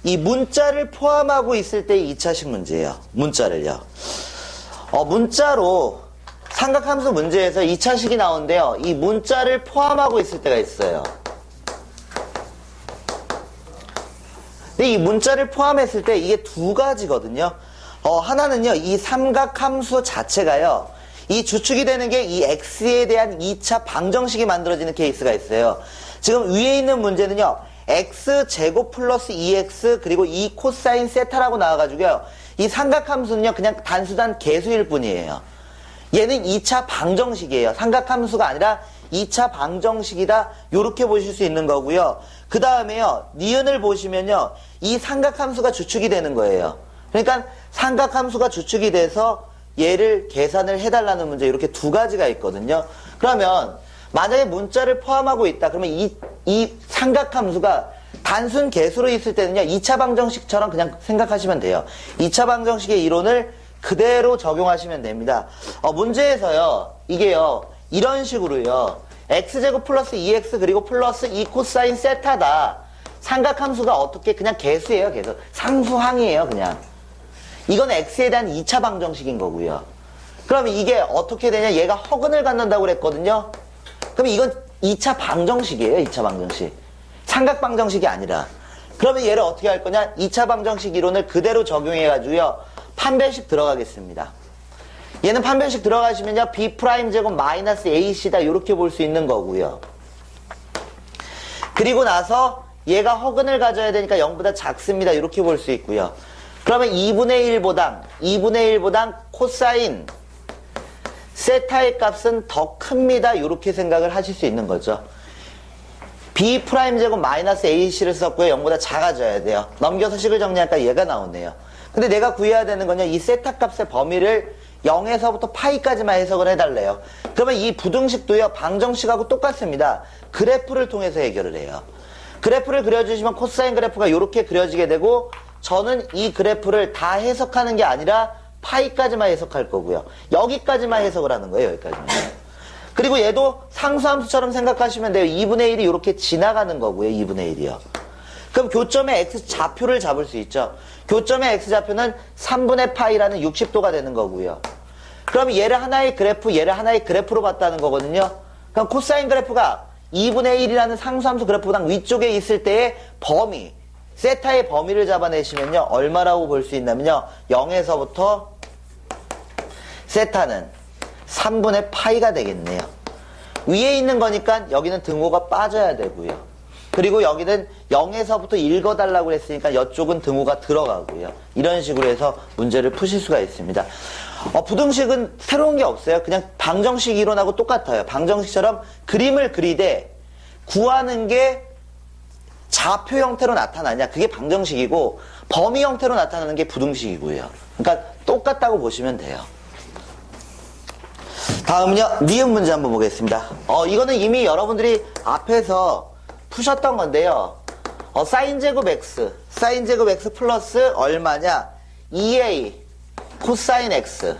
이 문자를 포함하고 있을 때의 2차식 문제예요. 문자를요. 문자로 삼각함수 문제에서 2차식이 나오는데요. 이 문자를 포함하고 있을 때가 있어요. 근데 이 문자를 포함했을 때 이게 두 가지거든요. 하나는요, 이 삼각함수 자체가요, 이 주축이 되는 게 이 x에 대한 2차 방정식이 만들어지는 케이스가 있어요. 지금 위에 있는 문제는요, x제곱 플러스 2x 그리고 2 코사인 세타라고 나와가지고요. 이 삼각함수는요, 그냥 단순한 개수일 뿐이에요. 얘는 2차 방정식이에요. 삼각함수가 아니라 2차 방정식이다. 요렇게 보실 수 있는 거고요. 그 다음에요, 니은을 보시면요, 이 삼각함수가 주축이 되는 거예요. 그러니까 삼각함수가 주축이 돼서 얘를 계산을 해달라는 문제 이렇게 두 가지가 있거든요. 그러면 만약에 문자를 포함하고 있다. 그러면 이 삼각함수가 단순 개수로 있을 때는요. 2차 방정식처럼 그냥 생각하시면 돼요. 2차 방정식의 이론을 그대로 적용하시면 됩니다. 문제에서요. 이게요. 이런 식으로요. x제곱 플러스 2x 그리고 플러스 2 코사인 세타다. 삼각함수가 어떻게 그냥 개수예요. 개수. 상수항이에요. 그냥. 이건 x에 대한 2차 방정식인 거고요. 그러면 이게 어떻게 되냐. 얘가 허근을 갖는다고 그랬거든요. 그럼 이건 2차 방정식이에요. 2차 방정식. 삼각 방정식이 아니라. 그러면 얘를 어떻게 할 거냐. 2차 방정식 이론을 그대로 적용해가지고요. 판별식 들어가겠습니다. 얘는 판별식 들어가시면요. b'제곱 마이너스 ac다. 이렇게 볼 수 있는 거고요. 그리고 나서 얘가 허근을 가져야 되니까 0보다 작습니다. 이렇게 볼 수 있고요. 그러면 2분의 1보단 코사인 세타의 값은 더 큽니다. 이렇게 생각을 하실 수 있는 거죠. b'제곱 마이너스 ac를 썼고요. 0보다 작아져야 돼요. 넘겨서 식을 정리하니까 얘가 나오네요. 근데 내가 구해야 되는 건요. 이 세타 값의 범위를 0에서부터 파이까지만 해석을 해달래요. 그러면 이 부등식도요. 방정식하고 똑같습니다. 그래프를 통해서 해결을 해요. 그래프를 그려주시면 코사인 그래프가 이렇게 그려지게 되고 저는 이 그래프를 다 해석하는 게 아니라 파이까지만 해석할 거고요. 여기까지만 해석을 하는 거예요. 여기까지만. 그리고 얘도 상수함수처럼 생각하시면 돼요. 2분의 1이 이렇게 지나가는 거고요. 2분의 1이요. 그럼 교점의 x좌표를 잡을 수 있죠. 교점의 x좌표는 3분의 파이라는 60도가 되는 거고요. 그럼 얘를 하나의 그래프, 얘를 하나의 그래프로 봤다는 거거든요. 그럼 코사인 그래프가 2분의 1이라는 상수함수 그래프보다 위쪽에 있을 때의 범위, 세타의 범위를 잡아내시면요. 얼마라고 볼 수 있냐면요. 0에서부터 세타는 3분의 파이가 되겠네요. 위에 있는 거니까 여기는 등호가 빠져야 되고요. 그리고 여기는 0에서부터 읽어달라고 했으니까 이쪽은 등호가 들어가고요. 이런 식으로 해서 문제를 푸실 수가 있습니다. 부등식은 새로운 게 없어요. 그냥 방정식 이론하고 똑같아요. 방정식처럼 그림을 그리되 구하는 게 좌표 형태로 나타나냐, 그게 방정식이고 범위 형태로 나타나는 게 부등식이고요. 그러니까 똑같다고 보시면 돼요. 다음은요, 니은 문제 한번 보겠습니다. 이거는 이미 여러분들이 앞에서 푸셨던 건데요. 사인제곱 x 플러스 얼마냐? 2a 코사인 x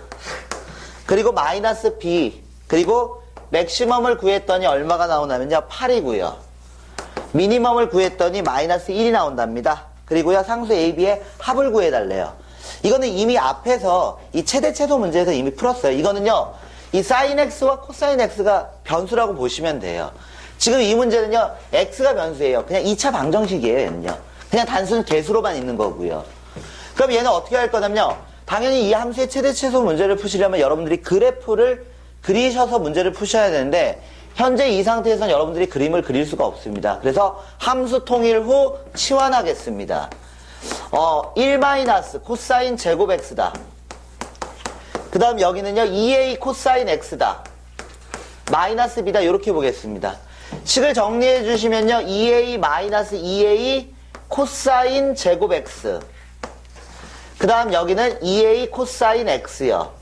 그리고 마이너스 b 그리고 맥시멈을 구했더니 얼마가 나오냐면요, 8이고요. 미니멈을 구했더니 마이너스 1이 나온답니다. 그리고요 상수 AB의 합을 구해달래요. 이거는 이미 앞에서 이 최대 최소 문제에서 이미 풀었어요. 이거는요 이 sin x와 cosine x가 변수라고 보시면 돼요. 지금 이 문제는요 x가 변수예요. 그냥 2차 방정식이에요. 얘는요 그냥 단순 개수로만 있는 거고요. 그럼 얘는 어떻게 할 거냐면요 당연히 이 함수의 최대 최소 문제를 푸시려면 여러분들이 그래프를 그리셔서 문제를 푸셔야 되는데 현재 이 상태에서는 여러분들이 그림을 그릴 수가 없습니다. 그래서 함수 통일 후 치환하겠습니다. 1 코사인 제곱 x다. 그 다음 여기는요 2a 코사인 x다. 마이너스 b다. 이렇게 보겠습니다. 식을 정리해 주시면요 2a 마이너스 2a 코사인 제곱 x. 그 다음 여기는 2a 코사인 x요.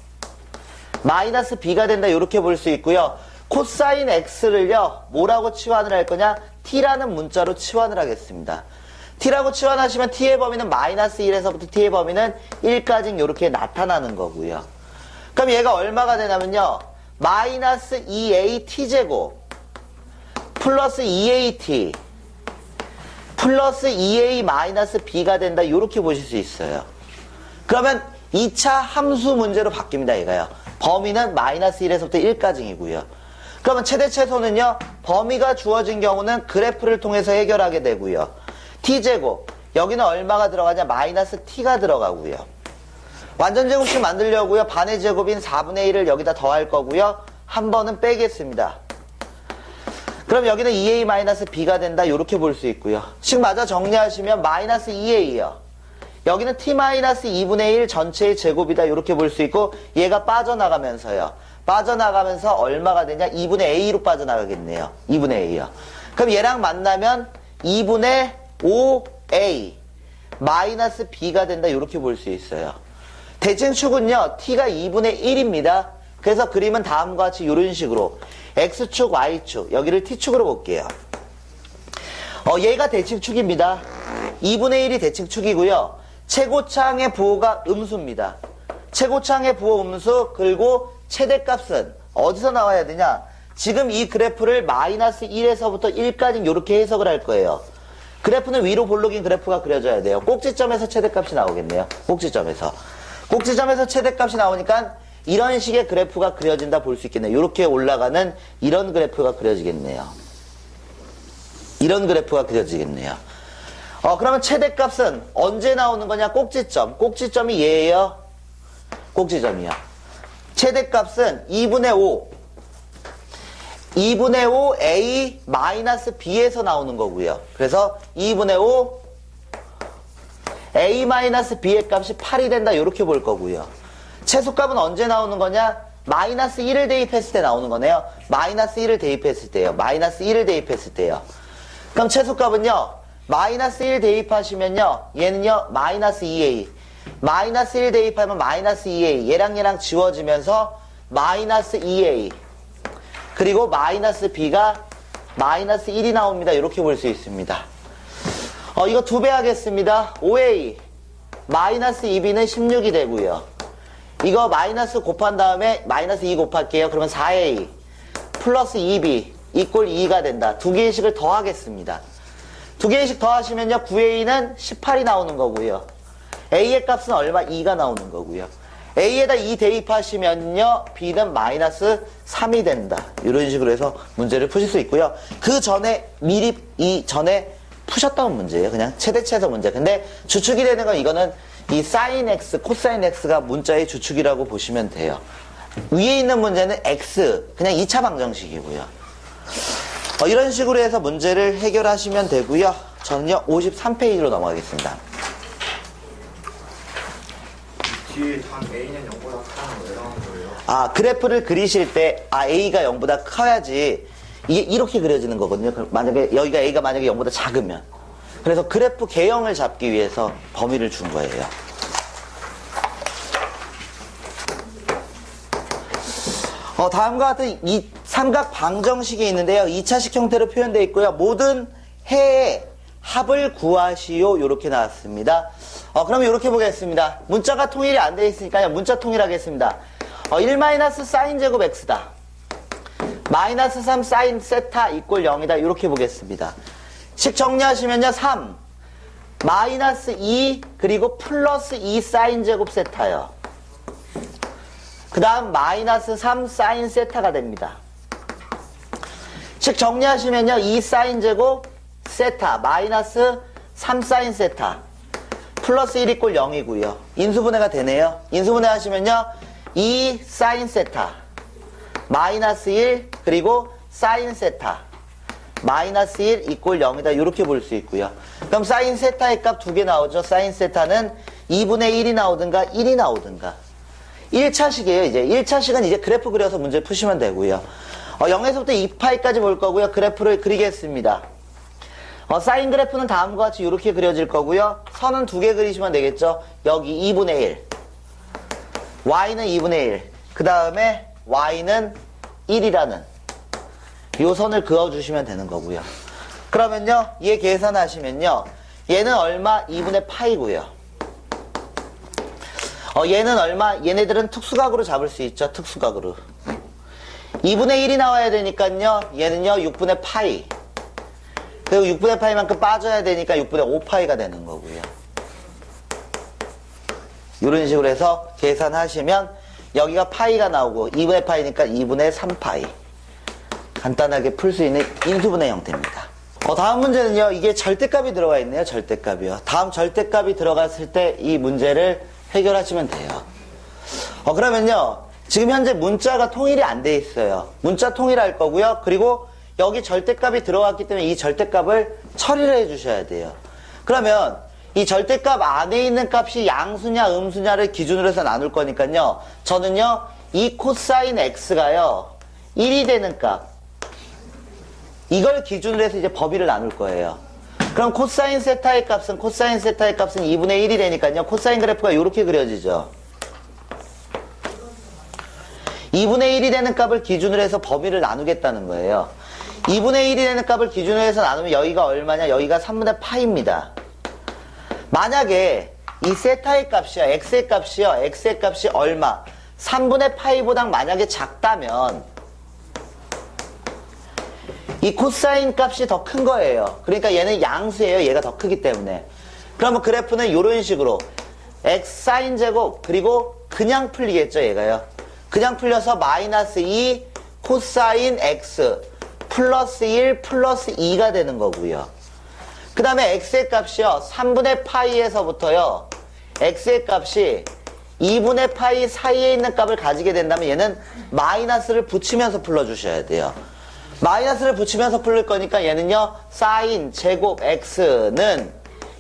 마이너스 b가 된다. 이렇게 볼 수 있고요. 코사인 x를요 뭐라고 치환을 할 거냐? t라는 문자로 치환을 하겠습니다. t라고 치환하시면 t의 범위는 마이너스 1에서부터 t의 범위는 1까지 이렇게 나타나는 거고요. 그럼 얘가 얼마가 되냐면요 마이너스 2a t제곱 플러스 2at 플러스 2a 마이너스 b가 된다. 이렇게 보실 수 있어요. 그러면 2차 함수 문제로 바뀝니다. 얘가요. 범위는 마이너스 1에서부터 1까지이고요. 그러면 최대 최소는요. 범위가 주어진 경우는 그래프를 통해서 해결하게 되고요. t제곱 여기는 얼마가 들어가냐? 마이너스 t가 들어가고요. 완전 제곱식 만들려고요. 반의 제곱인 4분의 1을 여기다 더할 거고요. 한 번은 빼겠습니다. 그럼 여기는 2a-b가 된다. 이렇게 볼 수 있고요. 식 마저 정리하시면 마이너스 2a요. 여기는 t-2분의 1 전체의 제곱이다. 이렇게 볼 수 있고 얘가 빠져나가면서요. 빠져나가면서 얼마가 되냐? 2분의 a로 빠져나가겠네요. 2분의 a요. 그럼 얘랑 만나면 2분의 5a 마이너스 b가 된다. 이렇게 볼 수 있어요. 대칭축은요. t가 2분의 1입니다. 그래서 그림은 다음과 같이 이런 식으로 x축, y축 여기를 t축으로 볼게요. 얘가 대칭축입니다. 2분의 1이 대칭축이고요. 최고창의 부호가 음수입니다. 최고창의 부호 음수 그리고 최대값은 어디서 나와야 되냐? 지금 이 그래프를 마이너스 1에서부터 1까지 이렇게 해석을 할 거예요. 그래프는 위로 볼록인 그래프가 그려져야 돼요. 꼭지점에서 최대값이 나오겠네요. 꼭지점에서 최대값이 나오니까 이런 식의 그래프가 그려진다 볼 수 있겠네요. 이렇게 올라가는 이런 그래프가 그려지겠네요. 이런 그래프가 그려지겠네요. 그러면 최대값은 언제 나오는 거냐? 꼭지점. 꼭지점이 얘예요. 꼭지점이요. 최대값은 2분의 5. 2분의 5 a 마이너스 b에서 나오는 거고요. 그래서 2분의 5 a 마이너스 b의 값이 8이 된다. 이렇게 볼 거고요. 최소값은 언제 나오는 거냐? 마이너스 1을 대입했을 때 나오는 거네요. 마이너스 1을 대입했을 때요. 마이너스 1을 대입했을 때요. 그럼 최소값은요. 마이너스 1 대입하시면요. 얘는요. 마이너스 2a. 마이너스 1 대입하면 마이너스 2a. 얘랑 지워지면서 마이너스 2a. 그리고 마이너스 b가 마이너스 1이 나옵니다. 이렇게 볼 수 있습니다. 이거 2배 하겠습니다. 5a. 마이너스 2b는 16이 되고요. 이거 마이너스 곱한 다음에 마이너스 2 곱할게요. 그러면 4a 플러스 2b 이꼴 2가 된다. 두 개의 식을 더하겠습니다. 두 개의 식 더하시면요. 9a는 18이 나오는 거고요. a의 값은 얼마? 2가 나오는 거고요. a에다 2 대입하시면요. b는 마이너스 3이 된다. 이런 식으로 해서 문제를 푸실 수 있고요. 그 전에 미리 이전에 푸셨던 문제예요. 그냥 최대 최소 문제. 근데 주축이 되는 건 이거는 이 sin x, cosine x가 문자의 주축이라고 보시면 돼요. 위에 있는 문제는 x, 그냥 2차 방정식이고요. 이런 식으로 해서 문제를 해결하시면 되고요. 저는요 53페이지로 넘어가겠습니다. 뒤에 단 A는 0보다 크다는 왜 나오는 거예요? 그래프를 그리실 때 A가 0보다 커야지 이게 이렇게 그려지는 거거든요. 만약에 여기가 A가 만약에 0보다 작으면. 그래서 그래프 개형을 잡기 위해서 범위를 준 거예요. 다음과 같은 이 삼각 방정식이 있는데요. 2차식 형태로 표현되어 있고요. 모든 해의 합을 구하시오. 이렇게 나왔습니다. 그러면 이렇게 보겠습니다. 문자가 통일이 안 되어 있으니까요. 문자 통일하겠습니다. 1-sin 제곱 x다. 마이너스 3 sin 세타 이꼴 0이다. 이렇게 보겠습니다. 식 정리하시면요. 3 마이너스 2 그리고 플러스 2 사인 제곱 세타요. 그 다음 마이너스 3 사인 세타가 됩니다. 즉 정리하시면요. 2 사인 제곱 세타 마이너스 3 사인 세타 플러스 1 이꼴 0이고요. 인수분해가 되네요. 인수분해 하시면요. 2 사인 세타 마이너스 1 그리고 사인 세타 마이너스 1 이꼴 0이다. 이렇게 볼 수 있고요. 그럼 사인 세타의 값 두 개 나오죠. 사인 세타는 2분의 1이 나오든가 1이 나오든가. 1차식이에요. 이제 1차식은 이제 그래프 그려서 문제 푸시면 되고요. 0에서부터 2파이까지 볼 거고요. 그래프를 그리겠습니다. 사인 그래프는 다음과 같이 이렇게 그려질 거고요. 선은 두 개 그리시면 되겠죠. 여기 2분의 1 y는 2분의 1 그 다음에 y는 1이라는 요 선을 그어주시면 되는 거고요. 그러면요 얘 계산하시면요 얘는 얼마? 2분의 파이고요. 얘는 얼마? 얘네들은 특수각으로 잡을 수 있죠. 특수각으로 2분의 1이 나와야 되니까요 얘는요 6분의 파이 그리고 6분의 파이만큼 빠져야 되니까 6분의 5파이가 되는 거고요. 이런 식으로 해서 계산하시면 여기가 파이가 나오고 2분의 파이니까 2분의 3파이 간단하게 풀 수 있는 인수분해 형태입니다. 다음 문제는요. 이게 절대값이 들어가 있네요. 절대값이요. 다음 절대값이 들어갔을 때 이 문제를 해결하시면 돼요. 그러면요. 지금 현재 문자가 통일이 안 돼 있어요. 문자 통일할 거고요. 그리고 여기 절대값이 들어갔기 때문에 이 절대값을 처리를 해 주셔야 돼요. 그러면 이 절대값 안에 있는 값이 양수냐 음수냐를 기준으로 해서 나눌 거니까요. 저는요. 이 코사인 x가요. 1이 되는 값 이걸 기준으로 해서 이제 범위를 나눌 거예요. 그럼 코사인 세타의 값은 2분의 1이 되니까요. 코사인 그래프가 이렇게 그려지죠. 2분의 1이 되는 값을 기준으로 해서 범위를 나누겠다는 거예요. 2분의 1이 되는 값을 기준으로 해서 나누면 여기가 얼마냐? 여기가 3분의 파입니다. 만약에 이 세타의 값이요. x의 값이 얼마? 3분의 파이보다 만약에 작다면 이 코사인 값이 더 큰 거예요. 그러니까 얘는 양수예요. 얘가 더 크기 때문에. 그러면 그래프는 이런 식으로 x 사인 제곱 그리고 그냥 풀리겠죠. 얘가요. 그냥 풀려서 마이너스 2 코사인 x 플러스 1 플러스 2가 되는 거고요. 그 다음에 x의 값이요. 3분의 파이에서부터요. x의 값이 2분의 파이 사이에 있는 값을 가지게 된다면 얘는 마이너스를 붙이면서 풀어주셔야 돼요. 마이너스를 붙이면서 풀릴 거니까 얘는요. 사인 제곱 x는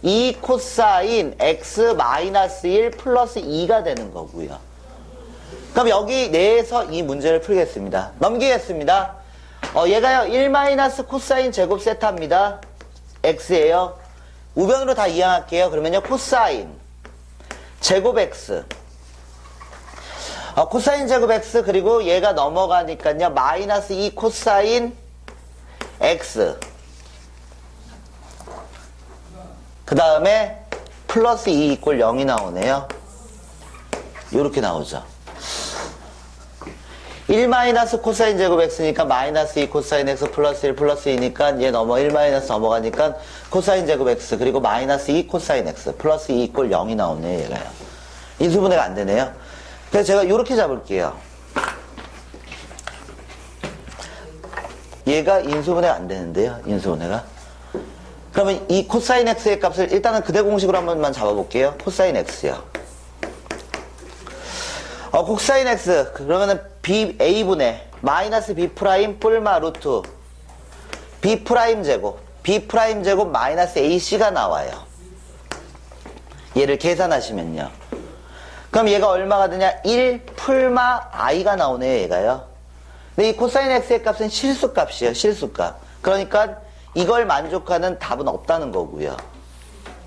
2 코사인 x 마이너스 1 플러스 2가 되는 거고요. 그럼 여기 내에서 이 문제를 풀겠습니다. 넘기겠습니다. 얘가요. 1 마이너스 코사인 제곱 세타입니다. x예요. 우변으로 다 이항할게요. 그러면요. 코사인 제곱 x 코사인 제곱 x 그리고 얘가 넘어가니까요. 마이너스 2 코사인 x 그 다음에 플러스 2 이꼴 0이 나오네요. 요렇게 나오죠. 1 마이너스 코사인 제곱 x니까 마이너스 2 코사인 x 플러스 1 플러스 2니까 얘 1 마이너스 넘어가니까 코사인 제곱 x 그리고 마이너스 2 코사인 x 플러스 2 이꼴 0이 나오네요. 얘가요. 인수분해가 안 되네요. 그래서 제가 이렇게 잡을게요. 얘가 인수분해가 안 되는데요. 인수분해가. 그러면 이 코사인 x의 값을 일단은 그대 공식으로 한 번만 잡아볼게요. 코사인 x요. 코사인 x 그러면은 b a분의 마이너스 b 프라임 뿔마 루트 b 프라임 제곱 마이너스 ac가 나와요. 얘를 계산하시면요. 그럼 얘가 얼마가 되냐? 1 풀마 i가 나오네요. 얘가요. 근데 이 코사인 x의 값은 실수값이에요. 실수값. 그러니까 이걸 만족하는 답은 없다는 거고요.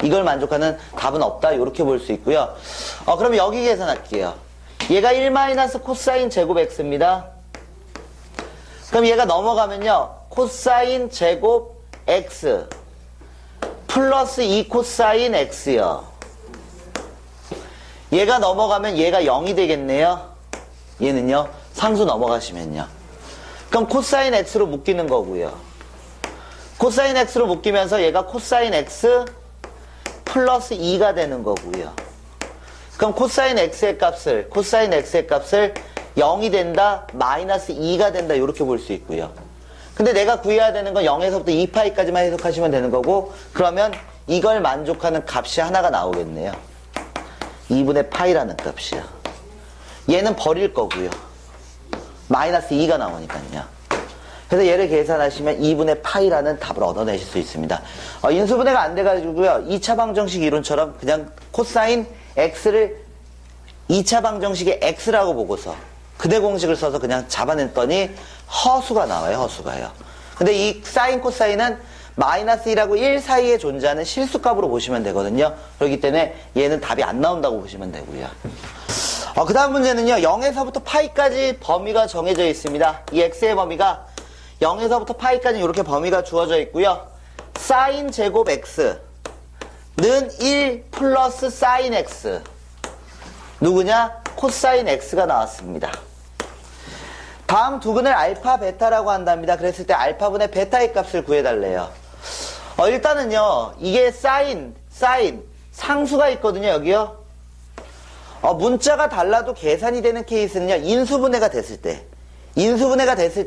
이걸 만족하는 답은 없다. 이렇게 볼 수 있고요. 그럼 여기 계산할게요. 얘가 1 마이너스 코사인 제곱 x입니다. 그럼 얘가 넘어가면요. 코사인 제곱 x 플러스 2 코사인 x요. 얘가 넘어가면 얘가 0이 되겠네요. 얘는요. 상수 넘어가시면요. 그럼 코사인 x로 묶이는 거고요. 코사인 x로 묶이면서 얘가 코사인 x 플러스 2가 되는 거고요. 그럼 코사인 x의 값을 0이 된다, 마이너스 2가 된다, 이렇게 볼 수 있고요. 근데 내가 구해야 되는 건 0에서부터 2파이까지만 해석하시면 되는 거고, 그러면 이걸 만족하는 값이 하나가 나오겠네요. 2분의 파이라는 값이요. 얘는 버릴 거고요. 마이너스 2가 나오니까요. 그래서 얘를 계산하시면 2분의 파이라는 답을 얻어내실 수 있습니다. 인수분해가 안 돼가지고요. 2차 방정식 이론처럼 그냥 코사인 x를 2차 방정식의 x라고 보고서 그대 공식을 써서 그냥 잡아냈더니 허수가 나와요. 허수가요. 근데 이 사인 코사인은 마이너스 1하고 1 사이에 존재하는 실수값으로 보시면 되거든요. 그렇기 때문에 얘는 답이 안 나온다고 보시면 되고요. 그 다음 문제는요. 0에서부터 파이까지 범위가 정해져 있습니다. 이 x의 범위가 0에서부터 파이까지 이렇게 범위가 주어져 있고요. 사인 제곱 x는 1 플러스 사인 x. 누구냐? 코사인 x가 나왔습니다. 다음 두근을 알파 베타라고 한답니다. 그랬을 때 알파분의 베타의 값을 구해달래요. 일단은요. 이게 사인 상수가 있거든요. 여기요. 문자가 달라도 계산이 되는 케이스는요. 인수분해가 됐을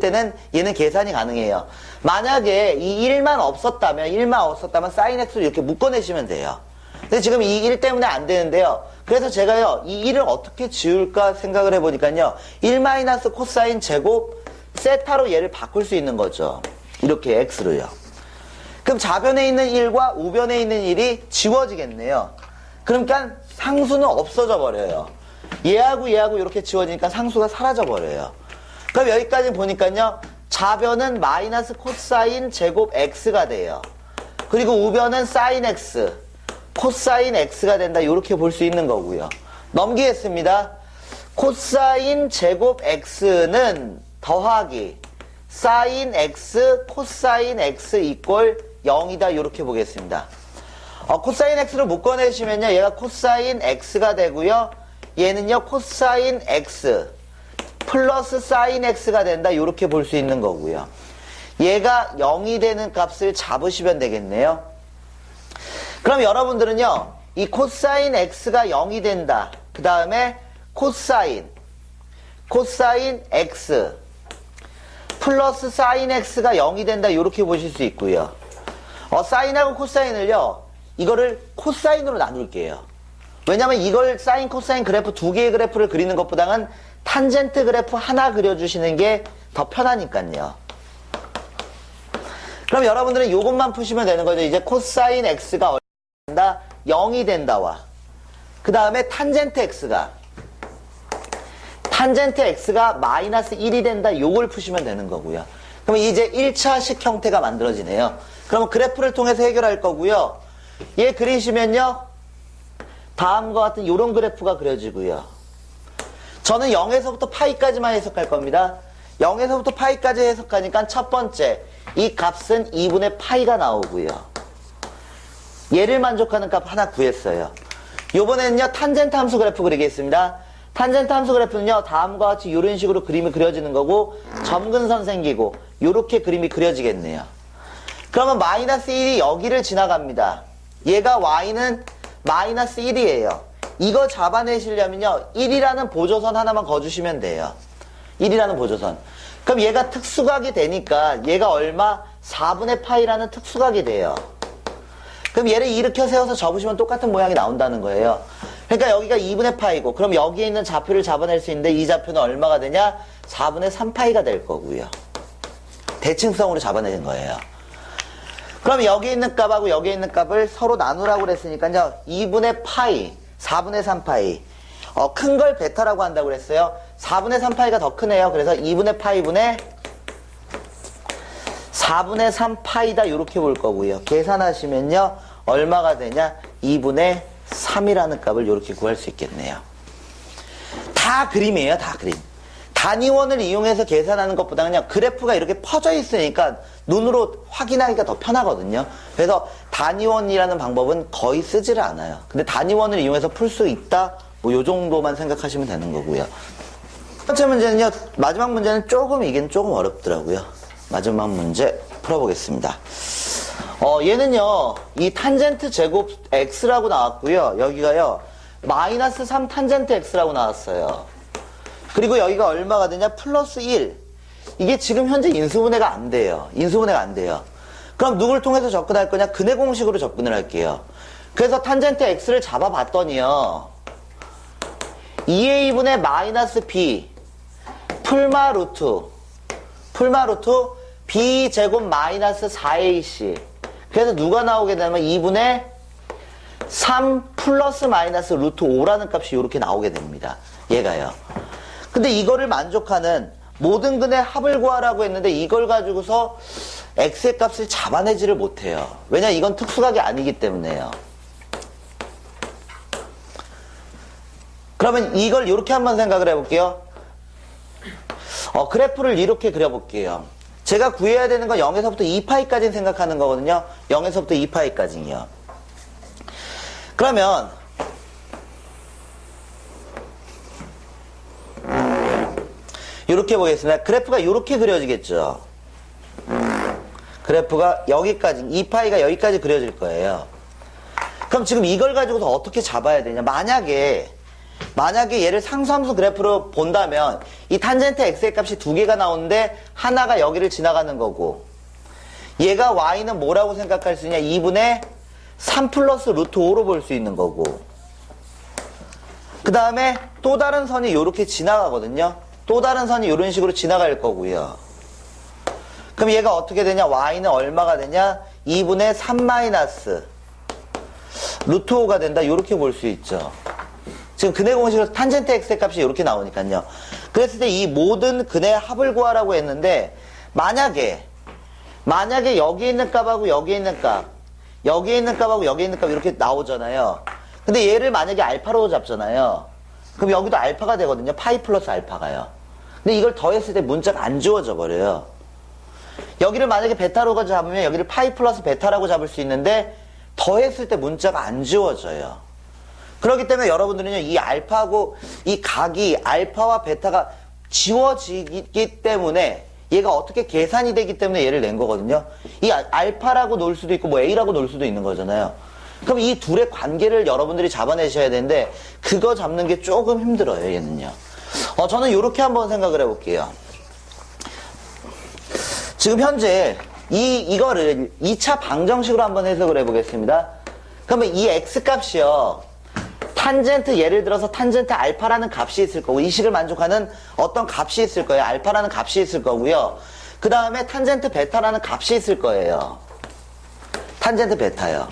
때는 얘는 계산이 가능해요. 만약에 이 1만 없었다면 사인 x를 이렇게 묶어내시면 돼요. 근데 지금 이 1 때문에 안 되는데요. 그래서 제가요, 이 1을 어떻게 지울까 생각을 해보니까요. 1 코사인 제곱 세타로 얘를 바꿀 수 있는 거죠. 이렇게 x로요. 그럼 좌변에 있는 1과 우변에 있는 1이 지워지겠네요. 그러니까 상수는 없어져 버려요. 얘하고 이렇게 지워지니까 상수가 사라져 버려요. 그럼 여기까지 보니까요. 좌변은 마이너스 코사인 제곱 x가 돼요. 그리고 우변은 사인 x, 코사인 x가 된다. 이렇게 볼 수 있는 거고요. 넘기겠습니다. 코사인 제곱 x는 더하기 사인 x, 코사인 x 이꼴 0이다. 이렇게 보겠습니다. 코사인 x를 묶어내시면요. 얘가 코사인 x가 되고요. 얘는요. 코사인 x 플러스 사인 x가 된다. 이렇게 볼 수 있는 거고요. 얘가 0이 되는 값을 잡으시면 되겠네요. 그럼 여러분들은요. 이 코사인 x가 0이 된다. 그 다음에 코사인 x 플러스 사인 x가 0이 된다. 이렇게 보실 수 있고요. 사인하고 코사인을요. 이거를 코사인으로 나눌게요. 왜냐면 이걸 사인 코사인 그래프 두 개의 그래프를 그리는 것보다는 탄젠트 그래프 하나 그려주시는 게 더 편하니까요. 그럼 여러분들은 이것만 푸시면 되는 거죠. 이제 코사인 x가 얼마 된다? 0이 된다와 그 다음에 탄젠트 x가 마이너스 1이 된다. 요걸 푸시면 되는 거고요. 그러면 이제 1차식 형태가 만들어지네요. 그러면 그래프를 통해서 해결할 거고요. 얘 그리시면요. 다음과 같은 요런 그래프가 그려지고요. 저는 0에서부터 파이까지만 해석할 겁니다. 0에서부터 파이까지 해석하니까 첫 번째 이 값은 2분의 파이가 나오고요. 얘를 만족하는 값 하나 구했어요. 요번에는요. 탄젠트 함수 그래프 그리겠습니다. 탄젠트 함수 그래프는요. 다음과 같이 이런 식으로 그림이 그려지는 거고 점근선 생기고 요렇게 그림이 그려지겠네요. 그러면 마이너스 1이 여기를 지나갑니다. 얘가 y는 마이너스 1이에요. 이거 잡아내시려면요. 1이라는 보조선 하나만 거주시면 돼요. 1이라는 보조선. 그럼 얘가 특수각이 되니까 얘가 얼마? 4분의 파이라는 특수각이 돼요. 그럼 얘를 일으켜 세워서 접으시면 똑같은 모양이 나온다는 거예요. 그러니까 여기가 2분의 파이고 그럼 여기에 있는 좌표를 잡아낼 수 있는데 이 좌표는 얼마가 되냐? 4분의 3파이가 될 거고요. 대칭성으로 잡아내는 거예요. 그럼 여기 있는 값하고 여기 있는 값을 서로 나누라고 그랬으니까요. 2분의 파이, 4분의 3파이. 큰 걸 베타라고 한다고 그랬어요. 4분의 3파이가 더 크네요. 그래서 2분의 파이분의 4분의 3파이다. 이렇게 볼 거고요. 계산하시면요. 얼마가 되냐? 2분의 3이라는 값을 이렇게 구할 수 있겠네요. 다 그림이에요. 다 그림. 단위원을 이용해서 계산하는 것보다는 그래프가 이렇게 퍼져 있으니까 눈으로 확인하기가 더 편하거든요. 그래서 단위원이라는 방법은 거의 쓰지를 않아요. 근데 단위원을 이용해서 풀 수 있다? 뭐 요 정도만 생각하시면 되는 거고요. 첫 번째 문제는요. 마지막 문제는 이긴 조금 어렵더라고요. 마지막 문제 풀어보겠습니다. 얘는요, 이 탄젠트 제곱 x라고 나왔고요. 여기가요, 마이너스 3 탄젠트 x라고 나왔어요. 그리고 여기가 얼마가 되냐? 플러스 1. 이게 지금 현재 인수분해가 안 돼요. 인수분해가 안 돼요. 그럼 누굴 통해서 접근할 거냐? 근해 공식으로 접근을 할게요. 그래서 탄젠트 x를 잡아봤더니요, 2a분의 마이너스 b 풀마 루트 b 제곱 마이너스 4ac. 그래서 누가 나오게 되면 2분의 3 플러스 마이너스 루트 5라는 값이 이렇게 나오게 됩니다. 얘가요. 근데 이거를 만족하는 모든 근의 합을 구하라고 했는데 이걸 가지고서 x의 값을 잡아내지를 못해요. 왜냐, 이건 특수각이 아니기 때문에요. 그러면 이걸 이렇게 한번 생각을 해볼게요. 그래프를 이렇게 그려볼게요. 제가 구해야 되는 건 0에서부터 2파이까지 생각하는 거거든요. 0에서부터 2파이까지요. 그러면 이렇게 보겠습니다. 그래프가 이렇게 그려지겠죠. 그래프가 여기까지, 2파이가 여기까지 그려질 거예요. 그럼 지금 이걸 가지고서 어떻게 잡아야 되냐. 만약에 얘를 상수함수 그래프로 본다면 이 탄젠트 x의 값이 두 개가 나오는데 하나가 여기를 지나가는 거고, 얘가 y는 뭐라고 생각할 수 있냐. 2분의 3 플러스 루트 5로 볼 수 있는 거고, 그 다음에 또 다른 선이 이렇게 지나가거든요. 또 다른 선이 이런 식으로 지나갈 거고요. 그럼 얘가 어떻게 되냐. y는 얼마가 되냐. 2분의 3 마이너스 루트 5가 된다. 이렇게 볼 수 있죠. 지금 근해 공식으로 탄젠트 x의 값이 이렇게 나오니까요. 그랬을 때 이 모든 근해 합을 구하라고 했는데, 만약에 여기에 있는 값하고 여기에 있는 값, 여기에 있는 값하고 여기에 있는 값 이렇게 나오잖아요. 근데 얘를 만약에 알파로 잡잖아요. 그럼 여기도 알파가 되거든요. 파이 플러스 알파가요. 근데 이걸 더했을 때 문자가 안 지워져 버려요. 여기를 만약에 베타로 잡으면 여기를 파이 플러스 베타라고 잡을 수 있는데, 더했을 때 문자가 안 지워져요. 그렇기 때문에 여러분들은요, 이 알파하고 이 각이 알파와 베타가 지워지기 때문에 얘가 어떻게 계산이 되기 때문에 얘를 낸 거거든요. 이 알파라고 놓을 수도 있고 뭐 A라고 놓을 수도 있는 거잖아요. 그럼 이 둘의 관계를 여러분들이 잡아내셔야 되는데 그거 잡는 게 조금 힘들어요, 얘는요. 저는 이렇게 한번 생각을 해볼게요. 지금 현재 이거를 2차 방정식으로 한번 해석을 해보겠습니다. 그러면 이 x값이요, 탄젠트, 예를 들어서 탄젠트 알파라는 값이 있을 거고, 이 식을 만족하는 어떤 값이 있을 거예요. 알파라는 값이 있을 거고요. 그 다음에 탄젠트 베타라는 값이 있을 거예요. 탄젠트 베타요.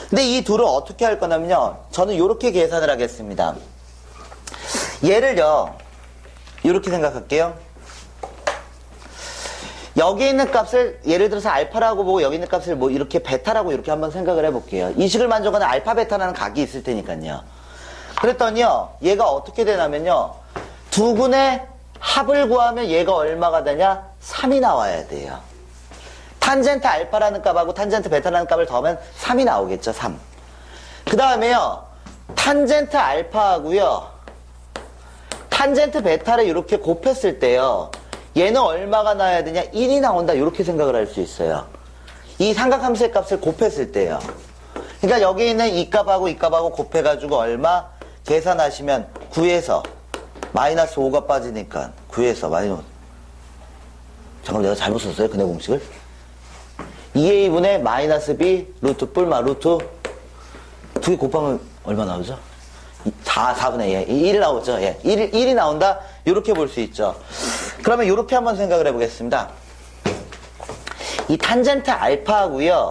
근데 이 둘을 어떻게 할 거냐면요, 저는 이렇게 계산을 하겠습니다. 얘를요, 이렇게 생각할게요. 여기 있는 값을 예를 들어서 알파라고 보고 여기 있는 값을 뭐 이렇게 베타라고 이렇게 한번 생각을 해볼게요. 이 식을 만족하는 알파 베타라는 각이 있을 테니까요. 그랬더니요, 얘가 어떻게 되냐면요, 두 근의 합을 구하면 얘가 얼마가 되냐? 3이 나와야 돼요. 탄젠트 알파라는 값하고 탄젠트 베타라는 값을 더하면 3이 나오겠죠. 3. 그 다음에요, 탄젠트 알파하고요, 탄젠트 베타를 이렇게 곱했을 때요, 얘는 얼마가 나와야 되냐? 1이 나온다. 이렇게 생각을 할 수 있어요. 이 삼각함수의 값을 곱했을 때요. 그러니까 여기 있는 이 값하고 이 값하고 곱해가지고 얼마? 계산하시면 9에서 마이너스 5가 빠지니까 9에서 마이너스, 잠깐만, 내가 잘못 썼어요, 근해 공식을. 2a분의 마이너스 b 루트 뿔마 루트 두 개 곱하면 얼마 나오죠? 4분의 1 나오죠. 1이 나온다. 이렇게 볼 수 있죠. 그러면 이렇게 한번 생각을 해보겠습니다. 이 탄젠트 알파하고요,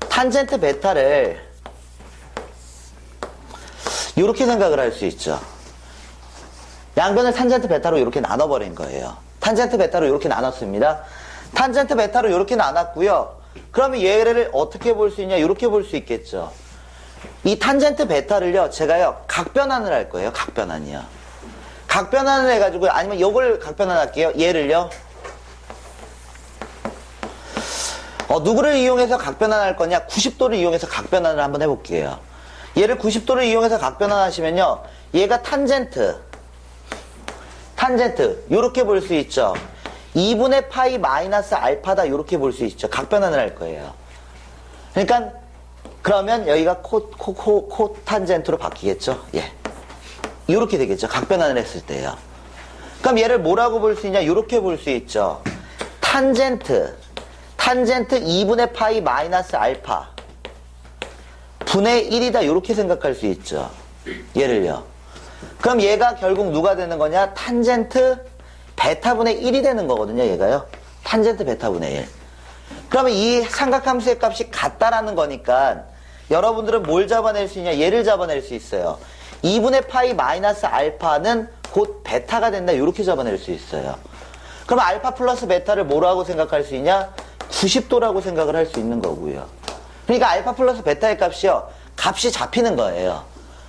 탄젠트 베타를 이렇게 생각을 할 수 있죠. 양변을 탄젠트 베타로 이렇게 나눠버린 거예요. 탄젠트 베타로 이렇게 나눴습니다. 탄젠트 베타로 이렇게 나눴고요. 그러면 얘를 어떻게 볼 수 있냐? 이렇게 볼 수 있겠죠. 이 탄젠트 베타를요, 제가요, 각변환을 할 거예요. 각변환이요. 각변환을 해가지고, 아니면 요걸 각변환 할게요. 얘를요. 누구를 이용해서 각변환 할 거냐? 90도를 이용해서 각변환을 한번 해볼게요. 얘를 90도를 이용해서 각변환 하시면요, 얘가 탄젠트, 요렇게 볼 수 있죠. 2분의 파이 마이너스 알파다, 요렇게 볼 수 있죠. 각변환을 할 거예요. 그러니까 그러면 여기가 코탄젠트로 바뀌겠죠. 예. 이렇게 되겠죠. 각변환을 했을 때요. 그럼 얘를 뭐라고 볼 수 있냐? 이렇게 볼 수 있죠. 탄젠트 2분의 파이 마이너스 알파 분의 1이다. 이렇게 생각할 수 있죠. 얘를요. 그럼 얘가 결국 누가 되는 거냐? 탄젠트 베타분의 1이 되는 거거든요. 얘가요. 탄젠트 베타분의 1. 그러면 이 삼각함수의 값이 같다라는 거니까 여러분들은 뭘 잡아낼 수 있냐? 얘를 잡아낼 수 있어요. 2분의 파이 마이너스 알파는 곧 베타가 된다. 이렇게 잡아낼 수 있어요. 그럼 알파 플러스 베타를 뭐라고 생각할 수 있냐? 90도라고 생각을 할 수 있는 거고요. 그러니까 알파 플러스 베타의 값이요. 값이 잡히는 거예요.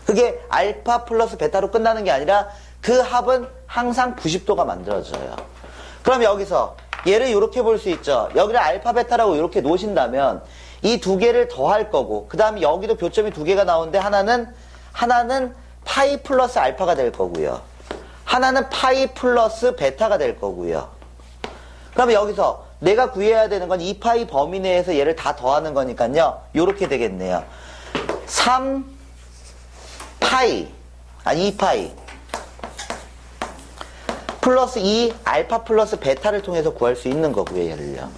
그게 알파 플러스 베타로 끝나는 게 아니라 그 합은 항상 90도가 만들어져요. 그럼 여기서 얘를 이렇게 볼 수 있죠. 여기를 알파 베타라고 이렇게 놓으신다면 이 두 개를 더할 거고 그 다음에 여기도 교점이 두 개가 나오는데 하나는 파이 플러스 알파가 될 거고요. 하나는 파이 플러스 베타가 될 거고요. 그러면 여기서 내가 구해야 되는 건 2파이 범위 내에서 얘를 다 더하는 거니까요. 요렇게 되겠네요. 3파이 2파이 플러스 2 알파 플러스 베타를 통해서 구할 수 있는 거고요. 얘를요.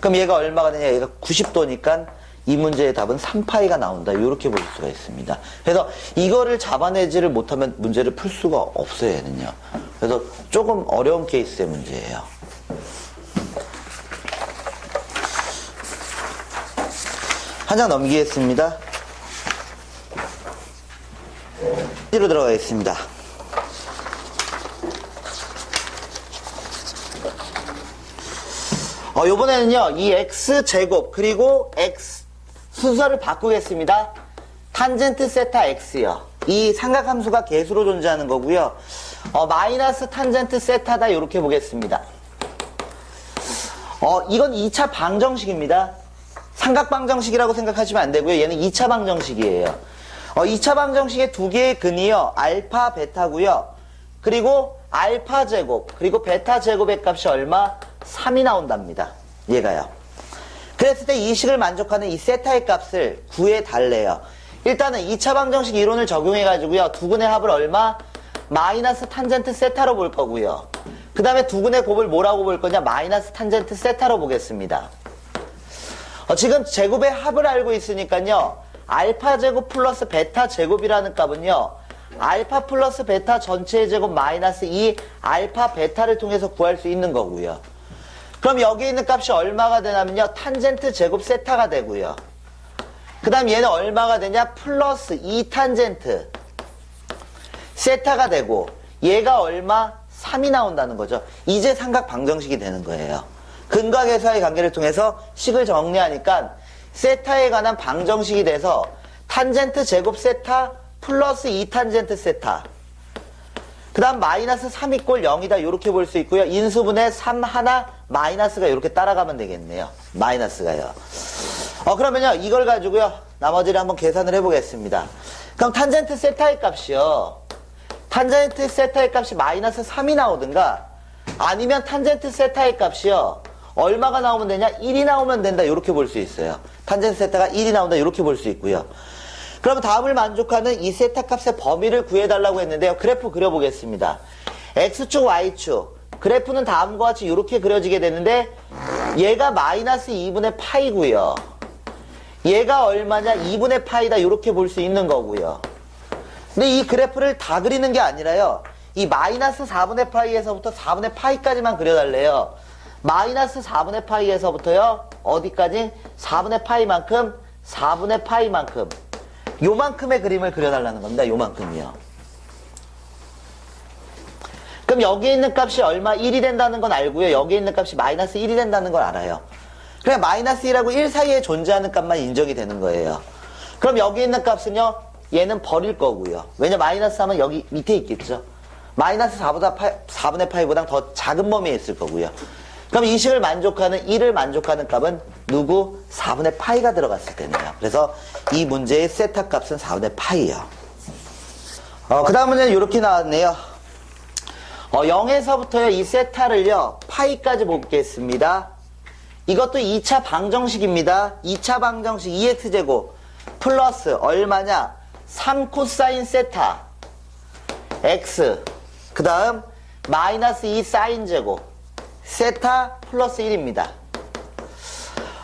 그럼 얘가 얼마가 되냐? 얘가 90도니까 이 문제의 답은 3파이가 나온다. 이렇게 볼 수가 있습니다. 그래서 이거를 잡아내지를 못하면 문제를 풀 수가 없어요. 얘는요. 그래서 조금 어려운 케이스의 문제예요. 한 장 넘기겠습니다. C로 들어가겠습니다. 요번에는요, 이 x제곱, 그리고 x, 순서를 바꾸겠습니다. 탄젠트 세타 x요. 이 삼각함수가 개수로 존재하는 거고요. 마이너스 탄젠트 세타다, 요렇게 보겠습니다. 이건 2차 방정식입니다. 삼각 방정식이라고 생각하시면 안 되고요. 얘는 2차 방정식이에요. 2차 방정식의 두 개의 근이요. 알파, 베타고요. 그리고 알파 제곱, 그리고 베타 제곱의 값이 얼마? 3이 나온답니다. 얘가요. 그랬을 때 이 식을 만족하는 이 세타의 값을 구해달래요. 일단은 2차 방정식 이론을 적용해가지고요. 두 근의 합을 얼마? 마이너스 탄젠트 세타로 볼 거고요. 그 다음에 두 근의 곱을 뭐라고 볼 거냐? 마이너스 탄젠트 세타로 보겠습니다. 지금 제곱의 합을 알고 있으니까요. 알파 제곱 플러스 베타 제곱이라는 값은요. 알파 플러스 베타 전체의 제곱 마이너스 2 알파 베타를 통해서 구할 수 있는 거고요. 그럼 여기 있는 값이 얼마가 되냐면요. 탄젠트 제곱 세타가 되고요. 그 다음 얘는 얼마가 되냐? 플러스 2 탄젠트 세타가 되고 얘가 얼마? 3이 나온다는 거죠. 이제 삼각 방정식이 되는 거예요. 근과 계수와의 관계를 통해서 식을 정리하니까 세타에 관한 방정식이 돼서 탄젠트 제곱 세타 플러스 2 탄젠트 세타 그 다음 마이너스 3 이꼴 0이다 이렇게 볼 수 있고요. 인수분해 3 하나 마이너스가 이렇게 따라가면 되겠네요. 마이너스가요. 그러면요 이걸 가지고요 나머지를 한번 계산을 해보겠습니다. 그럼 탄젠트 세타의 값이요. 탄젠트 세타의 값이 마이너스 3이 나오든가 아니면 탄젠트 세타의 값이요. 얼마가 나오면 되냐? 1이 나오면 된다 이렇게 볼 수 있어요. 탄젠트 세타가 1이 나온다 이렇게 볼 수 있고요. 그러면 다음을 만족하는 이 세타 값의 범위를 구해달라고 했는데요. 그래프 그려보겠습니다. X축, Y축. 그래프는 다음과 같이 이렇게 그려지게 되는데 얘가 마이너스 2분의 파이고요. 얘가 얼마냐? 2분의 파이다 이렇게 볼 수 있는 거고요. 근데 이 그래프를 다 그리는 게 아니라요. 이 마이너스 4분의 파이에서부터 4분의 파이까지만 그려달래요. 마이너스 4분의 파이에서부터요. 어디까지? 4분의 파이만큼 4분의 파이만큼 요만큼의 그림을 그려달라는 겁니다. 요만큼이요. 그럼 여기에 있는 값이 얼마? 1이 된다는 건 알고요. 여기에 있는 값이 마이너스 1이 된다는 걸 알아요. 그냥 마이너스 1하고 1 사이에 존재하는 값만 인정이 되는 거예요. 그럼 여기 있는 값은요. 얘는 버릴 거고요. 왜냐 마이너스 3은 여기 밑에 있겠죠. 마이너스 4분의 파이보다 더 작은 범위에 있을 거고요. 그럼 이 식을 만족하는 1을 만족하는 값은 누구? 4분의 파이가 들어갔을 때네요. 그래서 이 문제의 세타 값은 4분의 파이예요. 그 다음은 이렇게 나왔네요. 0에서부터요 이 세타를요 파이까지 보겠습니다. 이것도 2차 방정식입니다. 2차 방정식 2x제곱 플러스 얼마냐? 3 코사인 세타 x 그 다음 마이너스 2 사인 제곱 세타 플러스 1입니다.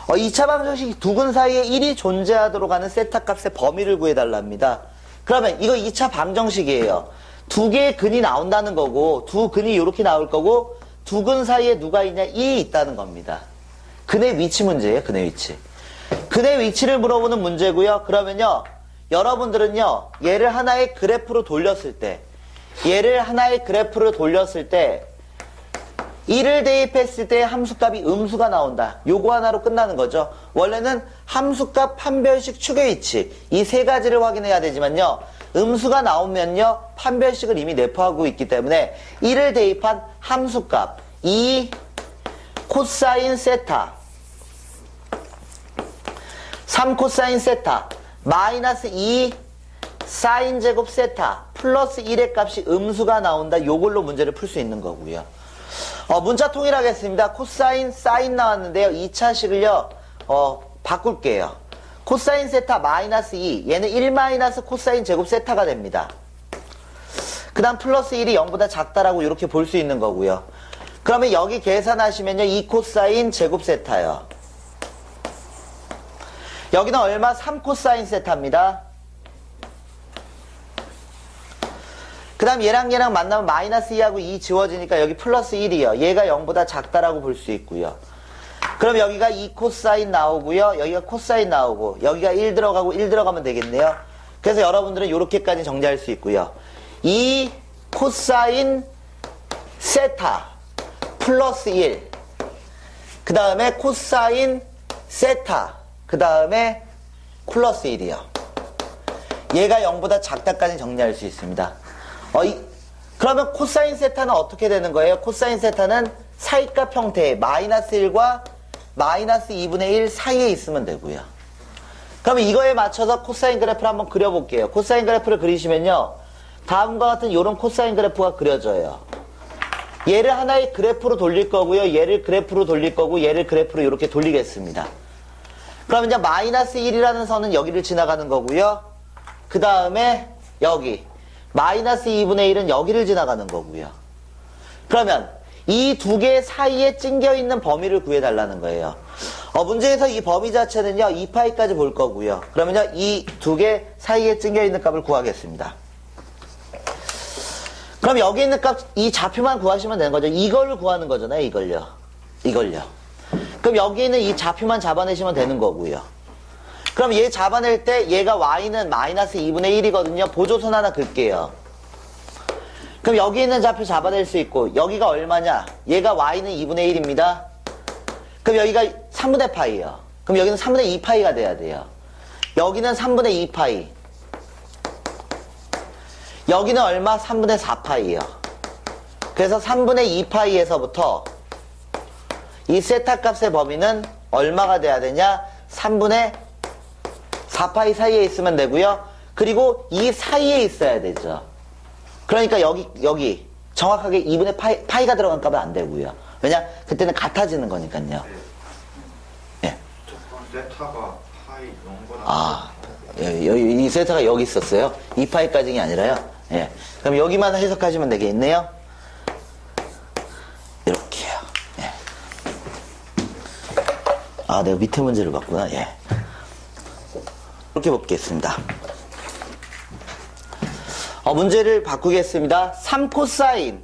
2차 방정식 두 근 사이에 1이 존재하도록 하는 세타 값의 범위를 구해달랍니다. 그러면 이거 2차 방정식이에요. 두 개의 근이 나온다는 거고 두 근이 이렇게 나올 거고 두 근 사이에 누가 있냐? 1이 있다는 겁니다. 근의 위치 문제예요. 근의 위치. 근의 위치를 물어보는 문제고요. 그러면요. 여러분들은요. 얘를 하나의 그래프로 돌렸을 때 1을 대입했을 때 함수값이 음수가 나온다. 요거 하나로 끝나는 거죠. 원래는 함수값, 판별식, 추계 위치 이 세 가지를 확인해야 되지만요. 음수가 나오면요. 판별식을 이미 내포하고 있기 때문에 1을 대입한 함수값 2 코사인 세타 3 코사인 세타 마이너스 2 사인 제곱 세타 플러스 1의 값이 음수가 나온다. 요걸로 문제를 풀 수 있는 거고요. 문자 통일하겠습니다. 코사인, 사인 나왔는데요. 2차식을요, 바꿀게요. 코사인 세타 마이너스 2. 얘는 1 마이너스 코사인 제곱 세타가 됩니다. 그 다음 플러스 1이 0보다 작다라고 이렇게 볼 수 있는 거고요. 그러면 여기 계산하시면요. 2 코사인 제곱 세타요. 여기는 얼마? 3 코사인 세타입니다. 그 다음 얘랑 만나면 마이너스 2하고 2 지워지니까 여기 플러스 1이요. 얘가 0보다 작다라고 볼 수 있고요. 그럼 여기가 2 코사인 나오고요. 여기가 코사인 나오고 여기가 1 들어가고 1 들어가면 되겠네요. 그래서 여러분들은 이렇게까지 정리할 수 있고요. 2 코사인 세타 플러스 1 그 다음에 코사인 세타 그 다음에 플러스 1이요. 얘가 0보다 작다까지 정리할 수 있습니다. 그러면 코사인 세타는 어떻게 되는 거예요? 코사인 세타는 사이값 형태의 마이너스 1과 마이너스 2분의 1 사이에 있으면 되고요. 그러면 이거에 맞춰서 코사인 그래프를 한번 그려볼게요. 코사인 그래프를 그리시면요. 다음과 같은 이런 코사인 그래프가 그려져요. 얘를 하나의 그래프로 돌릴 거고요. 얘를 그래프로 돌릴 거고 얘를 그래프로 이렇게 돌리겠습니다. 그러면 이제 마이너스 1이라는 선은 여기를 지나가는 거고요. 그 다음에 여기 마이너스 2분의 1은 여기를 지나가는 거고요. 그러면 이 두 개 사이에 찡겨있는 범위를 구해달라는 거예요. 문제에서 이 범위 자체는요. 2파이까지 볼 거고요. 그러면요. 이 두 개 사이에 찡겨있는 값을 구하겠습니다. 그럼 여기 있는 값, 이 좌표만 구하시면 되는 거죠. 이걸 구하는 거잖아요. 이걸요. 그럼 여기 있는 이 좌표만 잡아내시면 되는 거고요. 그럼 얘 잡아낼 때 얘가 y는 마이너스 2분의 1이거든요. 보조선 하나 긋게요. 그럼 여기 있는 좌표 잡아낼 수 있고 여기가 얼마냐? 얘가 y는 2분의 1입니다. 그럼 여기가 3분의 파이요. 그럼 여기는 3분의 2파이가 돼야 돼요. 여기는 3분의 2파이. 여기는 얼마? 3분의 4파이요. 그래서 3분의 2파이에서부터 이 세타 값의 범위는 얼마가 돼야 되냐? 3분의 4파이 사이에 있으면 되고요. 그리고 이 사이에 있어야 되죠. 그러니까 여기 정확하게 2분의 파이가 들어간 값은 안 되고요. 왜냐? 그때는 같아지는 거니까요. 예. 세타가 파이 0보다 이 세타가 여기 있었어요. 2파이까지가 아니라요. 예. 그럼 여기만 해석하시면 되겠네요. 이렇게요. 예. 내가 밑에 문제를 봤구나. 예. 이렇게 보겠습니다. 문제를 바꾸겠습니다. 3 코사인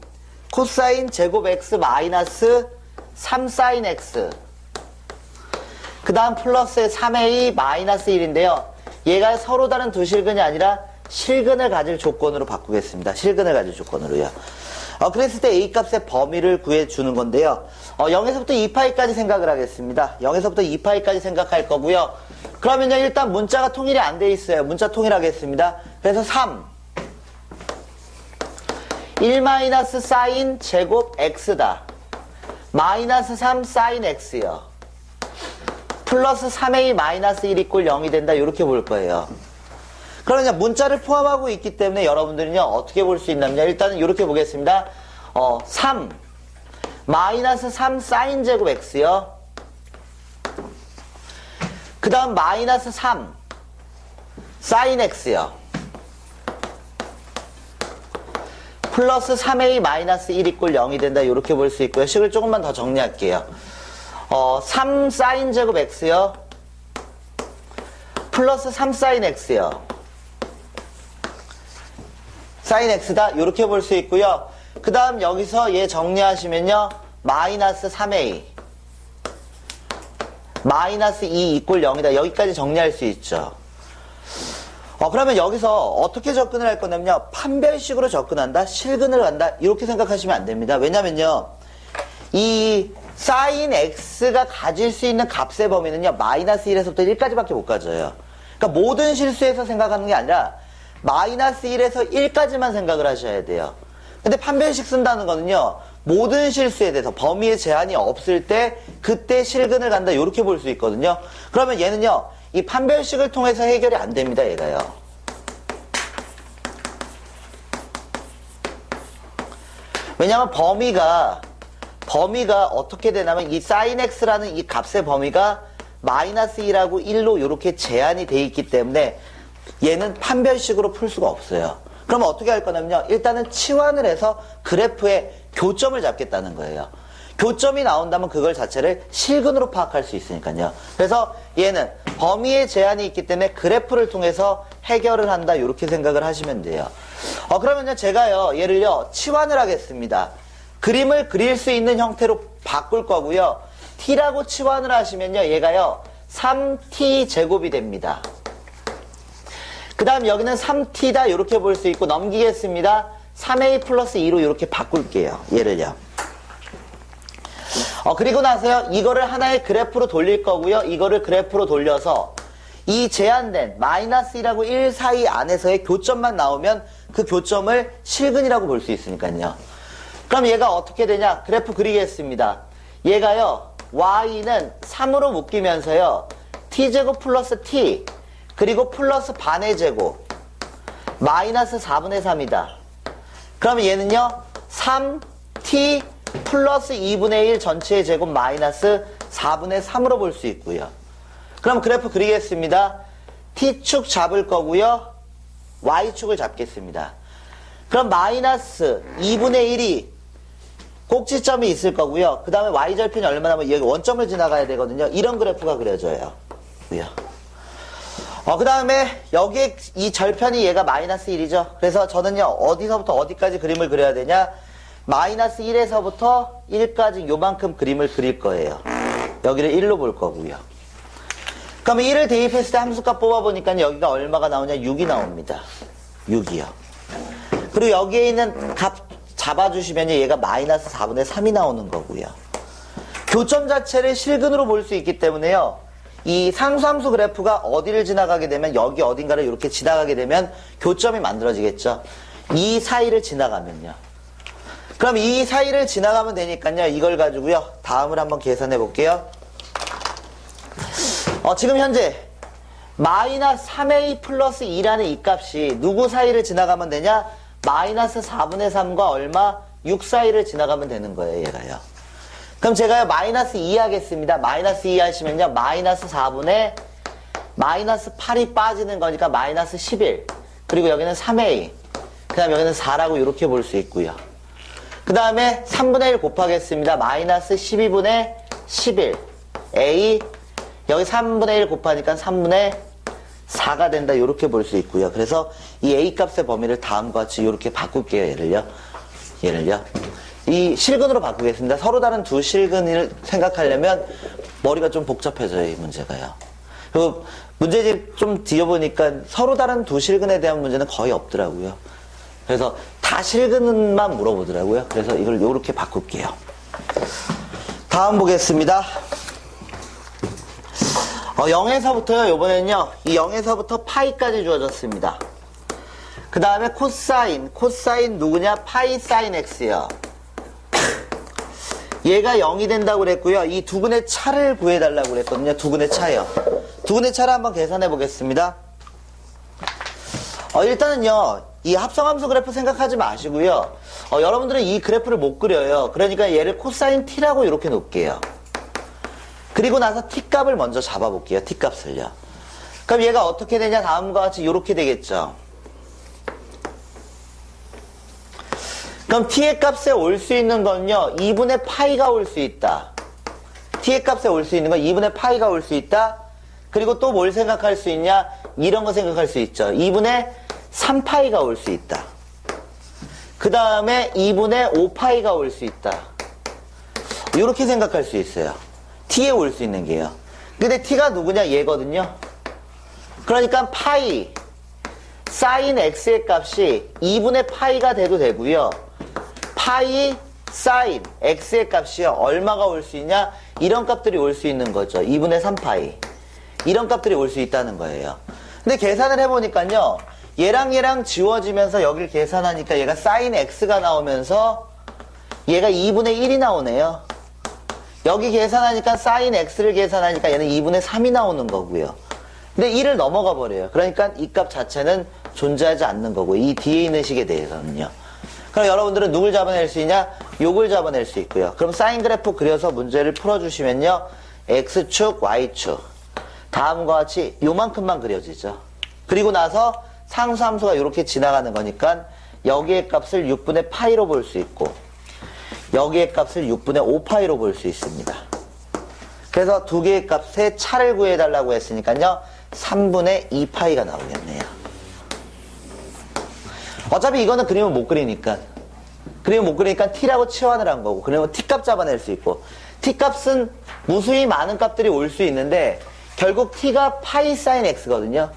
제곱 x 마이너스 3 사인 x 그 다음 플러스 3a 마이너스 1인데요. 얘가 서로 다른 두 실근이 아니라 실근을 가질 조건으로 바꾸겠습니다. 실근을 가질 조건으로요. 그랬을 때 a 값의 범위를 구해주는 건데요. 0에서부터 2파이까지 생각을 하겠습니다. 0에서부터 2파이까지 생각할 거고요. 그러면요, 일단 문자가 통일이 안 돼 있어요. 문자 통일하겠습니다. 그래서 3 1 마이너스 사인 제곱 x다. 마이너스 3 사인 x요. 플러스 3a 마이너스 1 이꼴 0이 된다. 이렇게 볼 거예요. 그러면 문자를 포함하고 있기 때문에 여러분들은요, 어떻게 볼 수 있냐면요. 일단은 이렇게 보겠습니다. 3 마이너스 3 사인 제곱 x요. 그 다음 마이너스 3 사인 x요. 플러스 3a 마이너스 1 이꼴 0이 된다. 이렇게 볼 수 있고요. 식을 조금만 더 정리할게요. 3 사인 제곱 x요. 플러스 3 사인 x요. 사인 x다. 이렇게 볼 수 있고요. 그 다음 여기서 얘 정리하시면요. 마이너스 3a 마이너스 2 이꼴 0이다. 여기까지 정리할 수 있죠. 그러면 여기서 어떻게 접근을 할 거냐면요. 판별식으로 접근한다. 실근을 간다. 이렇게 생각하시면 안 됩니다. 왜냐면요. 이 사인 x가 가질 수 있는 값의 범위는요. 마이너스 1에서부터 1까지밖에 못 가져요. 그러니까 모든 실수에서 생각하는 게 아니라 마이너스 1에서 1까지만 생각을 하셔야 돼요. 근데 판별식 쓴다는 거는요. 모든 실수에 대해서 범위에 제한이 없을 때 그때 실근을 간다. 이렇게 볼 수 있거든요. 그러면 얘는요. 이 판별식을 통해서 해결이 안 됩니다. 얘가요. 왜냐하면 범위가 어떻게 되냐면 이 sin x라는 이 값의 범위가 마이너스 2라고 1로 이렇게 제한이 돼 있기 때문에 얘는 판별식으로 풀 수가 없어요. 그러면 어떻게 할 거냐면요. 일단은 치환을 해서 그래프에 교점을 잡겠다는 거예요. 교점이 나온다면 그걸 자체를 실근으로 파악할 수 있으니까요. 그래서 얘는 범위에 제한이 있기 때문에 그래프를 통해서 해결을 한다. 이렇게 생각을 하시면 돼요. 그러면요. 제가요. 얘를요. 치환을 하겠습니다. 그림을 그릴 수 있는 형태로 바꿀 거고요. t라고 치환을 하시면요. 얘가요. 3t 제곱이 됩니다. 그 다음 여기는 3t다. 이렇게 볼 수 있고 넘기겠습니다. 3a 플러스 2로 이렇게 바꿀게요. 얘를요. 그리고 나서요. 이거를 하나의 그래프로 돌릴 거고요. 이거를 그래프로 돌려서 이 제한된 마이너스 1하고 1 사이 안에서의 교점만 나오면 그 교점을 실근이라고 볼 수 있으니까요. 그럼 얘가 어떻게 되냐? 그래프 그리겠습니다. 얘가요. y는 3으로 묶이면서요. t제곱 플러스 t 그리고 플러스 반의 제곱 마이너스 4분의 3이다. 그러면 얘는요. 3t 플러스 2분의 1 전체의 제곱 마이너스 4분의 3으로 볼 수 있고요. 그럼 그래프 그리겠습니다. t축 잡을 거고요. y축을 잡겠습니다. 그럼 마이너스 2분의 1이 꼭지점이 있을 거고요. 그 다음에 y절편이 얼마나 하면 여기 원점을 지나가야 되거든요. 이런 그래프가 그려져요. 그 다음에 여기에 이 절편이 얘가 마이너스 1이죠. 그래서 저는요. 어디서부터 어디까지 그림을 그려야 되냐? 마이너스 1에서부터 1까지 요만큼 그림을 그릴 거예요. 여기를 1로 볼 거고요. 그러면 1을 대입했을 때 함수값 뽑아보니까 여기가 얼마가 나오냐? 6이 나옵니다. 6이요. 그리고 여기에 있는 값 잡아주시면 얘가 마이너스 4분의 3이 나오는 거고요. 교점 자체를 실근으로 볼 수 있기 때문에요. 이 상수함수 그래프가 어디를 지나가게 되면 여기 어딘가를 이렇게 지나가게 되면 교점이 만들어지겠죠. 이 사이를 지나가면요. 그럼 이 사이를 지나가면 되니까요. 이걸 가지고요. 다음을 한번 계산해 볼게요. 지금 현재 마이너스 3a 플러스 2라는 이 값이 누구 사이를 지나가면 되냐? 마이너스 4분의 3과 얼마? 6 사이를 지나가면 되는 거예요. 얘가요. 그럼 제가요. 마이너스 2 하겠습니다. 마이너스 2 하시면요. 마이너스 4분의 마이너스 8이 빠지는 거니까 마이너스 11. 그리고 여기는 3a. 그 다음 여기는 4라고 이렇게 볼 수 있고요. 그 다음에 3분의 1 곱하겠습니다. 마이너스 12분의 11. a. 여기 3분의 1 곱하니까 3분의 4가 된다. 이렇게 볼 수 있고요. 그래서 이 a 값의 범위를 다음과 같이 이렇게 바꿀게요. 얘를요. 이 실근으로 바꾸겠습니다. 서로 다른 두 실근을 생각하려면 머리가 좀 복잡해져요. 이 문제가요. 그리고 문제집 좀 뒤져보니까 서로 다른 두 실근에 대한 문제는 거의 없더라고요. 그래서 다 실근만 물어보더라고요. 그래서 이걸 이렇게 바꿀게요. 다음 보겠습니다. 0에서부터요. 이번엔요. 이 0에서부터 파이까지 주어졌습니다. 그 다음에 코사인 누구냐? 파이 사인 x요. 얘가 0이 된다고 그랬고요. 이 두근의 차를 구해달라고 그랬거든요. 두근의 차요. 두근의 차를 한번 계산해 보겠습니다. 일단은요. 이 합성함수 그래프 생각하지 마시고요. 여러분들은 이 그래프를 못 그려요. 그러니까 얘를 코사인 t라고 이렇게 놓을게요. 그리고 나서 t값을 먼저 잡아볼게요. t값을요. 그럼 얘가 어떻게 되냐? 다음과 같이 이렇게 되겠죠. 그럼 t의 값에 올 수 있는 건요, 2분의 파이가 올 수 있다. t의 값에 올 수 있는 건 2분의 파이가 올 수 있다. 그리고 또 뭘 생각할 수 있냐? 이런 거 생각할 수 있죠. 2분의 3파이가 올 수 있다. 그 다음에 2분의 5파이가 올 수 있다. 이렇게 생각할 수 있어요. t에 올 수 있는 게요. 근데 t가 누구냐? 얘거든요. 그러니까 파이, 사인 x의 값이 2분의 파이가 돼도 되고요. 파이, 사인 x의 값이요. 얼마가 올 수 있냐? 이런 값들이 올 수 있는 거죠. 2분의 3파이. 이런 값들이 올 수 있다는 거예요. 근데 계산을 해보니까요. 얘랑 얘랑 지워지면서 여기를 계산하니까 얘가 사인 x가 나오면서 얘가 2분의 1이 나오네요. 여기 계산하니까 사인 x를 계산하니까 얘는 2분의 3이 나오는 거고요. 근데 1을 넘어가 버려요. 그러니까 이 값 자체는 존재하지 않는 거고, 이 뒤에 있는 식에 대해서는요. 그럼 여러분들은 누굴 잡아낼 수 있냐? 요걸 잡아낼 수 있고요. 그럼 사인 그래프 그려서 문제를 풀어주시면요. x축, y축. 다음과 같이 요만큼만 그려지죠. 그리고 나서 상수함수가 이렇게 지나가는 거니까 여기의 값을 6분의 파이로 볼 수 있고, 여기의 값을 6분의 5파이로 볼 수 있습니다. 그래서 두 개의 값의 차를 구해달라고 했으니까요. 3분의 2파이가 나오겠네요. 어차피 이거는 그림을 못 그리니까. 그림을 못 그리니까 t라고 치환을 한 거고, 그러면 t값 잡아낼 수 있고, t값은 무수히 많은 값들이 올 수 있는데 결국 t가 파이 사인 x거든요.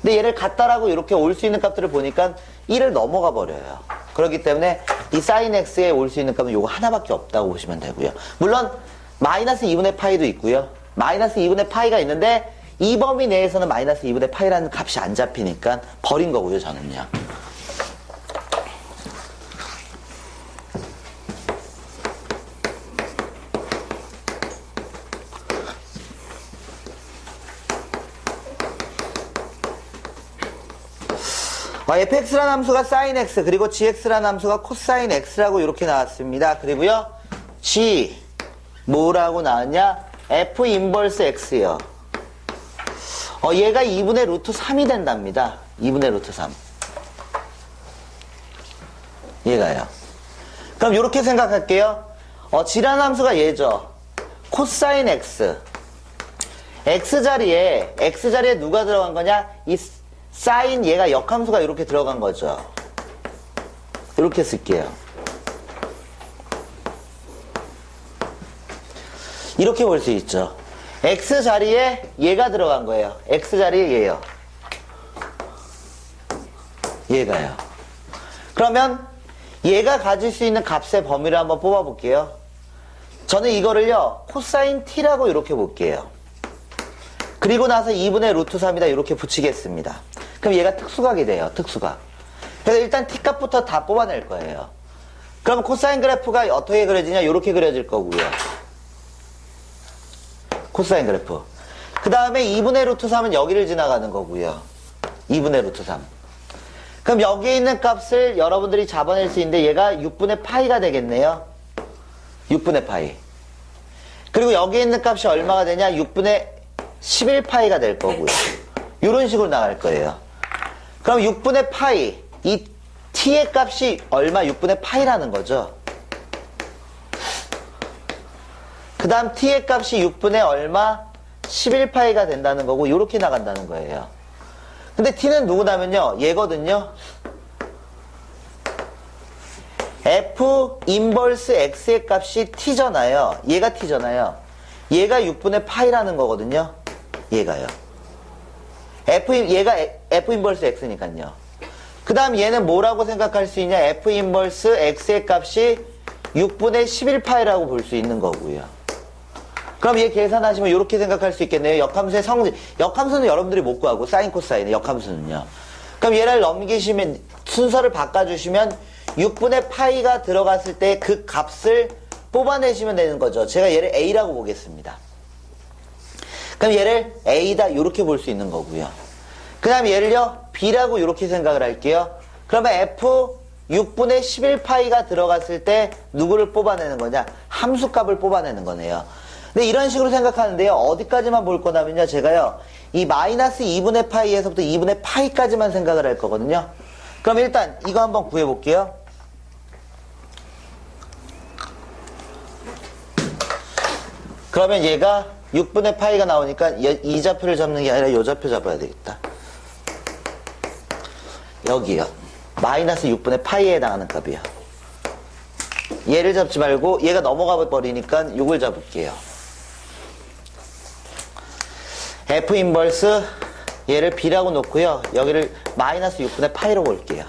근데 얘를 같다라고 이렇게 올 수 있는 값들을 보니까 1을 넘어가 버려요. 그렇기 때문에 이 사인 x에 올 수 있는 값은 요거 하나밖에 없다고 보시면 되고요. 물론 마이너스 2분의 파이도 있고요. 마이너스 2분의 파이가 있는데 이 범위 내에서는 마이너스 2분의 파이라는 값이 안 잡히니까 버린 거고요, 저는요. fx라는 함수가 sin x, 그리고 gx라는 함수가 코사인 x라고 이렇게 나왔습니다. 그리고요, g, 뭐라고 나왔냐? f 인버스 x요. 얘가 2분의 루트 3이 된답니다. 2분의 루트 3. 얘가요. 그럼 이렇게 생각할게요. g라는 함수가 얘죠. 코사인 x. x 자리에 누가 들어간 거냐? 이 사인 얘가 역함수가 이렇게 들어간 거죠. 이렇게 쓸게요. 이렇게 볼 수 있죠. x 자리에 얘가 들어간 거예요. x 자리에 얘요. 얘가요. 그러면 얘가 가질 수 있는 값의 범위를 한번 뽑아 볼게요. 저는 이거를요, 코사인 t라고 이렇게 볼게요. 그리고 나서 2분의 루트 3이다 이렇게 붙이겠습니다. 그럼 얘가 특수각이 돼요. 특수각. 그래서 일단 t값부터 다 뽑아낼 거예요. 그럼 코사인 그래프가 어떻게 그려지냐? 이렇게 그려질 거고요. 코사인 그래프. 그 다음에 2분의 루트 3은 여기를 지나가는 거고요. 2분의 루트 3. 그럼 여기에 있는 값을 여러분들이 잡아낼 수 있는데 얘가 6분의 파이가 되겠네요. 6분의 파이. 그리고 여기에 있는 값이 얼마가 되냐? 6분의 11파이가 될 거고요. 이런 식으로 나갈 거예요. 그럼 6분의 파이, 이 t의 값이 얼마? 6분의 파이라는 거죠. 그 다음 t의 값이 6분의 얼마? 11파이가 된다는 거고 이렇게 나간다는 거예요. 근데 t는 누구냐면요, 얘거든요. f 인버스 x의 값이 t잖아요. 얘가 t잖아요. 얘가 6분의 파이라는 거거든요. 얘가요. 얘가 f 인버스 x니까요. 그 다음 얘는 뭐라고 생각할 수 있냐? f 인버스 x의 값이 6분의 11파이라고 볼 수 있는 거고요. 그럼 얘 계산하시면 이렇게 생각할 수 있겠네요. 역함수의 성질. 역함수는 여러분들이 못 구하고, 사인 코사인의 역함수는요. 그럼 얘를 넘기시면, 순서를 바꿔주시면 6분의 파이가 들어갔을 때 그 값을 뽑아내시면 되는 거죠. 제가 얘를 a라고 보겠습니다. 그럼 얘를 a다 이렇게 볼 수 있는 거고요. 그 다음에 얘를요, b라고 이렇게 생각을 할게요. 그러면 f 6분의 11파이가 들어갔을 때 누구를 뽑아내는 거냐? 함수값을 뽑아내는 거네요. 근데 이런 식으로 생각하는데요. 어디까지만 볼 거냐면요. 제가요. 이 마이너스 2분의 파이에서부터 2분의 파이까지만 생각을 할 거거든요. 그럼 일단 이거 한번 구해볼게요. 그러면 얘가 6분의 파이가 나오니까 이 좌표를 잡는 게 아니라 이 좌표 잡아야 되겠다. 여기요. 마이너스 6분의 파이에 해당하는 값이요. 얘를 잡지 말고 얘가 넘어가 버리니까 6을 잡을게요. F 인버스 얘를 B라고 놓고요. 여기를 마이너스 6분의 파이로 볼게요.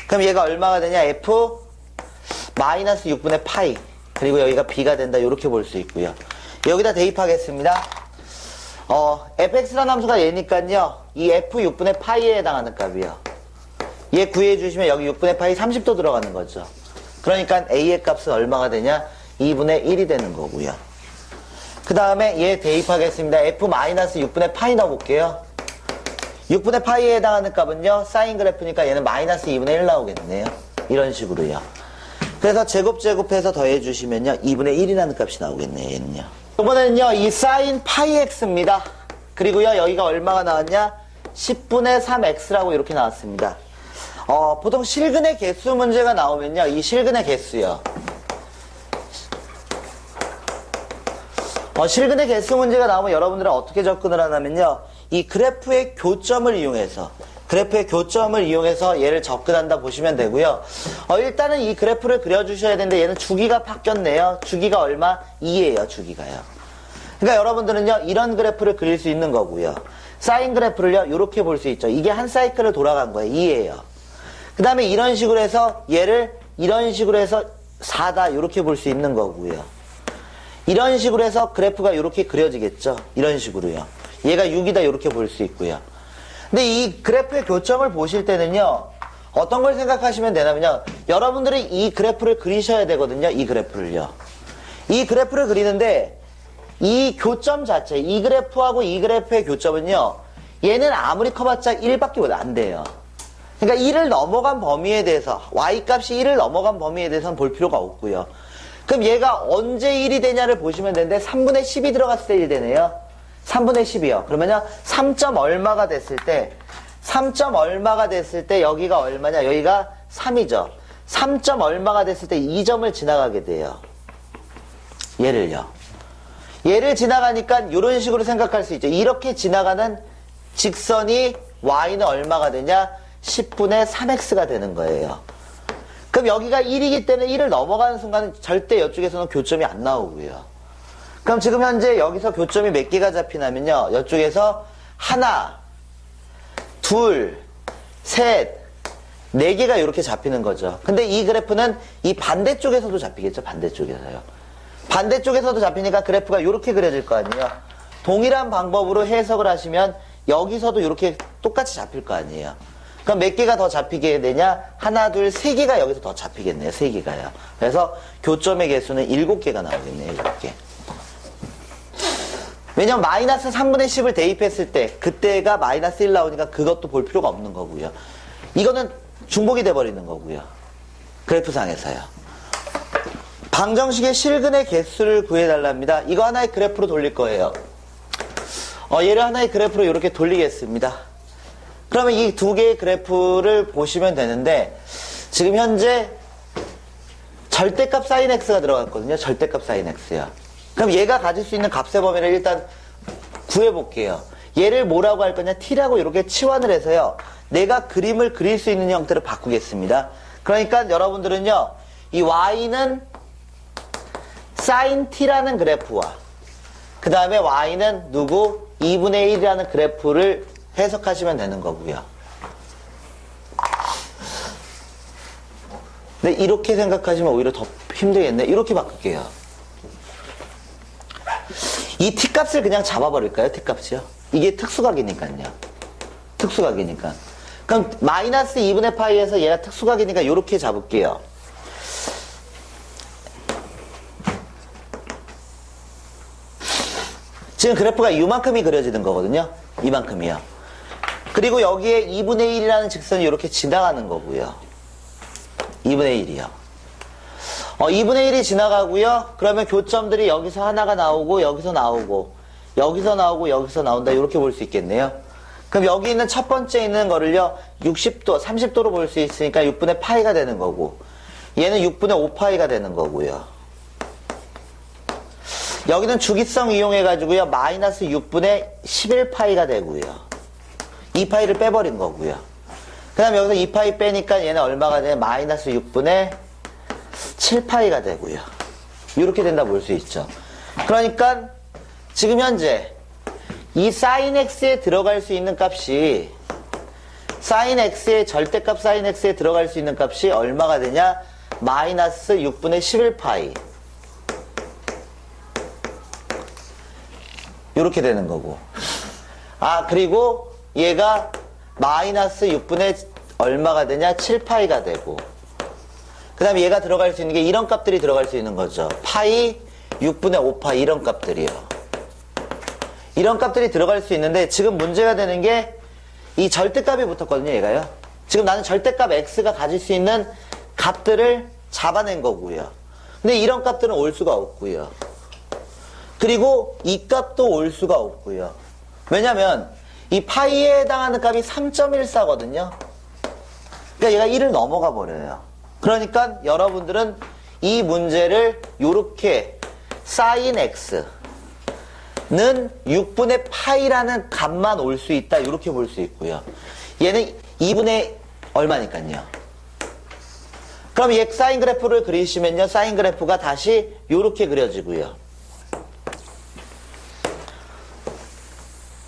그럼 얘가 얼마가 되냐? F 마이너스 6분의 파이. 그리고 여기가 B가 된다. 이렇게 볼 수 있고요. 여기다 대입하겠습니다. fx라는 함수가 얘니까요. 이 F 6분의 파이에 해당하는 값이요. 얘 구해주시면 여기 6분의 파이 30도 들어가는 거죠. 그러니까 A의 값은 얼마가 되냐? 2분의 1이 되는 거고요. 그 다음에 얘 대입하겠습니다. F 마이너스 6분의 파이 넣어볼게요. 6분의 파이에 해당하는 값은요. 사인 그래프니까 얘는 마이너스 2분의 1 나오겠네요. 이런 식으로요. 그래서 제곱해서 더해주시면요. 2분의 1이라는 값이 나오겠네요. 얘는요. 이번에는요. 이 사인 파이 x입니다. 그리고요. 여기가 얼마가 나왔냐? 10분의 3x라고 이렇게 나왔습니다. 보통 실근의 개수 문제가 나오면요. 이 실근의 개수요. 실근의 개수 문제가 나오면 여러분들은 어떻게 접근을 하냐면요. 이 그래프의 교점을 이용해서 얘를 접근한다 보시면 되고요. 일단은 이 그래프를 그려주셔야 되는데 얘는 주기가 바뀌었네요. 주기가 얼마? 2예요. 주기가요. 그러니까 여러분들은요. 이런 그래프를 그릴 수 있는 거고요. 사인 그래프를요. 이렇게 볼 수 있죠. 이게 한 사이클을 돌아간 거예요. 2예요. 그 다음에 이런 식으로 해서 얘를 이런 식으로 해서 4다 이렇게 볼 수 있는 거고요. 이런 식으로 해서 그래프가 이렇게 그려지겠죠. 이런 식으로요. 얘가 6이다 이렇게 볼 수 있고요. 근데 이 그래프의 교점을 보실 때는요. 어떤 걸 생각하시면 되냐면요. 여러분들이 이 그래프를 그리셔야 되거든요. 이 그래프를요. 이 그래프를 그리는데 이 교점 자체, 이 그래프하고 이 그래프의 교점은요. 얘는 아무리 커봤자 1밖에 안 돼요. 그러니까 1을 넘어간 범위에 대해서 y값이 1을 넘어간 범위에 대해서는 볼 필요가 없고요. 그럼 얘가 언제 1이 되냐를 보시면 되는데 3분의 10이 들어갔을 때 1이 되네요. 3분의 10이요. 그러면요 3점 얼마가 됐을 때 3점 얼마가 됐을 때 여기가 얼마냐? 여기가 3이죠. 3점 얼마가 됐을 때 2점을 지나가게 돼요. 얘를 지나가니까 이런 식으로 생각할 수 있죠. 이렇게 지나가는 직선이 y는 얼마가 되냐? 10분의 3x가 되는 거예요. 그럼 여기가 1이기 때문에 1을 넘어가는 순간은 절대 이쪽에서는 교점이 안 나오고요. 그럼 지금 현재 여기서 교점이 몇 개가 잡히냐면요. 이쪽에서 하나, 둘, 셋, 네 개가 이렇게 잡히는 거죠. 근데 이 그래프는 이 반대쪽에서도 잡히겠죠. 반대쪽에서도 잡히니까 그래프가 이렇게 그려질 거 아니에요. 동일한 방법으로 해석을 하시면 여기서도 이렇게 똑같이 잡힐 거 아니에요. 그럼 몇 개가 더 잡히게 되냐? 하나, 둘, 세 개가 여기서 더 잡히겠네요. 세 개가요. 그래서 교점의 개수는 7개가 나오겠네요. 7개. 왜냐면 마이너스 3분의 10을 대입했을 때 그때가 마이너스 1 나오니까 그것도 볼 필요가 없는 거고요. 이거는 중복이 돼버리는 거고요. 그래프상에서요. 방정식의 실근의 개수를 구해달랍니다. 이거 하나의 그래프로 돌릴 거예요. 얘를 하나의 그래프로 이렇게 돌리겠습니다. 그러면 이 두 개의 그래프를 보시면 되는데 지금 현재 절대값 sin x가 들어갔거든요. 절대값 sin x요. 그럼 얘가 가질 수 있는 값의 범위를 일단 구해볼게요. 얘를 뭐라고 할 거냐? t라고 이렇게 치환을 해서요. 내가 그림을 그릴 수 있는 형태로 바꾸겠습니다. 그러니까 여러분들은요. 이 y는 sin t라는 그래프와 그 다음에 y는 누구? 2분의 1이라는 그래프를 해석하시면 되는 거고요. 근데 이렇게 생각하시면 오히려 더 힘들겠네. 이렇게 바꿀게요. 이 t값을 그냥 잡아버릴까요? t값이요? 이게 특수각이니까요. 특수각이니까. 그럼 마이너스 2분의 파이에서 얘가 특수각이니까 이렇게 잡을게요. 지금 그래프가 이만큼이 그려지는 거거든요. 이만큼이요. 그리고 여기에 2분의 1이라는 직선이 이렇게 지나가는 거고요. 2분의 1이요. 2분의 1이 지나가고요. 그러면 교점들이 여기서 하나가 나오고 여기서 나오고 여기서 나오고 여기서 나온다 이렇게 볼 수 있겠네요. 그럼 여기 있는 첫 번째 있는 거를요 60도, 30도로 볼 수 있으니까 6분의 파이가 되는 거고 얘는 6분의 5파이가 되는 거고요. 여기는 주기성 이용해 가지고요 마이너스 6분의 11파이가 되고요. 2파이를 빼버린 거고요. 그 다음 여기서 2파이 빼니까 얘는 얼마가 되냐 마이너스 6분의 7파이가 되고요. 이렇게 된다 볼 수 있죠. 그러니까 지금 현재 이 sin x에 들어갈 수 있는 값이 sin x의 절대값 sin x에 들어갈 수 있는 값이 얼마가 되냐 마이너스 6분의 11파이 이렇게 되는 거고 그리고 얘가 마이너스 6분의 얼마가 되냐 7파이가 되고 그 다음에 얘가 들어갈 수 있는 게 이런 값들이 들어갈 수 있는 거죠. 파이 6분의 5파이 이런 값들이요. 이런 값들이 들어갈 수 있는데 지금 문제가 되는 게 이 절대값이 붙었거든요. 얘가요. 지금 나는 절대값 x가 가질 수 있는 값들을 잡아낸 거고요. 근데 이런 값들은 올 수가 없고요. 그리고 이 값도 올 수가 없고요. 왜냐면 이 파이에 해당하는 값이 3.14거든요. 그러니까 얘가 1을 넘어가 버려요. 그러니까 여러분들은 이 문제를 요렇게 sin x는 6분의 파이라는 값만 올 수 있다 이렇게 볼 수 있고요. 얘는 2분의 얼마니까요. 그럼 얘 사인 그래프를 그리시면요. 사인 그래프가 다시 요렇게 그려지고요.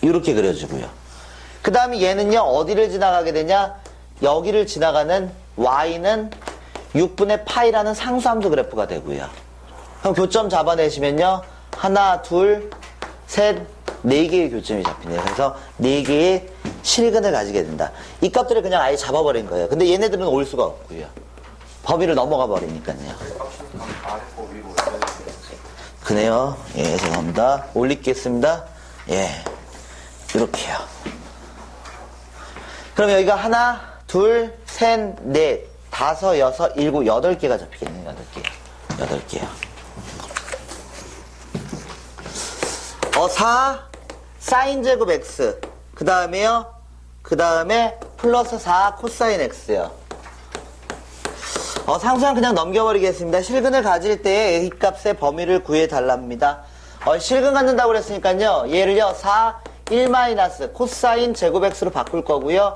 이렇게 그려지고요. 그 다음에 얘는요 어디를 지나가게 되냐 여기를 지나가는 y는 6분의 파이라는 상수함수 그래프가 되고요. 그럼 교점 잡아내시면요 하나 둘 셋 네 개의 교점이 잡히네요. 그래서 네 개의 실근을 가지게 된다. 이 값들을 그냥 아예 잡아버린 거예요. 근데 얘네들은 올 수가 없고요. 범위를 넘어가 버리니까요. 아래거 위로 올려주세요. 그네요. 예, 죄송합니다. 올리겠습니다. 예, 이렇게요. 그럼 여기가 하나, 둘, 셋, 넷, 다섯, 여섯, 일곱, 8개가 잡히겠네요. 8개요. 4 사인 제곱 x 그 다음에요. 그 다음에 플러스 4 코사인 x요. 상수항 그냥 넘겨버리겠습니다. 실근을 가질 때 a 값의 범위를 구해달랍니다. 실근 갖는다고 그랬으니까요. 얘를요 4 1 마이너스 코사인 제곱 x로 바꿀 거고요.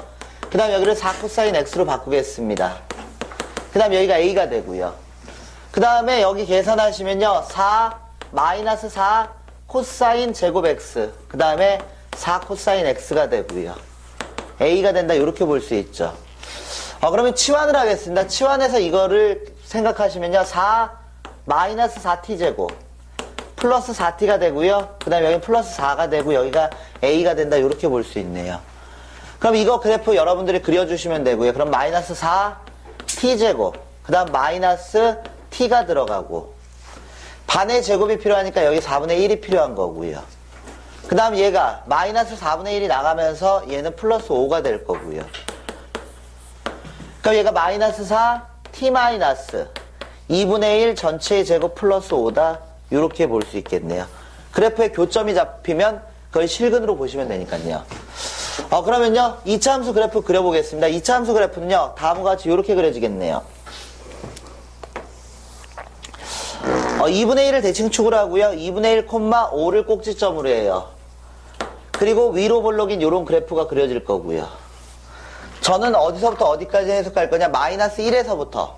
그 다음 여기를 4 코사인 x로 바꾸겠습니다. 그 다음 여기가 a가 되고요. 그 다음에 여기 계산하시면요 4 마이너스 4 코사인 제곱 x 그 다음에 4 코사인 x가 되고요. a가 된다 이렇게 볼 수 있죠. 그러면 치환을 하겠습니다. 치환해서 이거를 생각하시면요 4 마이너스 4t 제곱 플러스 4t가 되고요. 그 다음에 여기 플러스 4가 되고 여기가 a가 된다 이렇게 볼 수 있네요. 그럼 이거 그래프 여러분들이 그려주시면 되고요. 그럼 마이너스 4t 제곱 그 다음 마이너스 t가 들어가고 반의 제곱이 필요하니까 여기 4분의 1이 필요한 거고요. 그 다음 얘가 마이너스 4분의 1이 나가면서 얘는 플러스 5가 될 거고요. 그럼 얘가 마이너스 4 t 마이너스 2분의 1 전체의 제곱 플러스 5다 이렇게 볼 수 있겠네요. 그래프에 교점이 잡히면 그걸 실근으로 보시면 되니까요. 그러면요 2차 함수 그래프 그려보겠습니다. 2차 함수 그래프는요 다음과 같이 이렇게 그려지겠네요. 2분의 1을 대칭축으로 하고요. 2분의 1, 5를 꼭지점으로 해요. 그리고 위로 볼록인 이런 그래프가 그려질 거고요. 저는 어디서부터 어디까지 해석할 거냐? 마이너스 1에서부터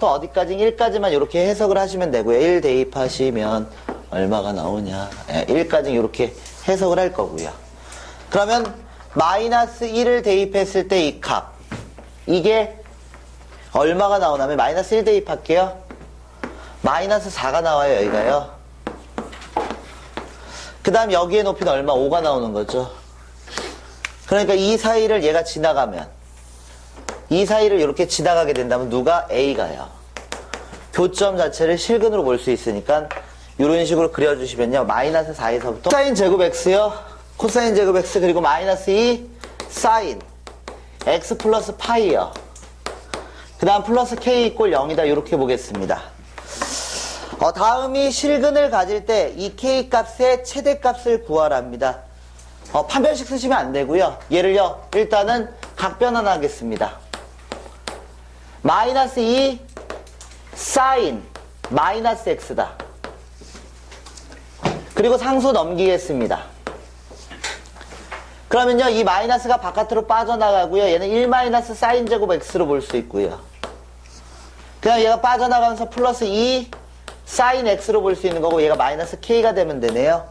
어디까지 1까지만 이렇게 해석을 하시면 되고요. 1 대입하시면 얼마가 나오냐? 1까지 이렇게 해석을 할 거고요. 그러면 마이너스 1을 대입했을 때 이 값 이게 얼마가 나오냐면 마이너스 1 대입할게요. 마이너스 4가 나와요. 여기가요. 그 다음 여기에 높이는 얼마? 5가 나오는 거죠. 그러니까 이 사이를 얘가 지나가면 이 사이를 이렇게 지나가게 된다면 누가? A가요. 교점 자체를 실근으로 볼 수 있으니까 이런 식으로 그려주시면요. 마이너스 4에서부터 코사인 제곱 x요. 코사인 제곱 x 그리고 마이너스 2 사인 x 플러스 파이요. 그 다음 플러스 k 이꼴 0이다. 이렇게 보겠습니다. 다음이 실근을 가질 때 이 k 값의 최대값을 구하랍니다. 판별식 쓰시면 안 되고요. 얘를요, 일단은 각변환하겠습니다. 마이너스 2 사인 마이너스 x다. 그리고 상수 넘기겠습니다. 그러면요, 이 마이너스가 바깥으로 빠져나가고요. 얘는 1 마이너스 사인 제곱 x로 볼 수 있고요. 그냥 얘가 빠져나가면서 플러스 2 사인 x로 볼 수 있는 거고, 얘가 마이너스 k가 되면 되네요.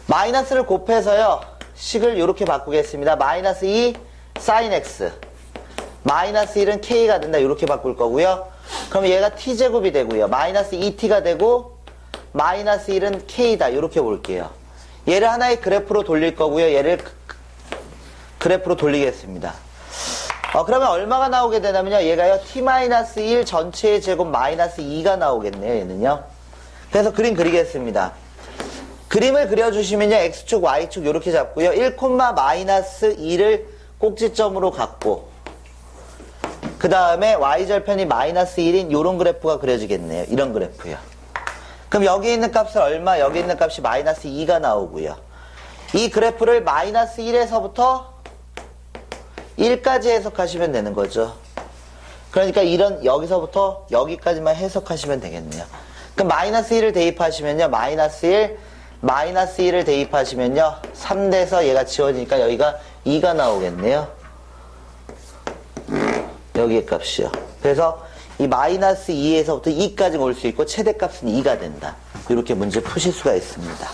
마이너스를 곱해서요, 식을 이렇게 바꾸겠습니다. 마이너스 2 사인 x 마이너스 1은 k가 된다. 이렇게 바꿀 거고요. 그럼 얘가 t제곱이 되고요. 마이너스 2t가 되고 마이너스 1은 k다. 이렇게 볼게요. 얘를 하나의 그래프로 돌릴 거고요. 얘를 그래프로 돌리겠습니다. 그러면 얼마가 나오게 되냐면요. 얘가요, t-1 전체의 제곱 마이너스 2가 나오겠네요. 얘는요. 그래서 그림 그리겠습니다. 그림을 그려주시면요. x축, y축 이렇게 잡고요. 1, 마이너스 2를 꼭지점으로 갖고, 그 다음에 y절편이 마이너스 1인 이런 그래프가 그려지겠네요. 이런 그래프요. 그럼 여기 있는 값은 얼마? 여기 있는 값이 마이너스 2가 나오고요. 이 그래프를 마이너스 1에서부터 1까지 해석하시면 되는 거죠. 그러니까 여기서부터 여기까지만 해석하시면 되겠네요. 그럼 마이너스 1을 대입하시면요. 마이너스 1을 대입하시면요. 3돼서 얘가 지워지니까 여기가 2가 나오겠네요. 여기의 값이요. 그래서 이 마이너스 2에서부터 2까지 올 수 있고 최대값은 2가 된다. 이렇게 문제 푸실 수가 있습니다.